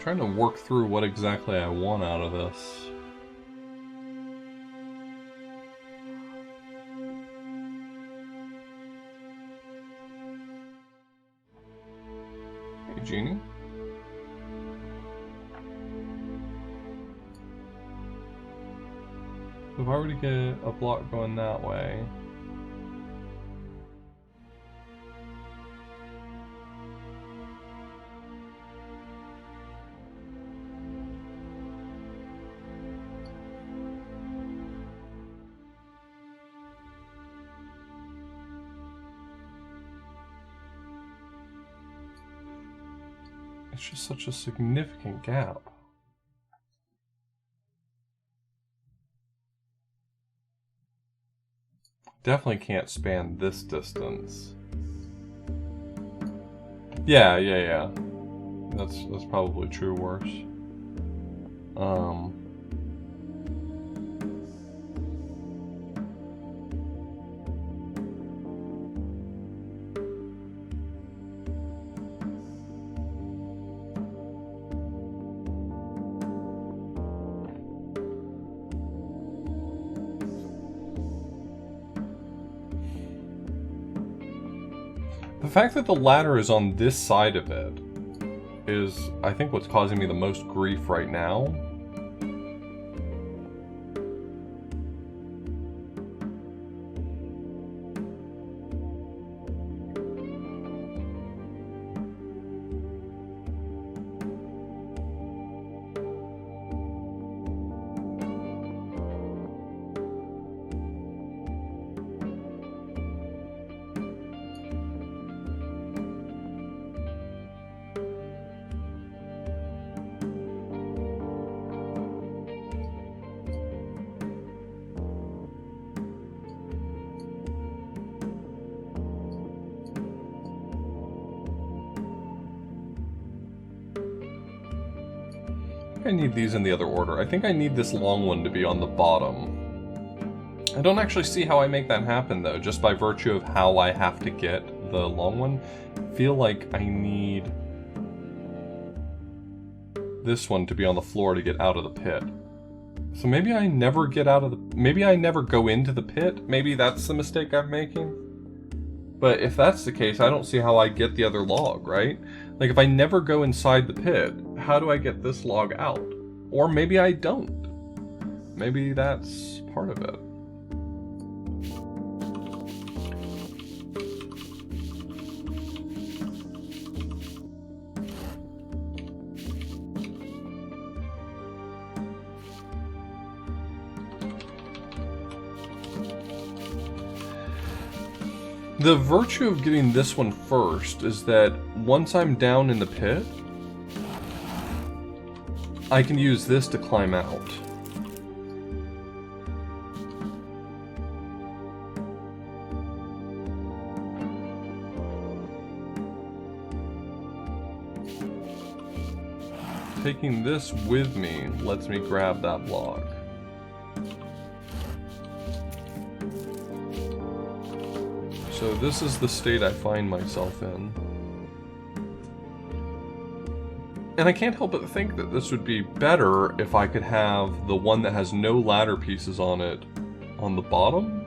trying to work through what exactly I want out of this. Hey, Genie. If I were to get a block going that way... It's just such a significant gap. Definitely can't span this distance. Yeah. That's probably true worse. The fact that the ladder is on this side of it is, I think, what's causing me the most grief right now. I need these in the other order. I think I need this long one to be on the bottom. I don't actually see how I make that happen, though, just by virtue of how I have to get the long one. I feel like I need this one to be on the floor to get out of the pit. So maybe I never get out of the... Maybe I never go into the pit? Maybe that's the mistake I'm making? But if that's the case, I don't see how I get the other log, right? Like, if I never go inside the pit, how do I get this log out? Or maybe I don't. Maybe that's part of it. The virtue of getting this one first is that once I'm down in the pit, I can use this to climb out. Taking this with me lets me grab that block. So this is the state I find myself in. And I can't help but think that this would be better if I could have the one that has no ladder pieces on it on the bottom.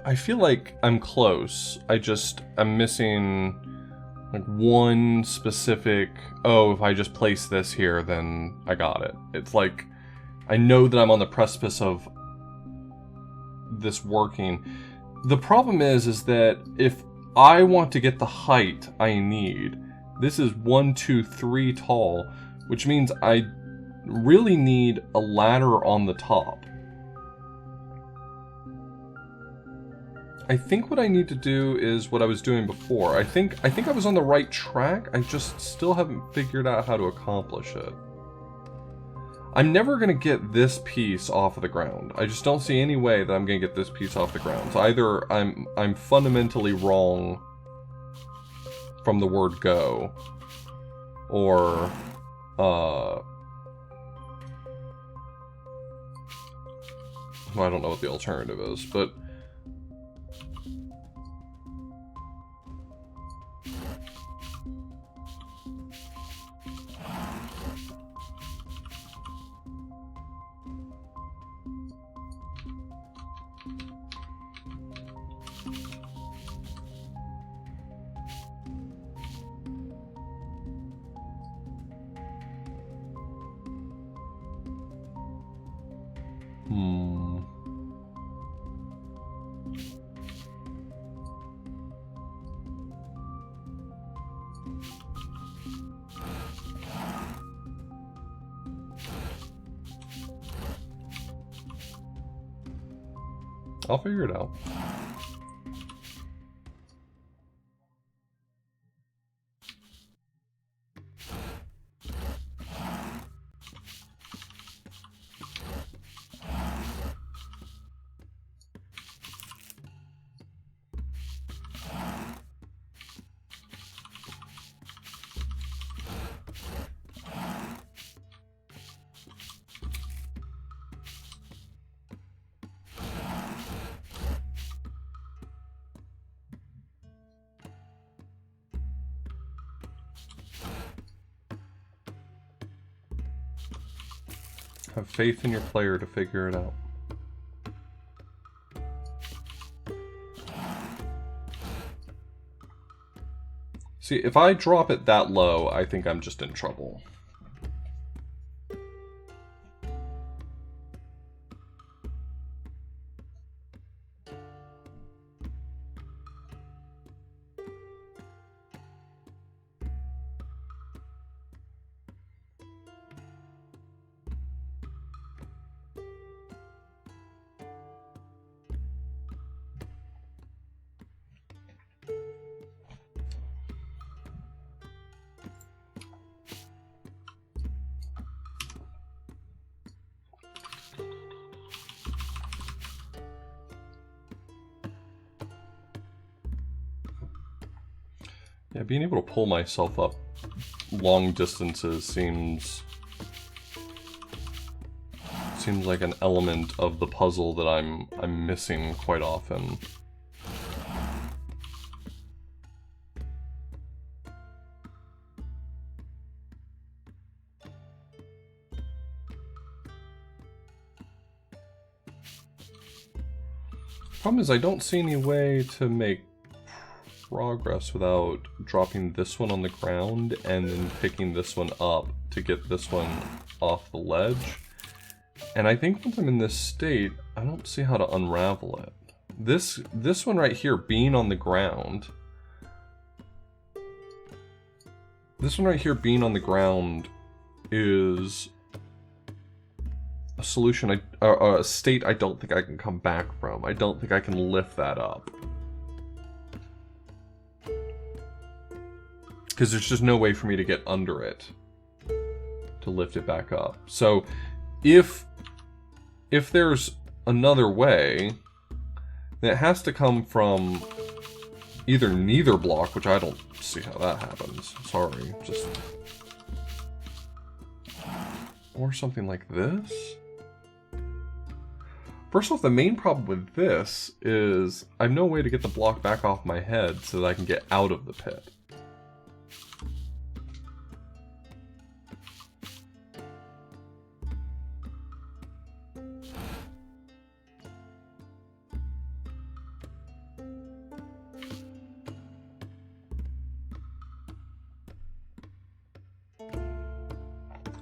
I feel like I'm close. I'm missing like one specific, oh, if I just place this here, then I got it. It's like, I know that I'm on the precipice of this working. The problem is that if I want to get the height I need, this is 1, 2, 3 tall, which means I really need a ladder on the top. I think what I need to do is what I was doing before. I think I was on the right track, I just still haven't figured out how to accomplish it. I'm never going to get this piece off of the ground. I just don't see any way that I'm going to get this piece off the ground. So either I'm fundamentally wrong from the word go, or well, I don't know what the alternative is, but I'll figure it out. Have faith in your player to figure it out. See, if I drop it that low, I think I'm just in trouble. Yeah, being able to pull myself up long distances seems like an element of the puzzle that I'm missing quite often. Problem is, I don't see any way to make progress without dropping this one on the ground and then picking this one up to get this one off the ledge. And I think once I'm in this state, I don't see how to unravel it. This one right here being on the ground. This one right here being on the ground is a solution, a state I don't think I can come back from. I don't think I can lift that up. Because there's just no way for me to get under it to lift it back up. So if there's another way, then it has to come from either neither block, which I don't see how that happens. Sorry, just... Or something like this? First off, the main problem with this is I have no way to get the block back off my head so that I can get out of the pit.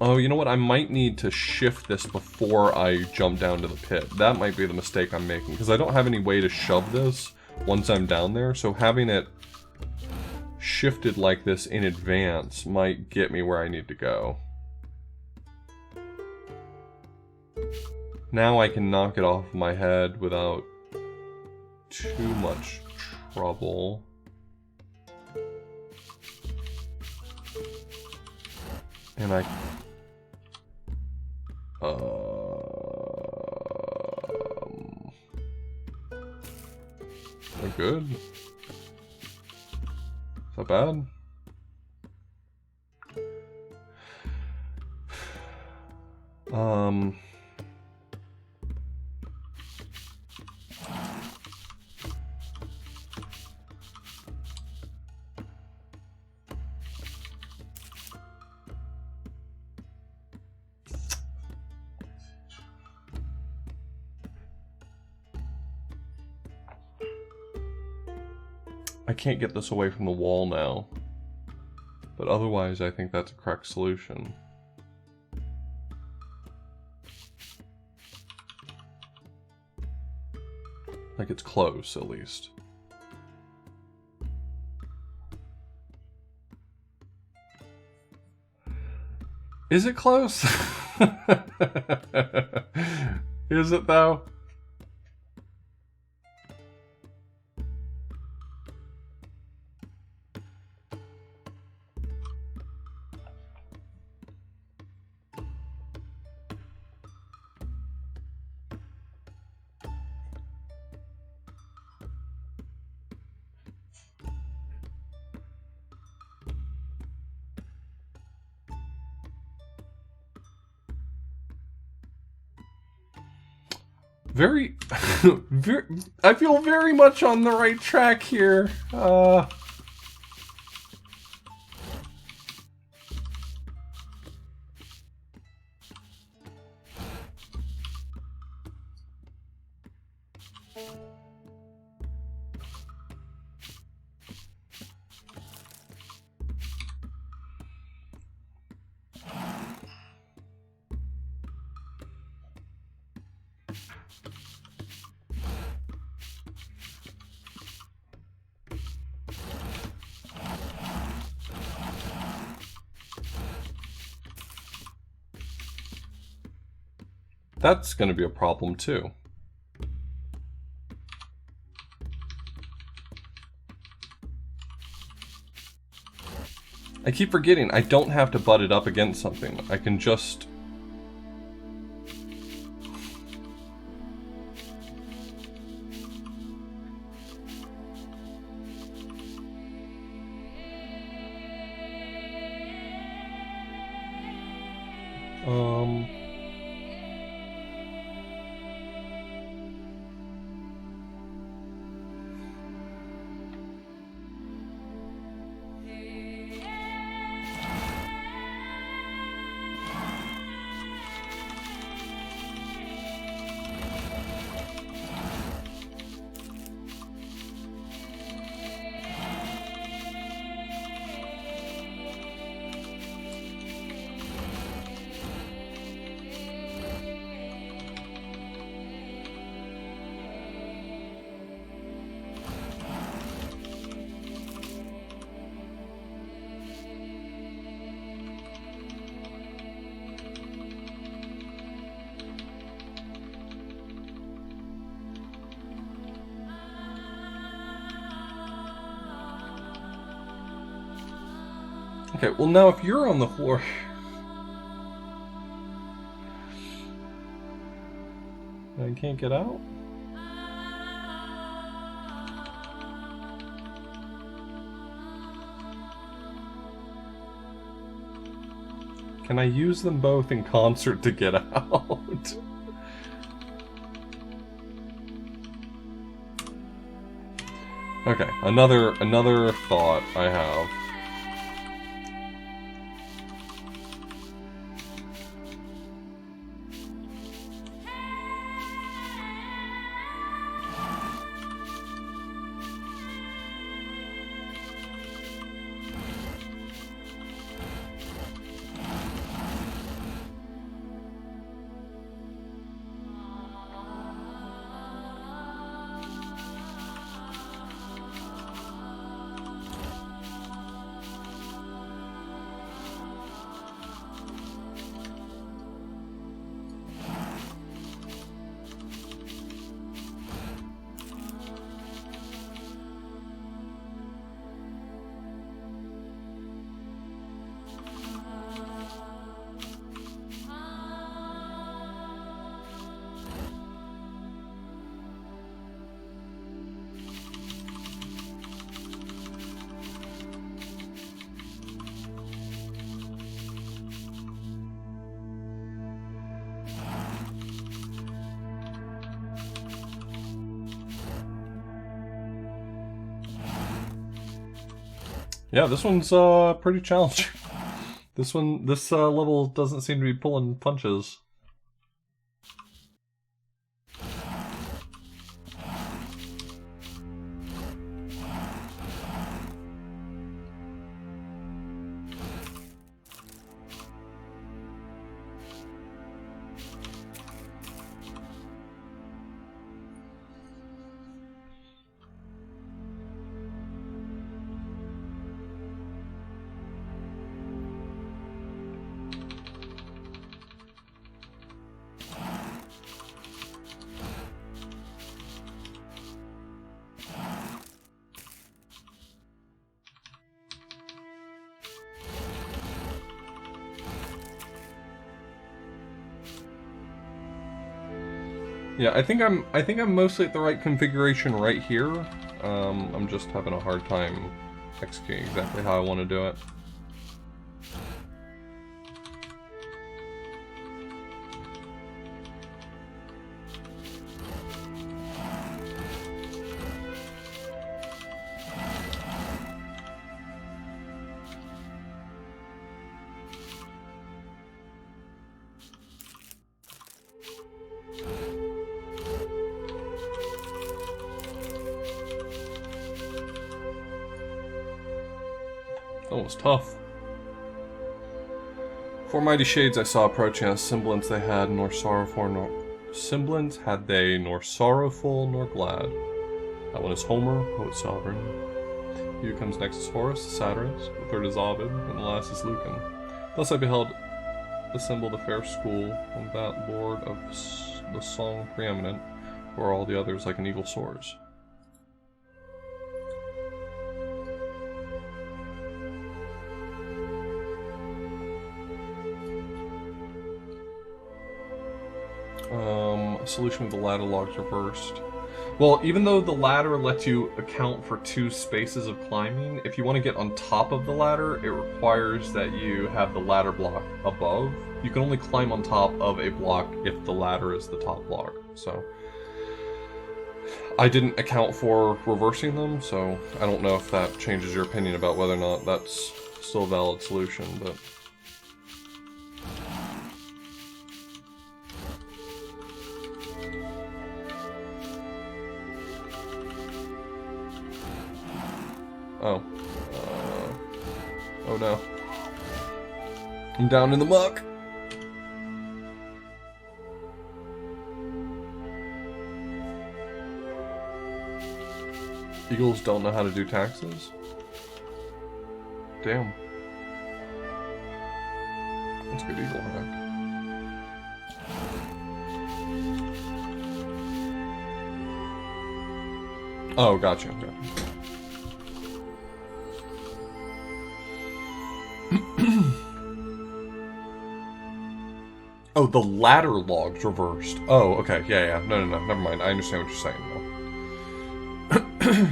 Oh, you know what? I might need to shift this before I jump down to the pit. That might be the mistake I'm making, because I don't have any way to shove this once I'm down there, so having it shifted like this in advance might get me where I need to go. Now I can knock it off my head without too much trouble. And I... We're good? Is that bad? I can't get this away from the wall now. But otherwise, I think that's a correct solution. Like, it's close, at least. Is it close? Is it, though? I feel very much on the right track here. That's going to be a problem too. I keep forgetting I don't have to butt it up against something. I can just... Okay, well now if you're on the floor... I can't get out? Can I use them both in concert to get out? Okay, another thought I have. Yeah, this one's pretty challenging. This level doesn't seem to be pulling punches. Yeah, I think I'm mostly at the right configuration right here. I'm just having a hard time executing exactly how I want to do it. That was tough. Four mighty shades I saw approaching us, semblance they had, nor sorrowful nor semblance had they, nor sorrowful nor glad. That one is Homer, poet sovereign. He who comes next is Horus, the satirist, the third is Ovid, and the last is Lucan. Thus I beheld assembled a fair school, and that lord of the song preeminent, where all the others like an eagle soars. A solution with the ladder logs reversed. Well, even though the ladder lets you account for 2 spaces of climbing, if you want to get on top of the ladder, it requires that you have the ladder block above. You can only climb on top of a block if the ladder is the top block. So I didn't account for reversing them, so I don't know if that changes your opinion about whether or not that's still a valid solution, but... Oh. Oh no. I'm down in the muck! Eagles don't know how to do taxes? Damn. That's a good eagle hack. Oh, gotcha. Oh, the ladder logs reversed. Oh, okay. Yeah. No. Never mind. I understand what you're saying, though.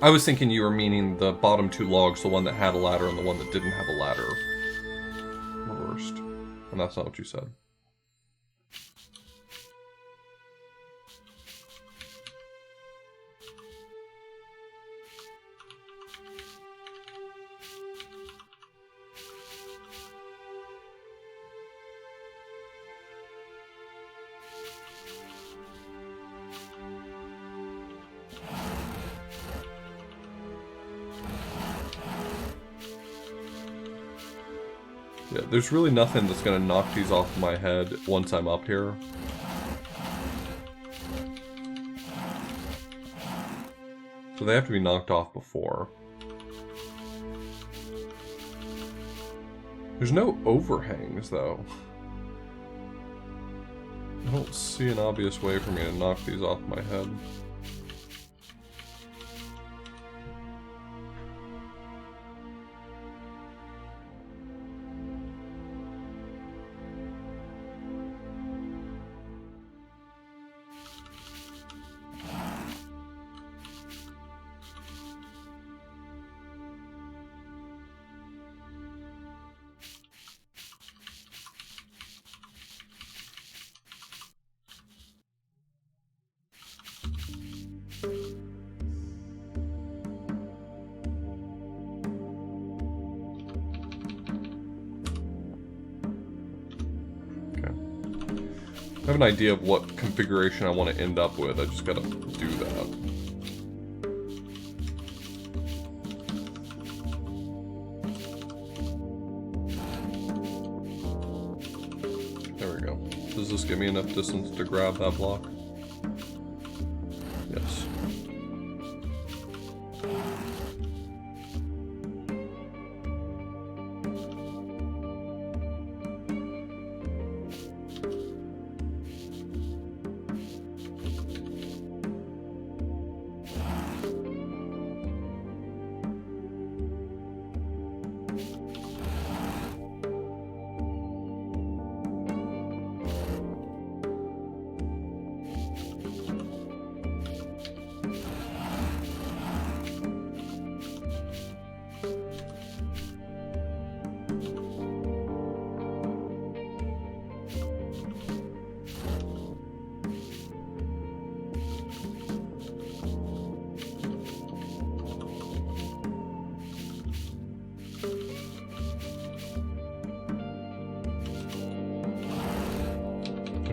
I was thinking you were meaning the bottom 2 logs, the one that had a ladder and the one that didn't have a ladder, reversed. And that's not what you said. Yeah, there's really nothing that's gonna knock these off my head once I'm up here. So they have to be knocked off before. There's no overhangs, though. I don't see an obvious way for me to knock these off my head. I have an idea of what configuration I want to end up with. I just gotta do that. There we go. Does this give me enough distance to grab that block? Yes.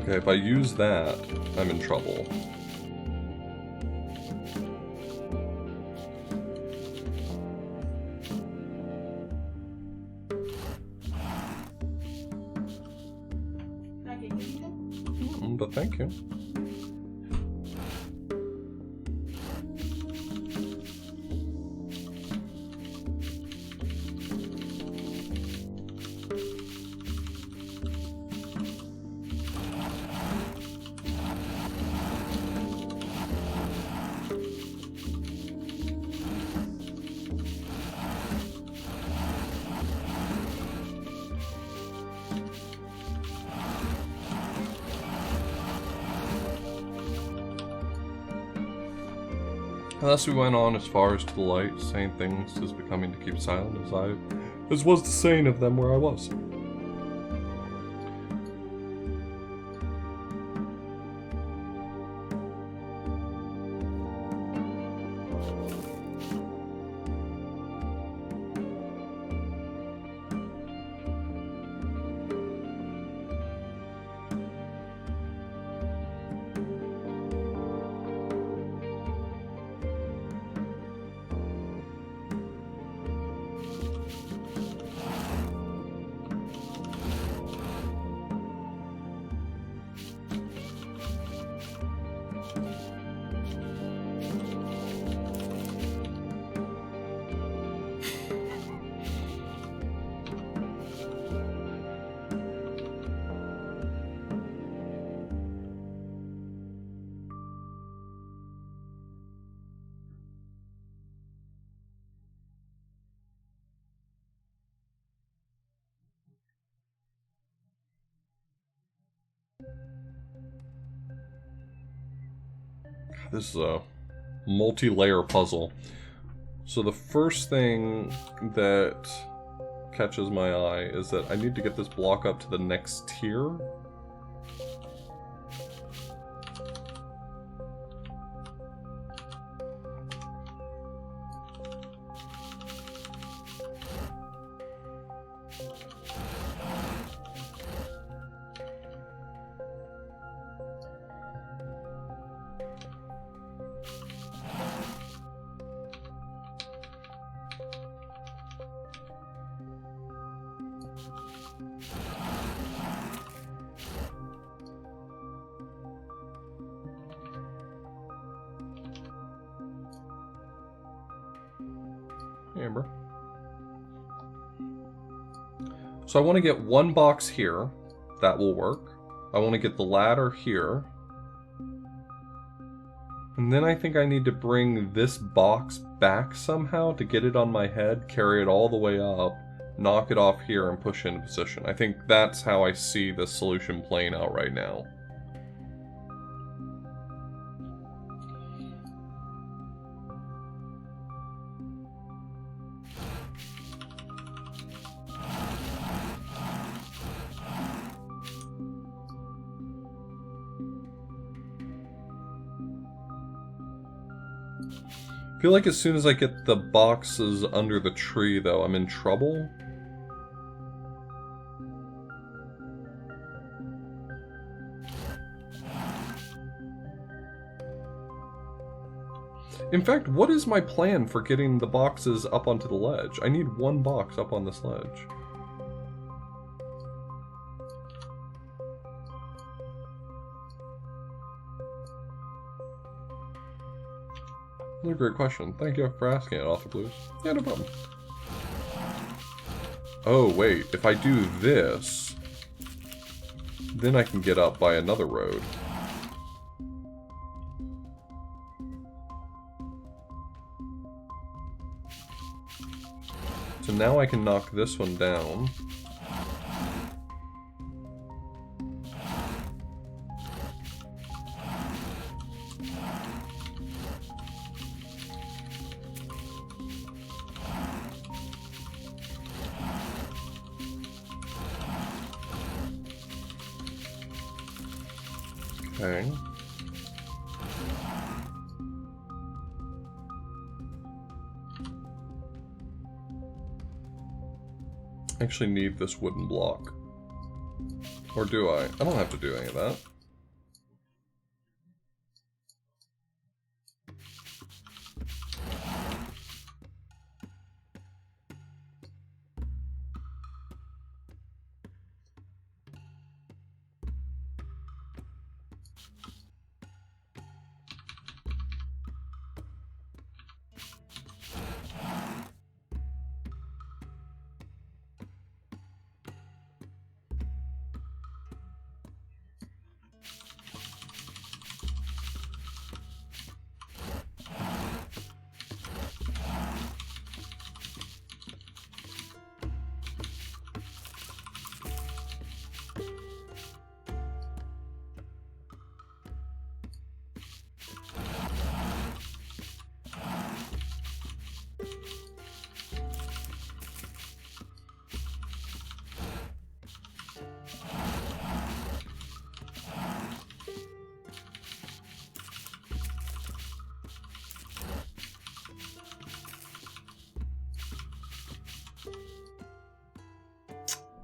Okay, if I use that, I'm in trouble. But thank you. Thus we went on as far as to the light, saying things as becoming to keep silent as was the saying of them where I was. This is a multi-layer puzzle. So the first thing that catches my eye is that I need to get this block up to the next tier. Amber. So I want to get one box here. That will work. I want to get the ladder here. And then I think I need to bring this box back somehow to get it on my head, carry it all the way up, knock it off here, and push it into position. I think that's how I see the solution playing out right now. I feel like as soon as I get the boxes under the tree, though, I'm in trouble. In fact, what is my plan for getting the boxes up onto the ledge? I need one box up on this ledge. That's a great question. Thank you for asking it, Author Blues. Yeah, no problem. Oh, wait. If I do this, then I can get up by another road. So now I can knock this one down. Okay. I actually need this wooden block. Or do I? I don't have to do any of that.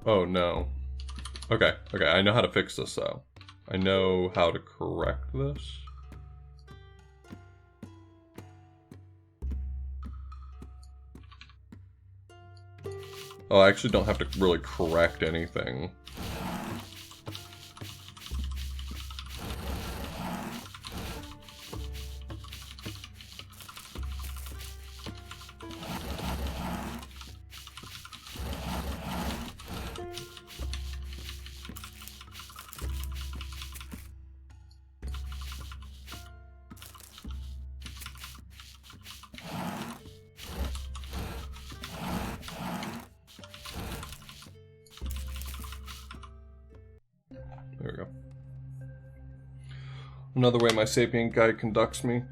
Oh no. Okay, okay, I know how to fix this though. I know how to correct this. Oh, I actually don't have to really correct anything. There we go. Another way my sapient guide conducts me.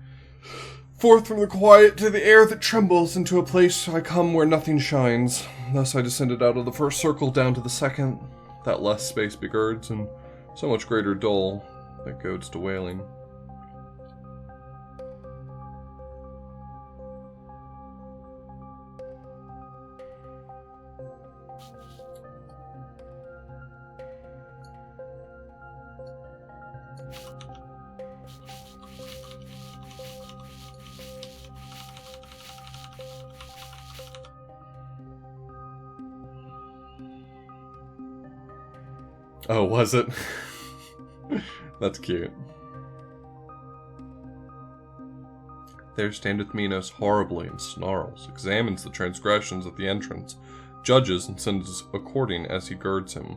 Forth from the quiet to the air that trembles, into a place I come where nothing shines. Thus I descended out of the first circle down to the second. That less space begirds, and so much greater dole that goads to wailing. Oh, was it? That's cute. There standeth Minos horribly and snarls, examines the transgressions at the entrance, judges and sends according as he girds him.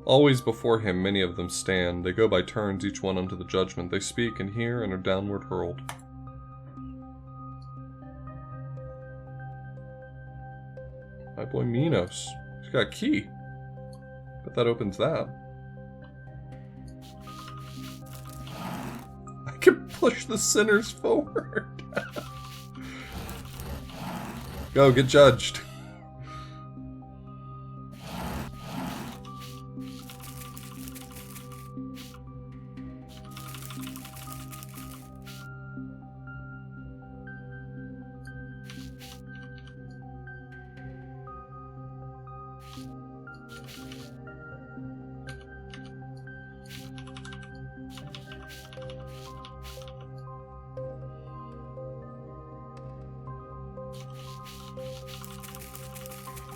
Always before him many of them stand, they go by turns each one unto the judgment, they speak and hear and are downward hurled. My boy Minos, he's got a key. Bet that opens that. I can push the sinners forward. Go, get judged.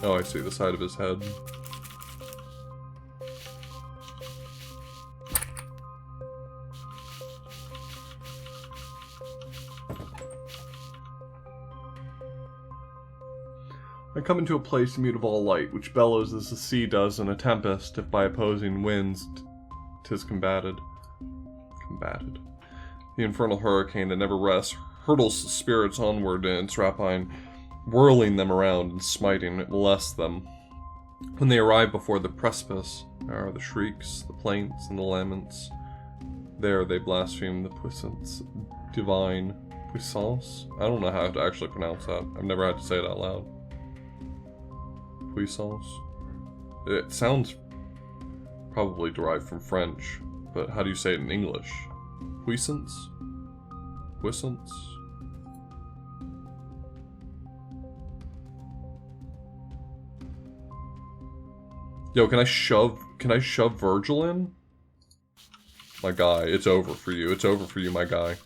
Oh, I see the side of his head. I come into a place mute of all light, which bellows as the sea does in a tempest, if by opposing winds 'tis combated. The infernal hurricane that never rests hurtles spirits onward in its rapine, whirling them around and smiting it molest them. When they arrive before the precipice, there are the shrieks, the plaints, and the laments. There they blaspheme the puissance divine. Puissance? I don't know how to actually pronounce that. I've never had to say it out loud. Puissance? It sounds probably derived from French, but how do you say it in English? Puissance? Puissance? Yo, can I shove Virgil in? My guy, it's over for you. It's over for you, my guy.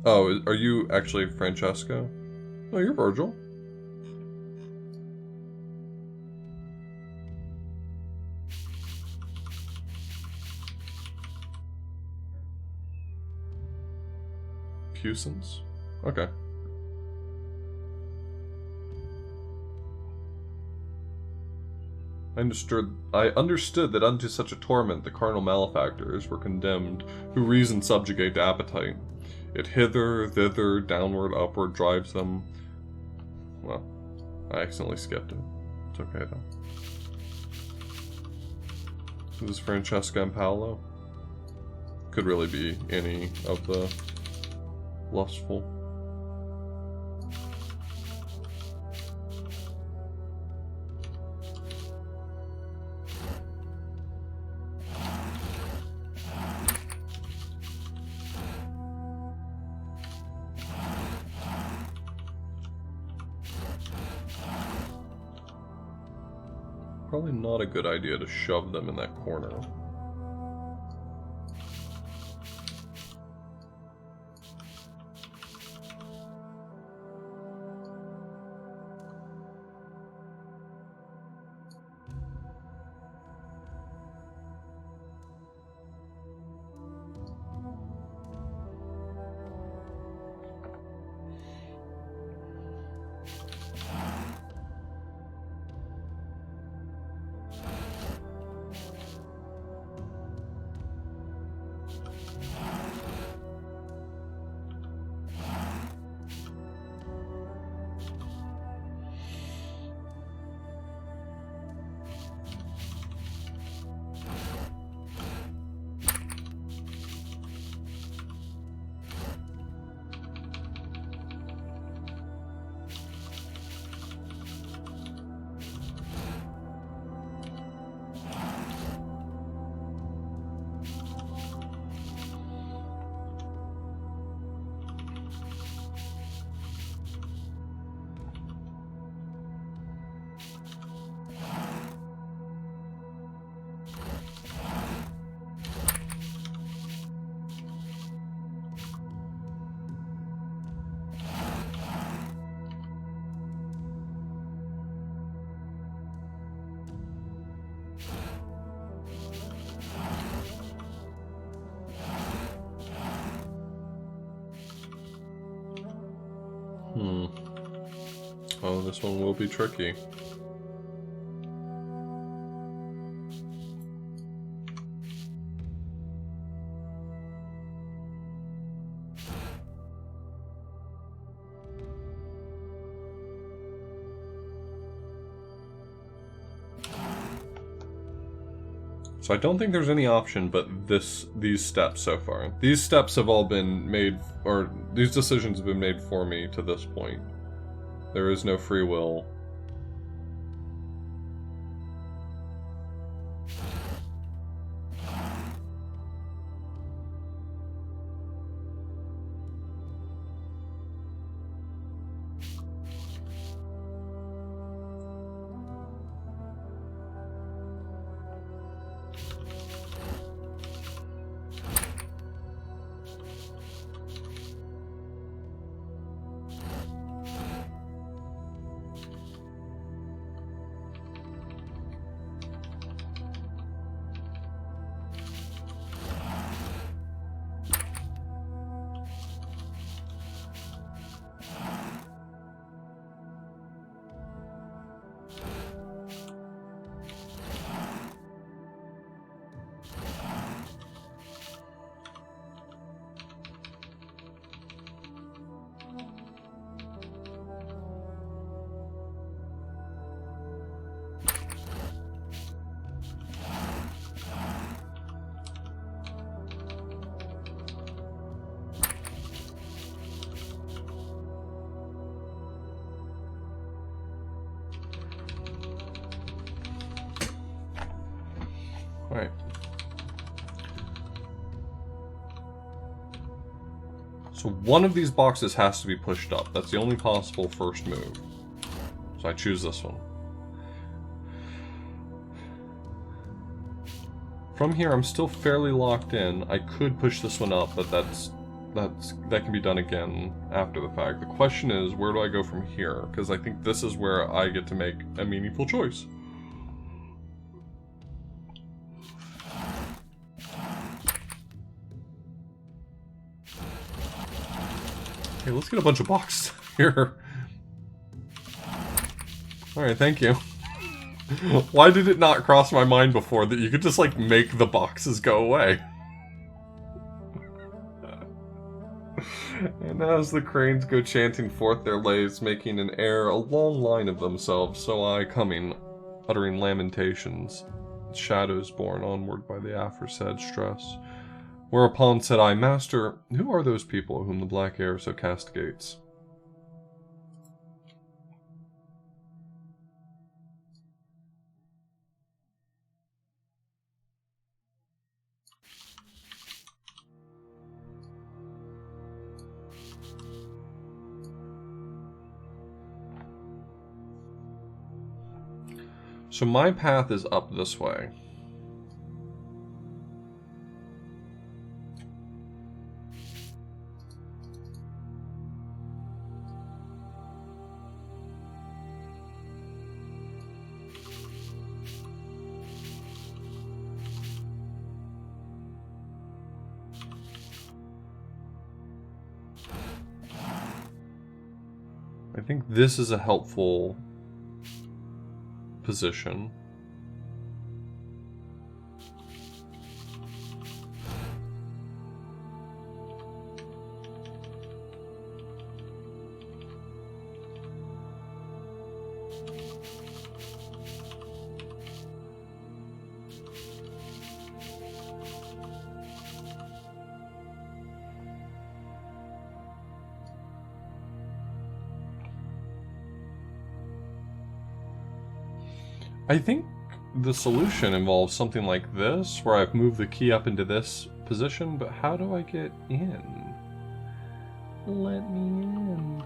Oh, are you actually Francesco? No, you're Virgil. Puissance? Okay. I understood that unto such a torment the carnal malefactors were condemned, who reason subjugate to appetite. It hither, thither, downward, upward drives them. Well, I accidentally skipped it. It's okay though. This is Francesca and Paolo. Could really be any of the lustful. Probably not a good idea to shove them in that corner. Oh, this one will be tricky. So I don't think there's any option but these steps so far. These steps have all been made, or these decisions have been made for me to this point. There is no free will. So one of these boxes has to be pushed up. That's the only possible first move. So I choose this one. From here, I'm still fairly locked in. I could push this one up, but that can be done again after the fact. The question is, where do I go from here? Because I think this is where I get to make a meaningful choice. Okay, let's get a bunch of boxes here. Alright, thank you. Why did it not cross my mind before that you could just, like, make the boxes go away? And as the cranes go chanting forth their lays, making in air a long line of themselves, so I coming, uttering lamentations, shadows borne onward by the aforesaid stress. Whereupon said I, Master, who are those people whom the black air so castigates? So my path is up this way. I think this is a helpful position. I think the solution involves something like this, where I've moved the key up into this position, but how do I get in? Let me in.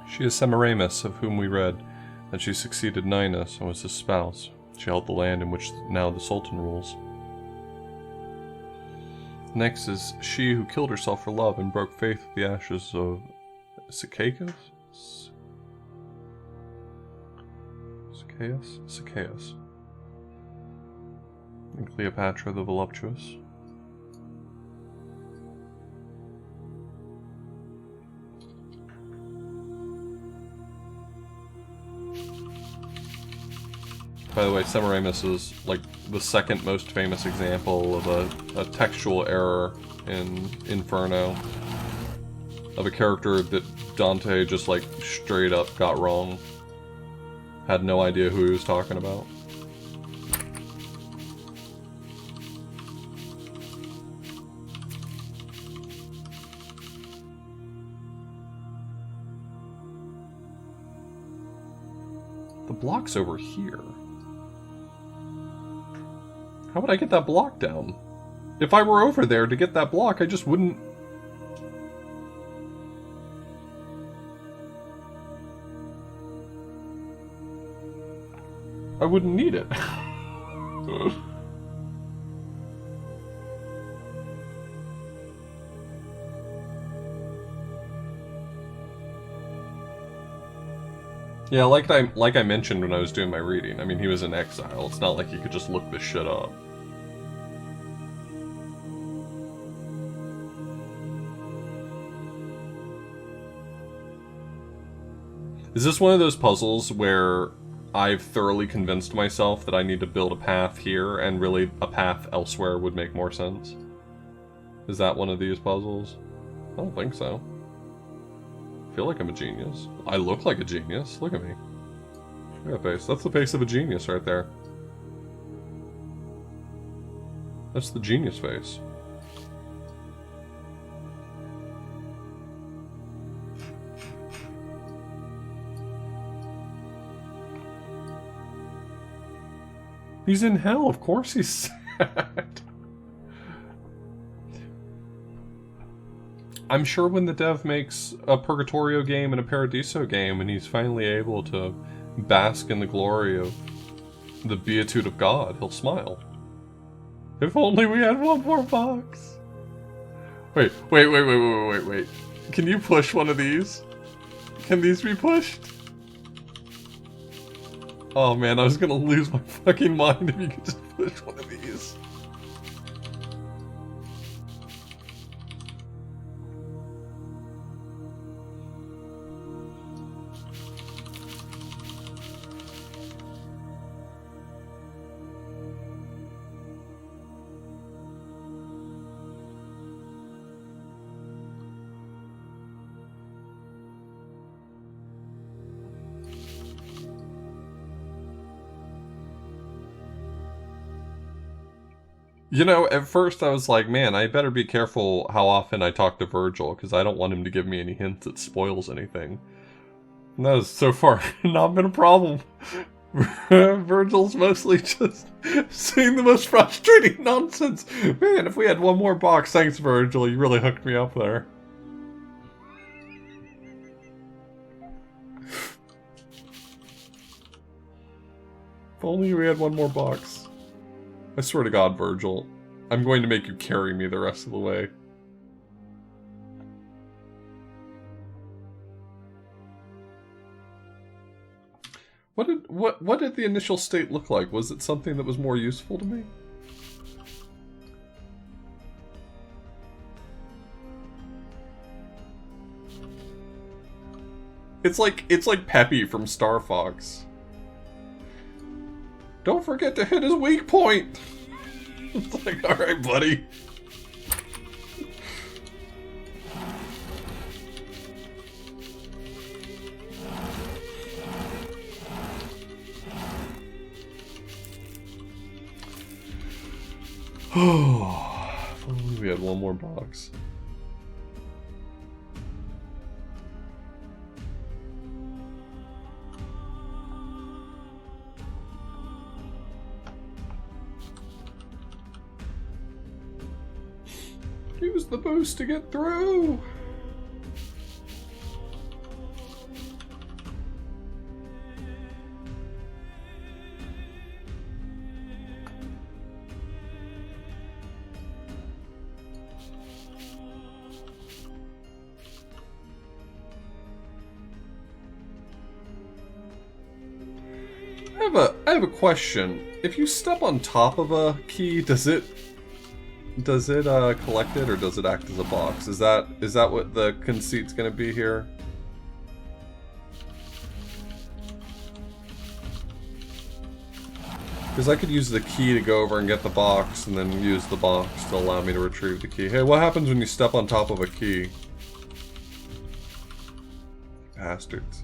She is Semiramis, of whom we read that she succeeded Ninus and was his spouse. She held the land in which now the Sultan rules. Next is she who killed herself for love and broke faith with the ashes of Sichaeus? Sichaeus. And Cleopatra the Voluptuous. By the way, Semiramis is like the second most famous example of a textual error in Inferno. Of a character that Dante just like straight up got wrong. Had no idea who he was talking about. block's over here. How would I get that block down? If I were over there to get that block, I just wouldn't... I wouldn't need it. Yeah, like I mentioned when I was doing my reading, I mean, he was in exile. It's not like he could just look this shit up. Is this one of those puzzles where I've thoroughly convinced myself that I need to build a path here, and really a path elsewhere would make more sense? Is that one of these puzzles? I don't think so. I feel like I'm a genius. I look like a genius. Look at me. Look at that face. That's the face of a genius right there. That's the genius face. He's in hell, of course he's sad. I'm sure when the dev makes a Purgatorio game and a Paradiso game and he's finally able to bask in the glory of the beatitude of God, he'll smile. If only we had one more box. Wait. Can you push one of these? Can these be pushed? Oh man, I was gonna lose my fucking mind if you could just push one of these. You know, at first I was like, man, I better be careful how often I talk to Virgil, because I don't want him to give me any hints that spoils anything. And that has so far not been a problem. Virgil's mostly just saying the most frustrating nonsense. Man, if we had one more box, thanks Virgil, you really hooked me up there. If only we had one more box. I swear to God, Virgil, I'm going to make you carry me the rest of the way. What did the initial state look like? Was it something that was more useful to me? It's like Peppy from Star Fox. Don't forget to hit his weak point! It's like, alright, buddy. Oh, if only we had one more box. Use the boost to get through! I have a question. If you step on top of a key, does it collect it, or does it act as a box? Is that what the conceit's gonna be here? Because I could use the key to go over and get the box, and then use the box to allow me to retrieve the key. Hey, what happens when you step on top of a key? Bastards.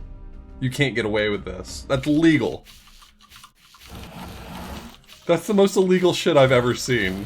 You can't get away with this. That's legal. That's the most illegal shit I've ever seen.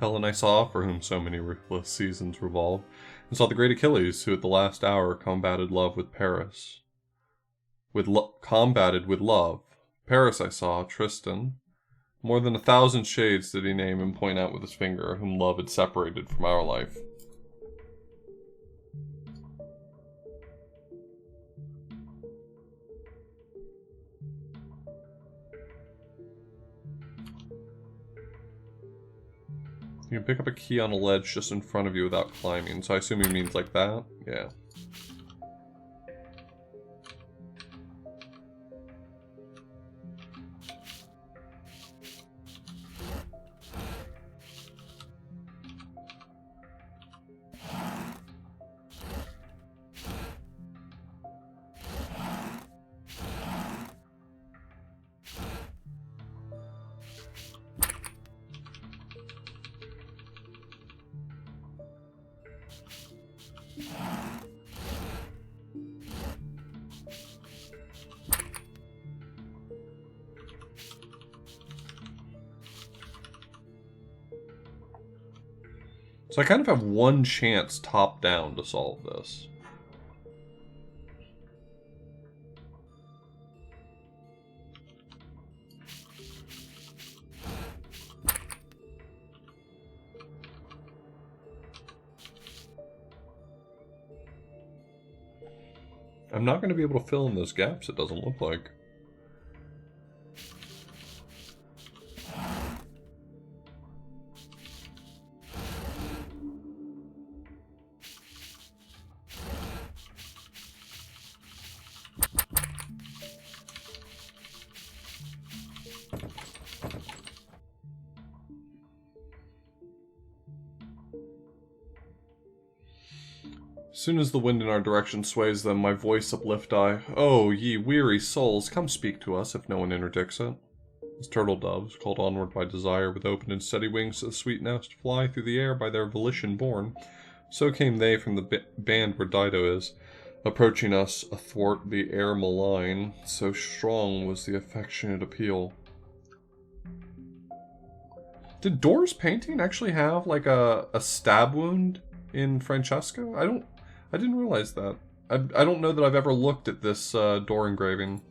Helen I saw, for whom so many ruthless seasons revolve, and saw the great Achilles, who at the last hour combated love with Paris. Combated with love. Paris I saw, Tristan. More than 1,000 shades did he name and point out with his finger, whom love had separated from our life. You can pick up a key on a ledge just in front of you without climbing, so I assume he means like that? Yeah. So I kind of have one chance top down to solve this. I'm not going to be able to fill in those gaps, it doesn't look like. Soon as the wind in our direction sways them, my voice uplift I. Oh, ye weary souls, come speak to us, if no one interdicts it. As turtle doves, called onward by desire, with open and steady wings to the sweet nest, fly through the air by their volition borne, so came they from the band where Dido is, approaching us athwart the air malign, so strong was the affectionate appeal. Did Dora's painting actually have, like, a stab wound in Francesca? I didn't realize that. I don't know that I've ever looked at this door engraving.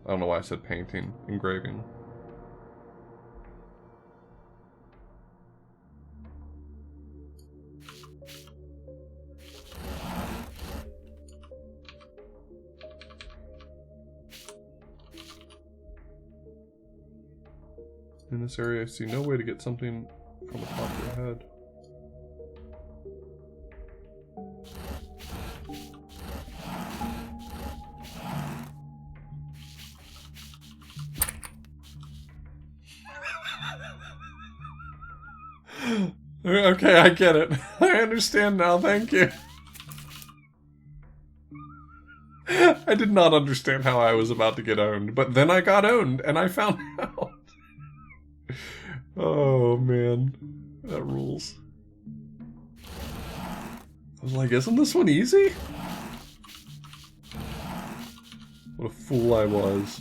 I don't know why I said painting. Engraving. In this area, I see no way to get something from the top of your head. Okay, I get it. I understand now, thank you. I did not understand how I was about to get owned, but then I got owned, and I found out. Oh, man. That rules. I was like, isn't this one easy? What a fool I was.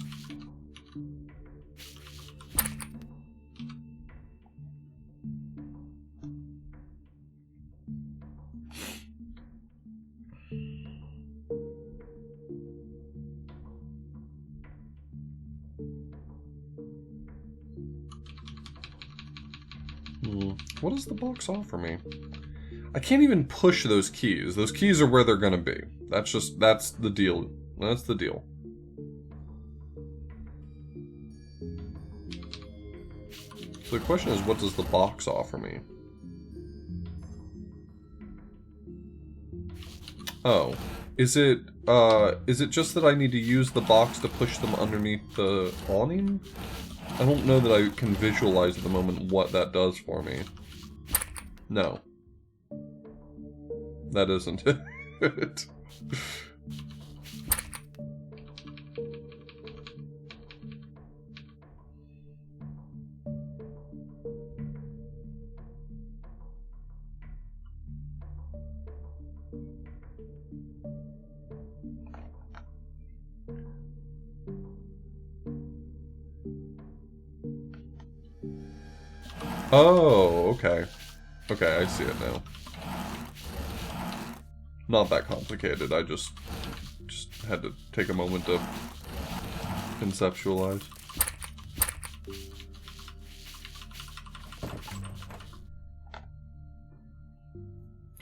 What does the box offer me? I can't even push those keys. Those keys are where they're gonna be. That's the deal. That's the deal. So the question is, what does the box offer me? Oh. Is it just that I need to use the box to push them underneath the awning? I don't know that I can visualize at the moment what that does for me. No. That isn't it. Oh, okay. Okay, I see it now. Not that complicated, I just had to take a moment to conceptualize.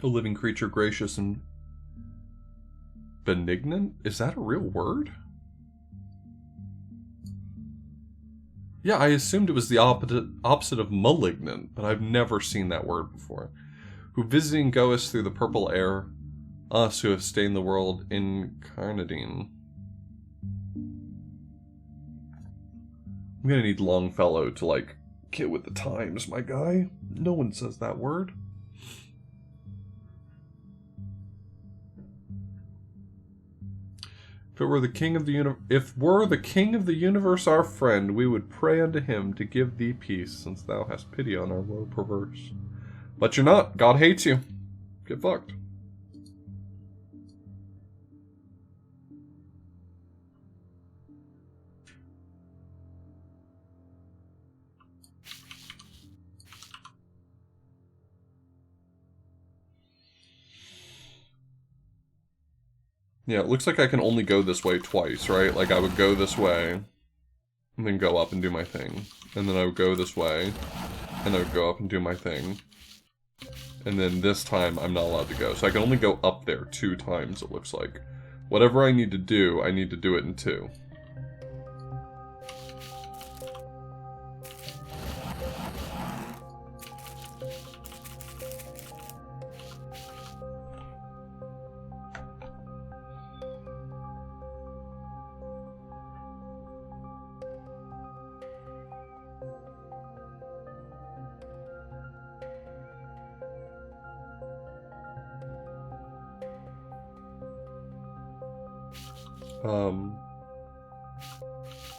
A living creature gracious and benignant? Is that a real word? Yeah, I assumed it was the opposite of malignant, but I've never seen that word before. Who visiting goest through the purple air, us who have stained the world incarnadine. I'm gonna need Longfellow to, like, get with the times, my guy. No one says that word. If were the king of the universe our friend, we would pray unto him to give thee peace, since thou hast pity on our woe perverse. But you're not. God hates you. Get fucked. Yeah, it looks like I can only go this way twice, right? Like, I would go this way, and then go up and do my thing. And then I would go this way, and I would go up and do my thing. And then this time, I'm not allowed to go. So I can only go up there 2 times, it looks like. Whatever I need to do it in 2.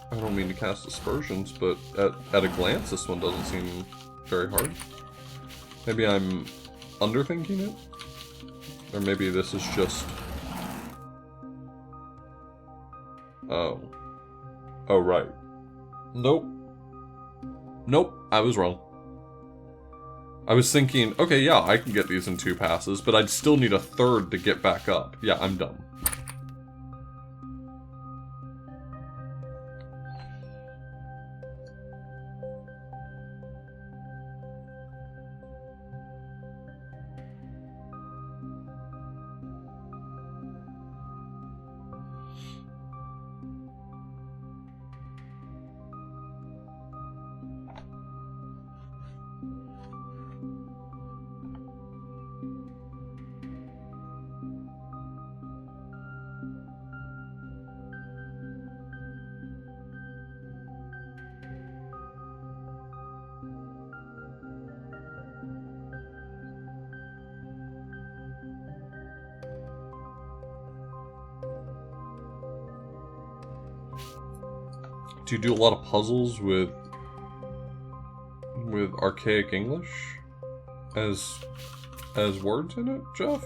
I don't mean to cast aspersions, but at a glance, this one doesn't seem very hard. Maybe I'm underthinking it? Or maybe this is just... Oh. Oh, right. Nope. Nope, I was wrong. I was thinking, okay, yeah, I can get these in 2 passes, but I'd still need a 3rd to get back up. Yeah, I'm dumb. Do you do a lot of puzzles with archaic English as words in it, Jeff?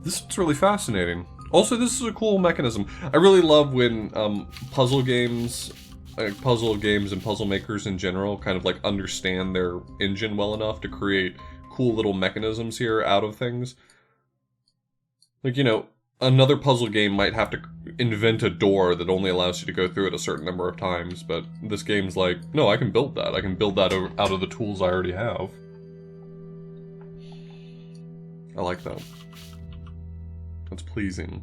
This is really fascinating. Also, this is a cool mechanism. I really love when puzzle games and puzzle makers in general kind of like understand their engine well enough to create cool little mechanisms here out of things. Like, you know, another puzzle game might have to invent a door that only allows you to go through it a certain number of times, but this game's like, no, I can build that. I can build that out of the tools I already have. I like that. That's pleasing.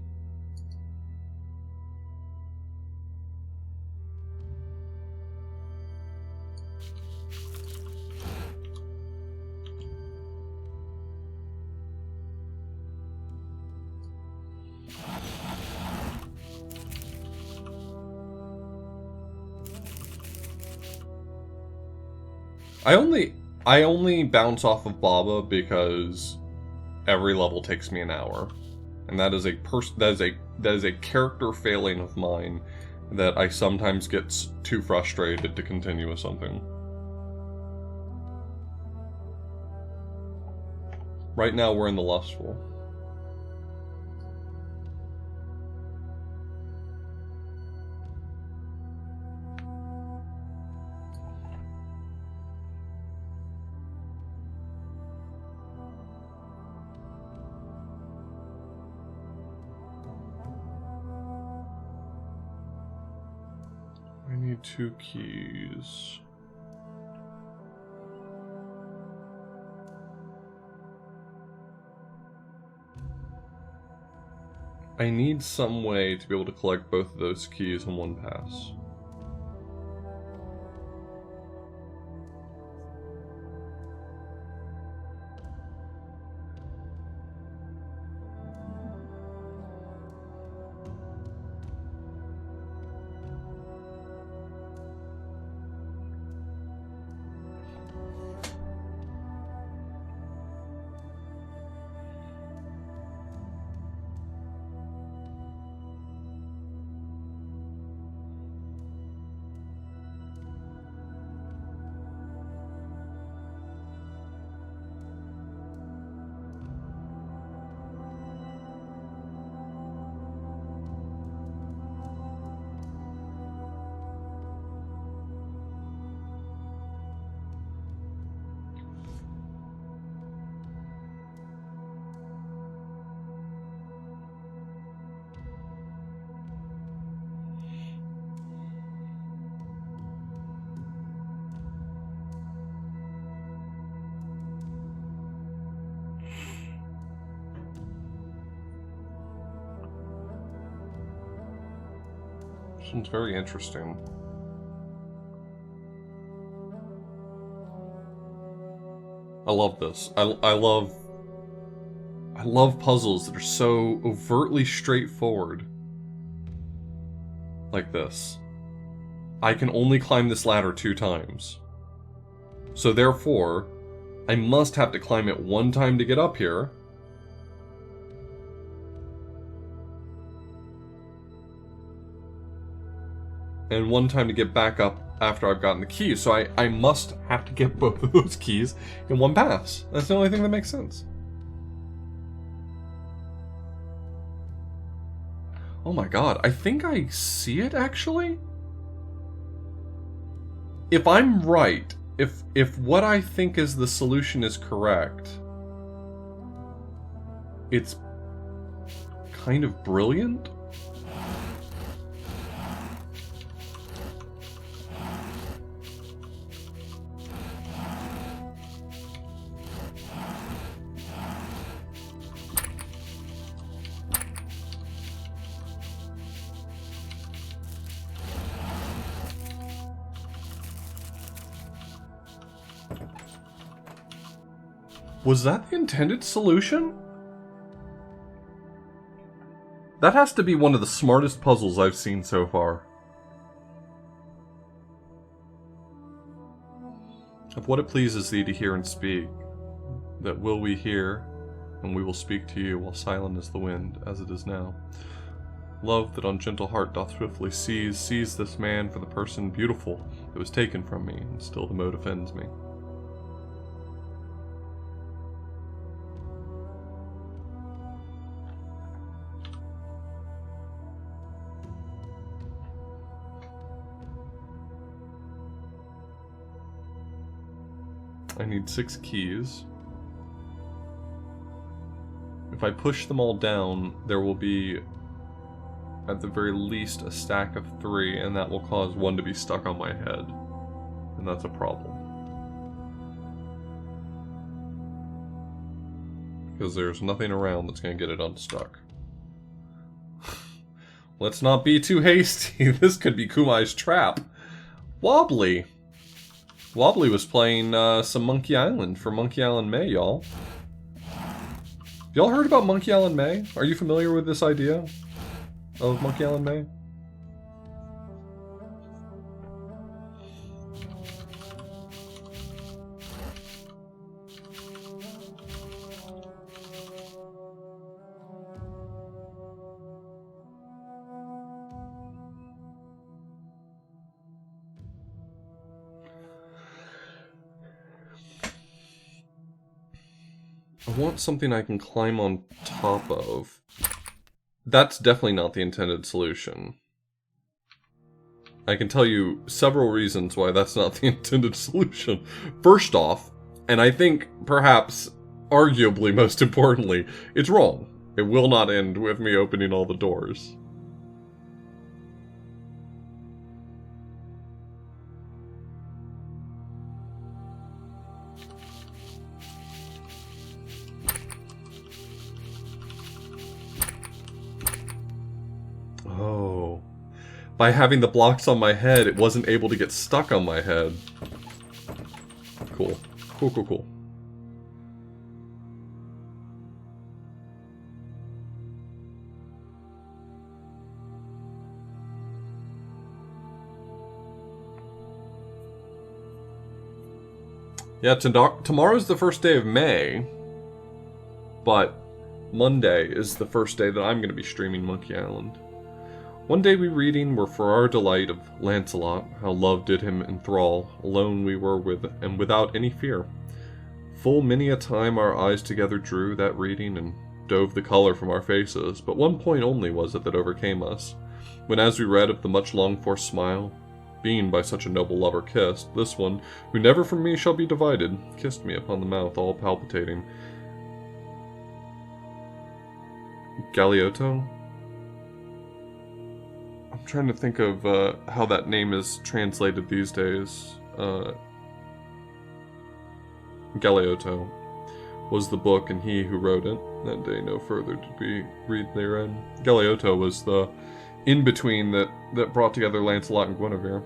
I only bounce off of Baba because every level takes me an hour. And that is a character failing of mine that I sometimes get too frustrated to continue with something. Right now we're in the Lustful. I need 2 keys. I need some way to be able to collect both of those keys in one pass. This one's very interesting. I love this. I love puzzles that are so overtly straightforward. Like this. I can only climb this ladder 2 times. So therefore, I must have to climb it 1 time to get up here. And 1 time to get back up after I've gotten the keys. So I must have to get both of those keys in 1 pass. That's the only thing that makes sense. Oh my god, I think I see it actually? If I'm right, if what I think is the solution is correct, it's kind of brilliant. Was that the intended solution? That has to be one of the smartest puzzles I've seen so far. Of what it pleases thee to hear and speak, that will we hear, and we will speak to you while silent is the wind, as it is now. Love that on gentle heart doth swiftly seize this man for the person beautiful that was taken from me, and still the mote offends me. I need 6 keys. If I push them all down, there will be, at the very least, a stack of 3, and that will cause 1 to be stuck on my head. And that's a problem. Because there's nothing around that's going to get it unstuck. Let's not be too hasty. This could be Kumai's trap. Wobbly. Wobbly was playing some Monkey Island for Monkey Island May, y'all. Y'all heard about Monkey Island May? Are you familiar with this idea of Monkey Island May? I want something I can climb on top of. That's definitely not the intended solution. I can tell you several reasons why that's not the intended solution. First off, and I think perhaps arguably most importantly, it's wrong. It will not end with me opening all the doors. Oh. By having the blocks on my head, it wasn't able to get stuck on my head. Cool. Cool, cool, cool. Yeah, tomorrow's the first day of May, but Monday is the first day that I'm going to be streaming Monkey Island. One day we reading were for our delight of Lancelot, how love did him enthrall, alone we were with, and without any fear. Full many a time our eyes together drew that reading, and dove the color from our faces, but one point only was it that overcame us, when as we read of the much longed-for smile, being by such a noble lover kissed, this one, who never from me shall be divided, kissed me upon the mouth, all palpitating. Galeotto? I'm trying to think of how that name is translated these days. Galeotto was the book, and he who wrote it. That day no further did we read therein. Galeotto was the in-between that brought together Lancelot and Guinevere.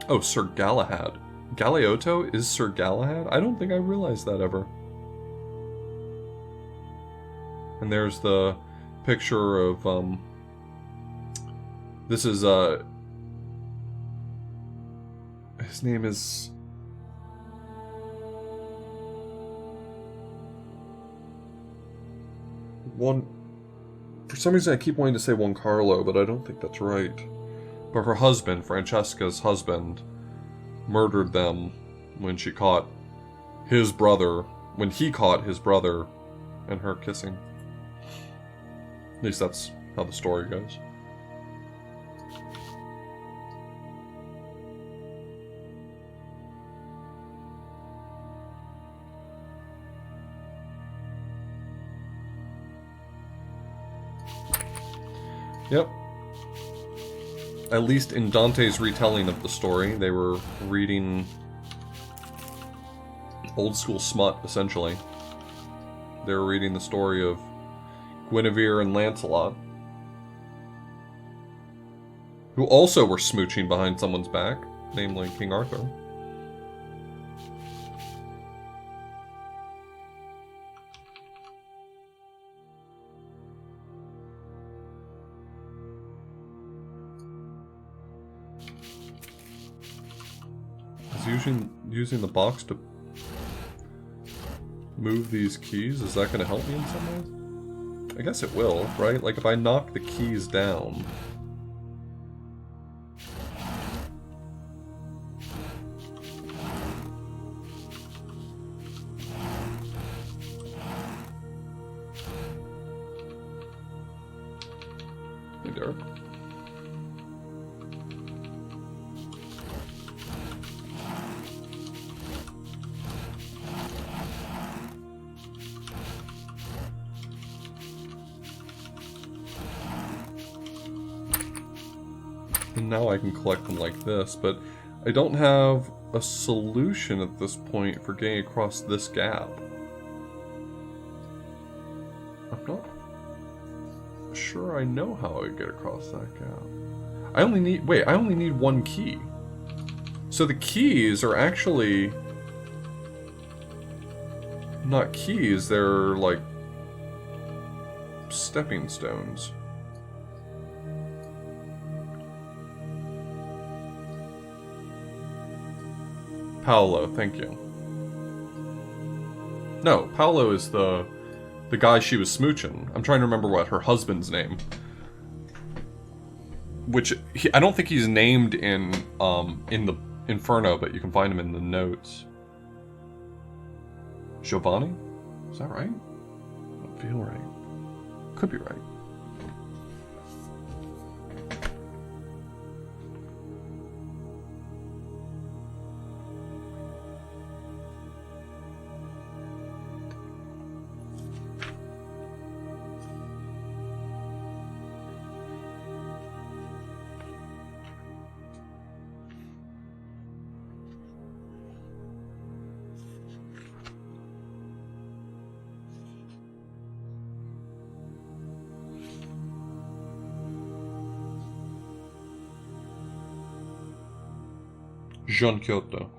Oh, Sir Galahad. Galeotto is Sir Galahad? I don't think I realized that ever. And there's the picture of, this is, his name is... For some reason I keep wanting to say Juan Carlo, but I don't think that's right. But her husband, Francesca's husband, murdered them when he caught his brother and her kissing. At least that's how the story goes. Yep. At least in Dante's retelling of the story, they were reading old school smut, essentially. They were reading the story of Guinevere and Lancelot, who also were smooching behind someone's back, namely King Arthur. Using the box to move these keys, is that going to help me in some way? I guess it will, right? Like if I knock the keys down... Hey, Derek. And now I can collect them like this, but I don't have a solution at this point for getting across this gap. I'm not sure I know how I get across that gap. I only need one key. So the keys are actually not keys, they're like stepping stones. Paolo, thank you. No, Paolo is the guy she was smooching. I'm trying to remember what her husband's name. Which I don't think he's named in the Inferno, but you can find him in the notes. Giovanni? Is that right? I don't feel right. Could be right. Jean Kyoto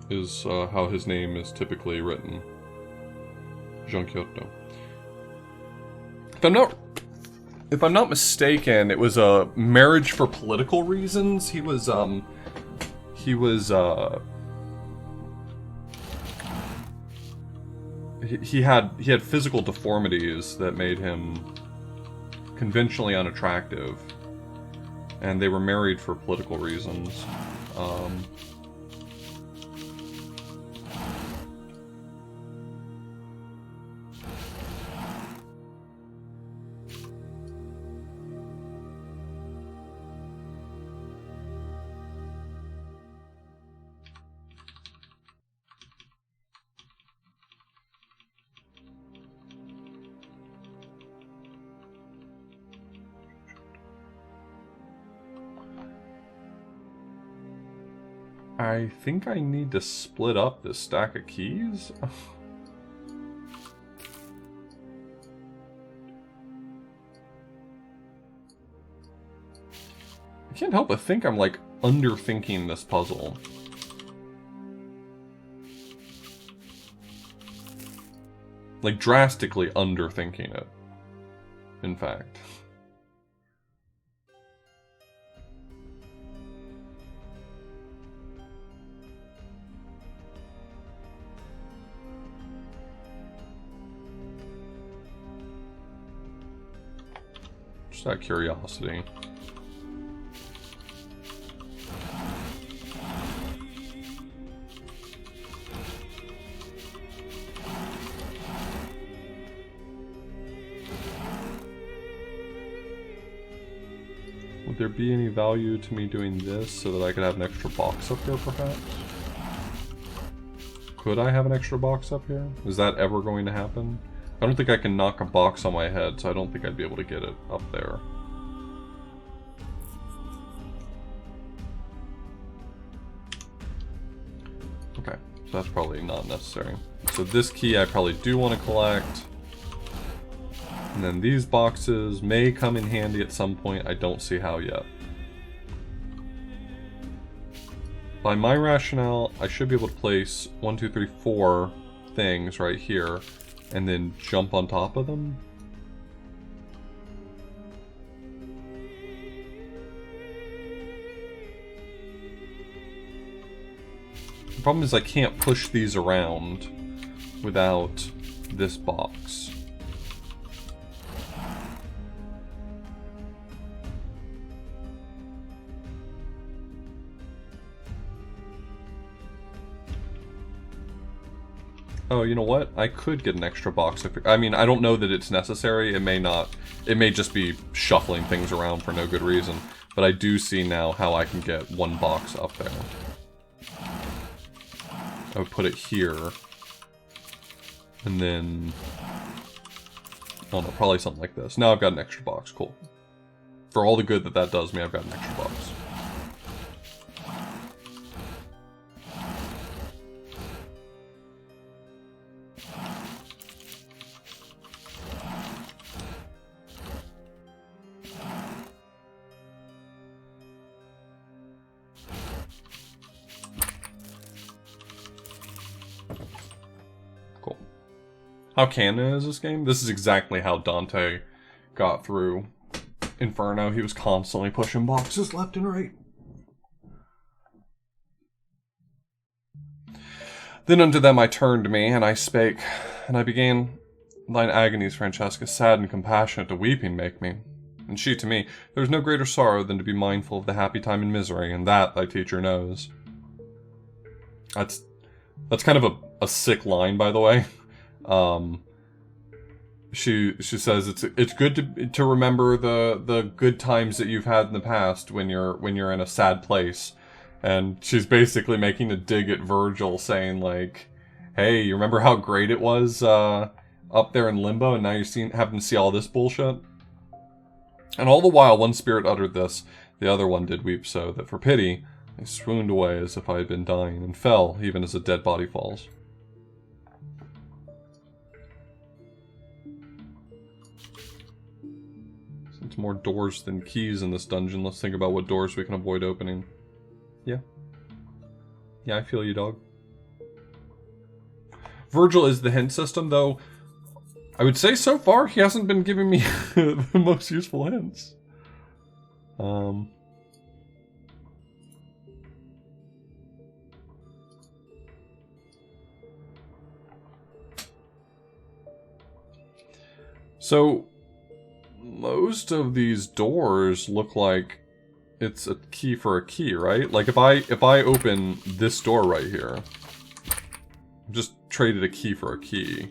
is how his name is typically written. Jean Kyoto. If I'm not mistaken, it was a marriage for political reasons. He had physical deformities that made him conventionally unattractive, and they were married for political reasons. I think I need to split up this stack of keys. I can't help but think I'm, like, underthinking this puzzle. Like, drastically underthinking it, in fact. Just out of curiosity. Would there be any value to me doing this so that I could have an extra box up here, perhaps? Could I have an extra box up here? Is that ever going to happen? I don't think I can knock a box on my head, so I don't think I'd be able to get it up there. Okay, so that's probably not necessary. So this key I probably do want to collect. And then these boxes may come in handy at some point. I don't see how yet. By my rationale, I should be able to place 1, 2, 3, 4 things right here. And then jump on top of them? The problem is I can't push these around without this box. Oh, you know what? I could get an extra box. I mean, I don't know that it's necessary. It may not. It may just be shuffling things around for no good reason. But I do see now how I can get one box up there. I would put it here. And then... I don't know, probably something like this. Now I've got an extra box. Cool. For all the good that that does me, I've got an extra box. How canon is this game? This is exactly how Dante got through Inferno. He was constantly pushing boxes left and right. Then unto them I turned me, and I spake, and I began, Thine agonies, Francesca, sad and compassionate to weeping make me. And she to me, There is no greater sorrow than to be mindful of the happy time in misery, and that thy teacher knows. That's kind of a sick line, by the way. she says it's good to remember the good times that you've had in the past when you're in a sad place, and she's basically making a dig at Virgil, saying like, "Hey, you remember how great it was up there in limbo, and now you're having to see all this bullshit." And all the while, one spirit uttered this, the other one did weep so that for pity I swooned away as if I had been dying, and fell even as a dead body falls. It's more doors than keys in this dungeon. Let's think about what doors we can avoid opening. Yeah. Yeah, I feel you, dog. Virgil is the hint system, though. I would say so far he hasn't been giving me the most useful hints. So most of these doors look like it's a key for a key, right? Like if I open this door right here, I've just traded a key for a key.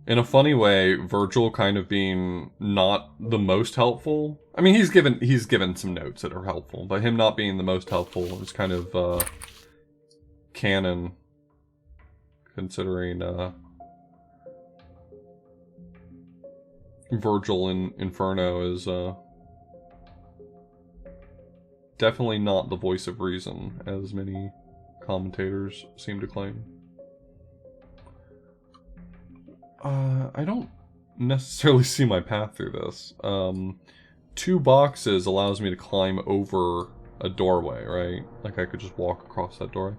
In a funny way, Virgil kind of being not the most helpful. I mean, he's given some notes that are helpful, but him not being the most helpful is kind of canon, considering Virgil in Inferno is definitely not the voice of reason, as many commentators seem to claim. I don't necessarily see my path through this. 2 boxes allows me to climb over a doorway, right? Like I could just walk across that doorway.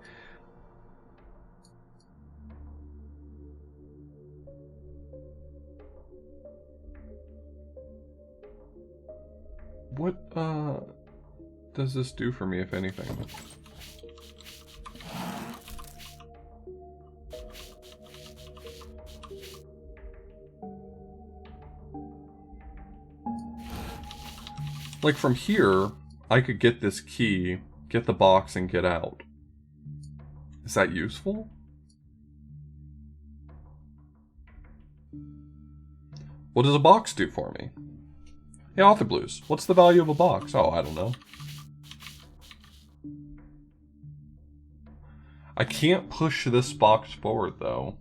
What, does this do for me, if anything? Like, from here, I could get this key, get the box, and get out. Is that useful? What does a box do for me? Hey, Author Blues, what's the value of a box? Oh, I don't know. I can't push this box forward, though.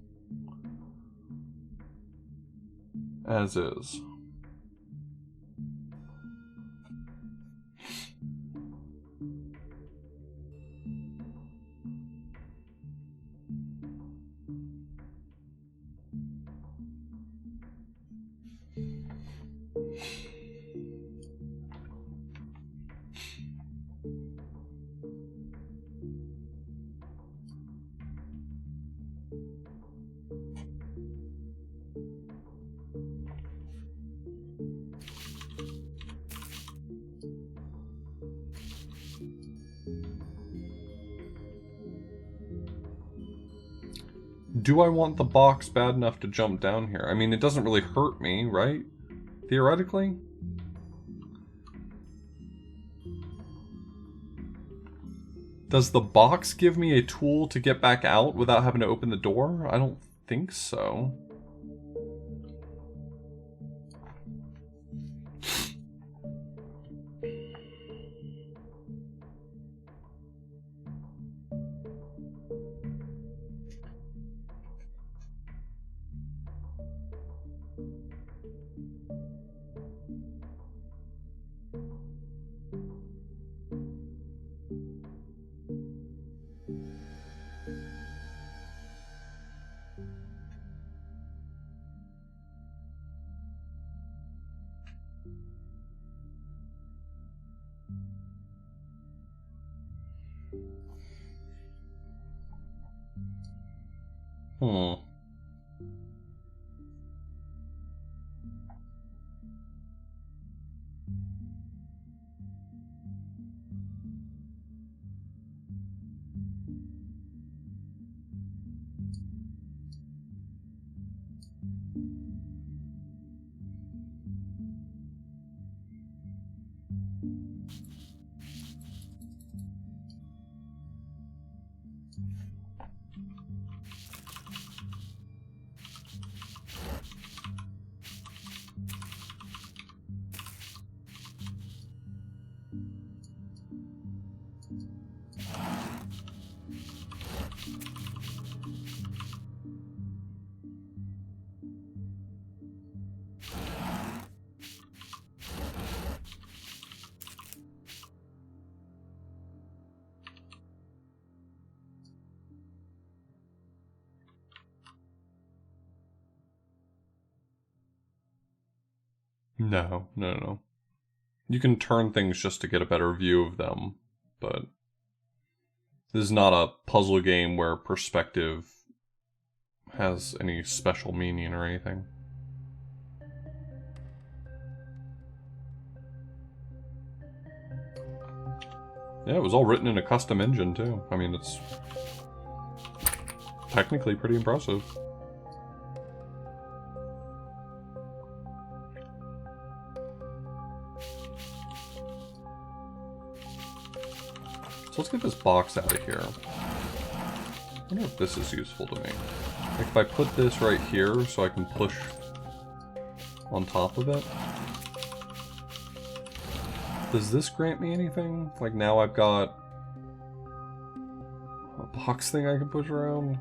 As is. Do I want the box bad enough to jump down here? I mean, it doesn't really hurt me, right? Theoretically? Does the box give me a tool to get back out without having to open the door? I don't think so. Hmm. No, no, no. You can turn things just to get a better view of them, but this is not a puzzle game where perspective has any special meaning or anything. Yeah, it was all written in a custom engine, too. I mean, it's technically pretty impressive. So let's get this box out of here. I wonder if this is useful to me. Like if I put this right here so I can push on top of it. Does this grant me anything? Like now I've got a box thing I can push around?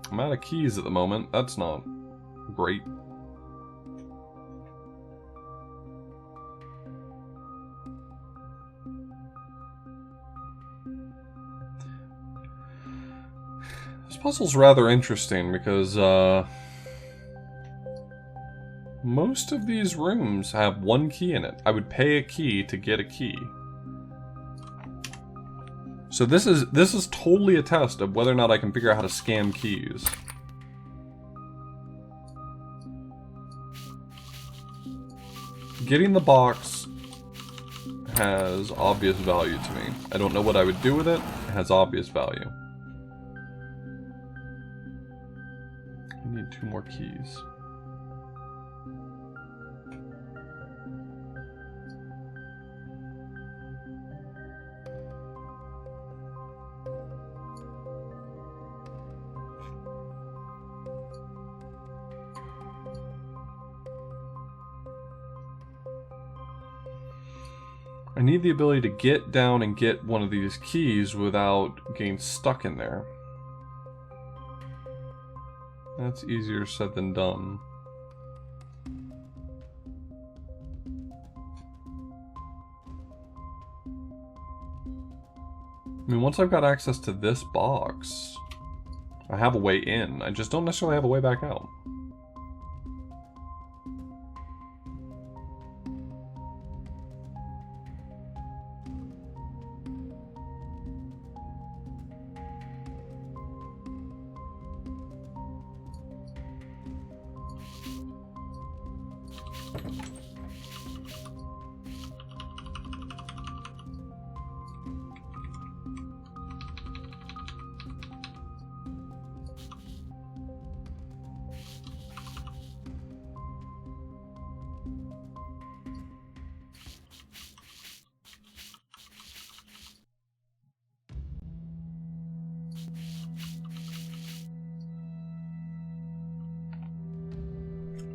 I'm out of keys at the moment. That's not great. This puzzle's rather interesting because most of these rooms have one key in it. I would pay a key to get a key. So this is totally a test of whether or not I can figure out how to scam keys. Getting the box has obvious value to me. I don't know what I would do with it. It has obvious value. I need 2 more keys. I need the ability to get down and get one of these keys without getting stuck in there. That's easier said than done. I mean, once I've got access to this box, I have a way in. I just don't necessarily have a way back out.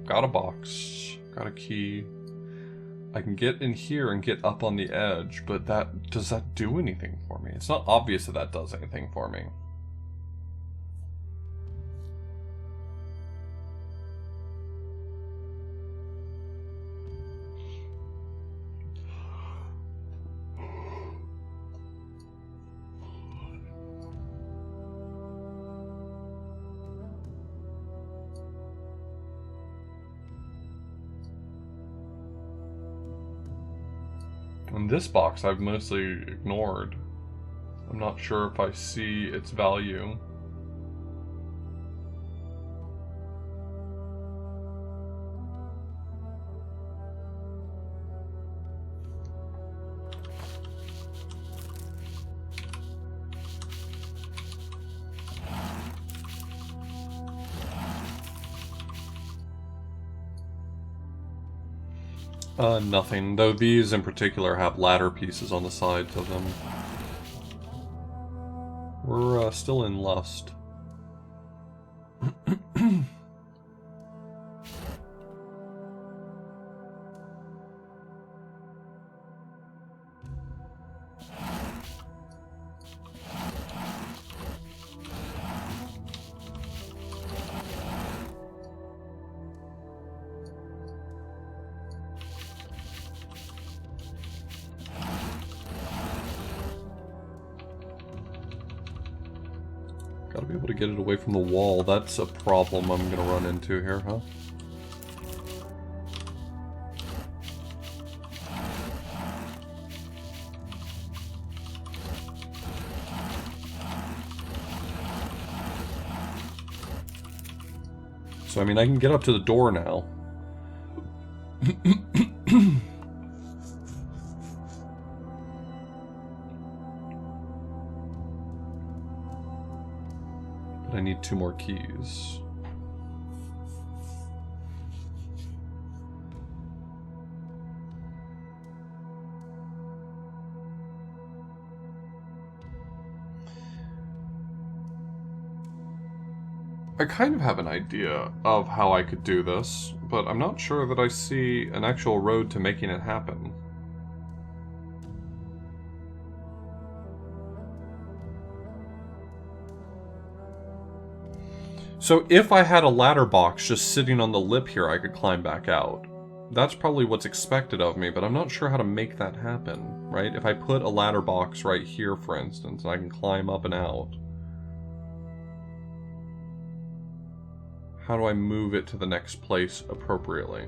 Got a box, got a key. I can get in here and get up on the edge, but does that do anything for me? It's not obvious that that does anything for me. And this box I've mostly ignored. I'm not sure if I see its value. Nothing. Though these in particular have ladder pieces on the sides of them. We're still in Lust. Gotta be able to get it away from the wall. That's a problem I'm gonna run into here, huh? So, I mean, I can get up to the door now. But I need 2 more keys. I kind of have an idea of how I could do this, but I'm not sure that I see an actual road to making it happen. So if I had a ladder box just sitting on the lip here, I could climb back out. That's probably what's expected of me, but I'm not sure how to make that happen, right? If I put a ladder box right here, for instance, and I can climb up and out, how do I move it to the next place appropriately?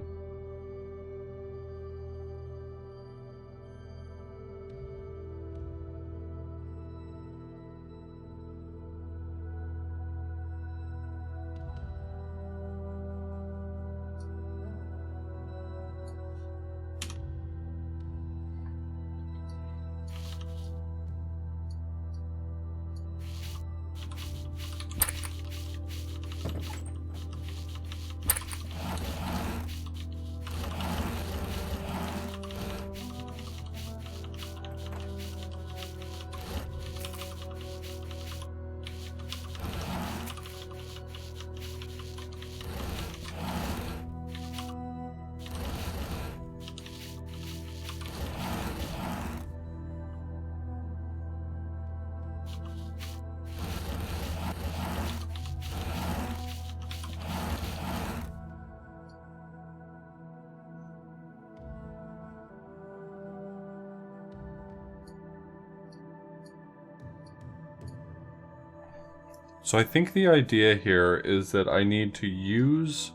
So I think the idea here is that I need to use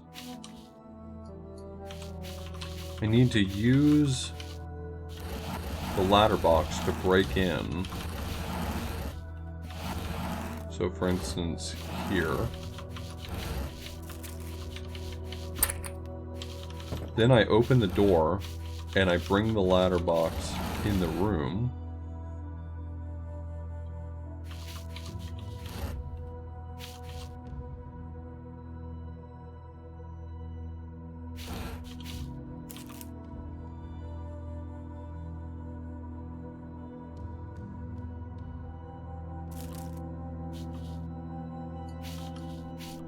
the ladder box to break in. So for instance, here. Then I open the door and I bring the ladder box in the room.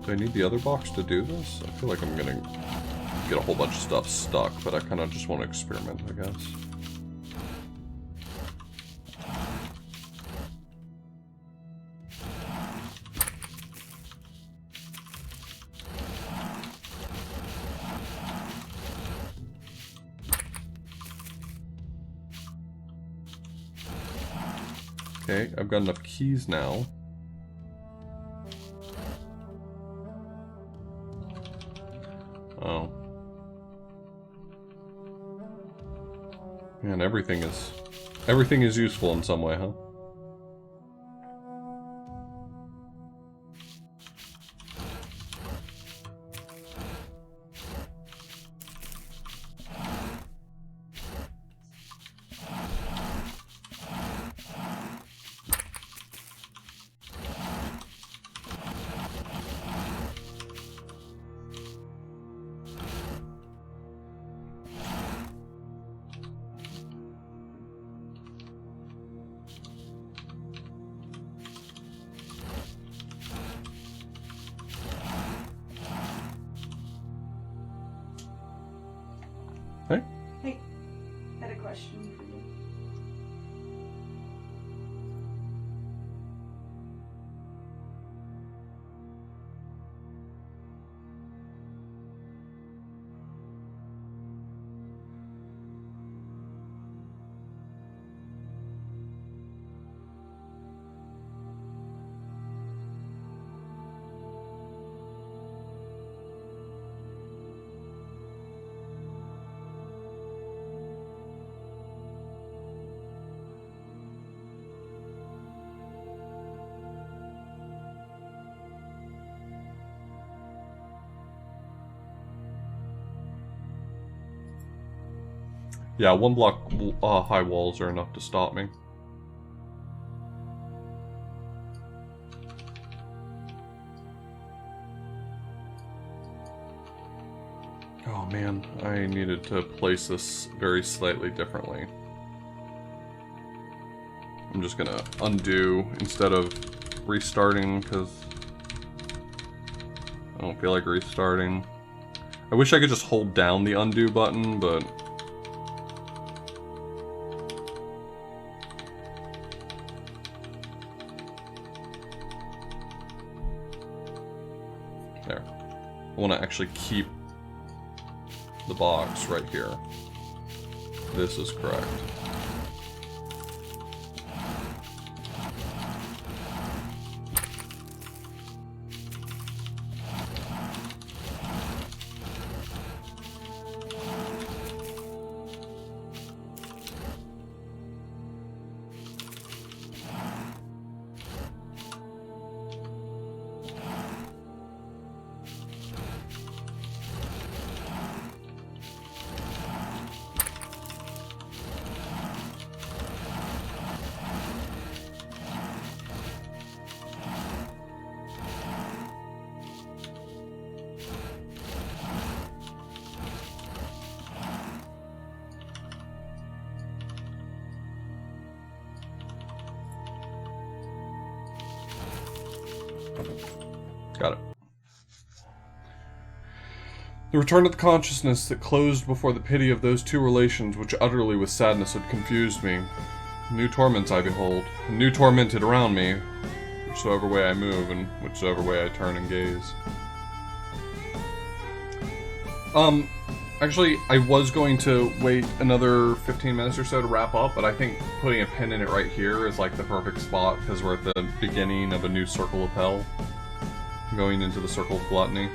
Do I need the other box to do this? I feel like I'm gonna get a whole bunch of stuff stuck, but I kind of just want to experiment, I guess. Okay, I've got enough keys now. Oh. Man, everything is useful in some way, huh? Hey? Hey, I had a question for you. Yeah, 1 block high walls are enough to stop me. Oh man, I needed to place this very slightly differently. I'm just gonna undo instead of restarting because I don't feel like restarting. I wish I could just hold down the undo button, but there. I want to actually keep the box right here. This is correct. Got it. The return of the consciousness that closed before the pity of those two relations which utterly with sadness had confused me. New torments I behold, and new tormented around me, whichsoever way I move and whichsoever way I turn and gaze. Actually, I was going to wait another 15 minutes or so to wrap up, but I think putting a pin in it right here is like the perfect spot, because we're at the beginning of a new circle of hell, going into the circle of gluttony.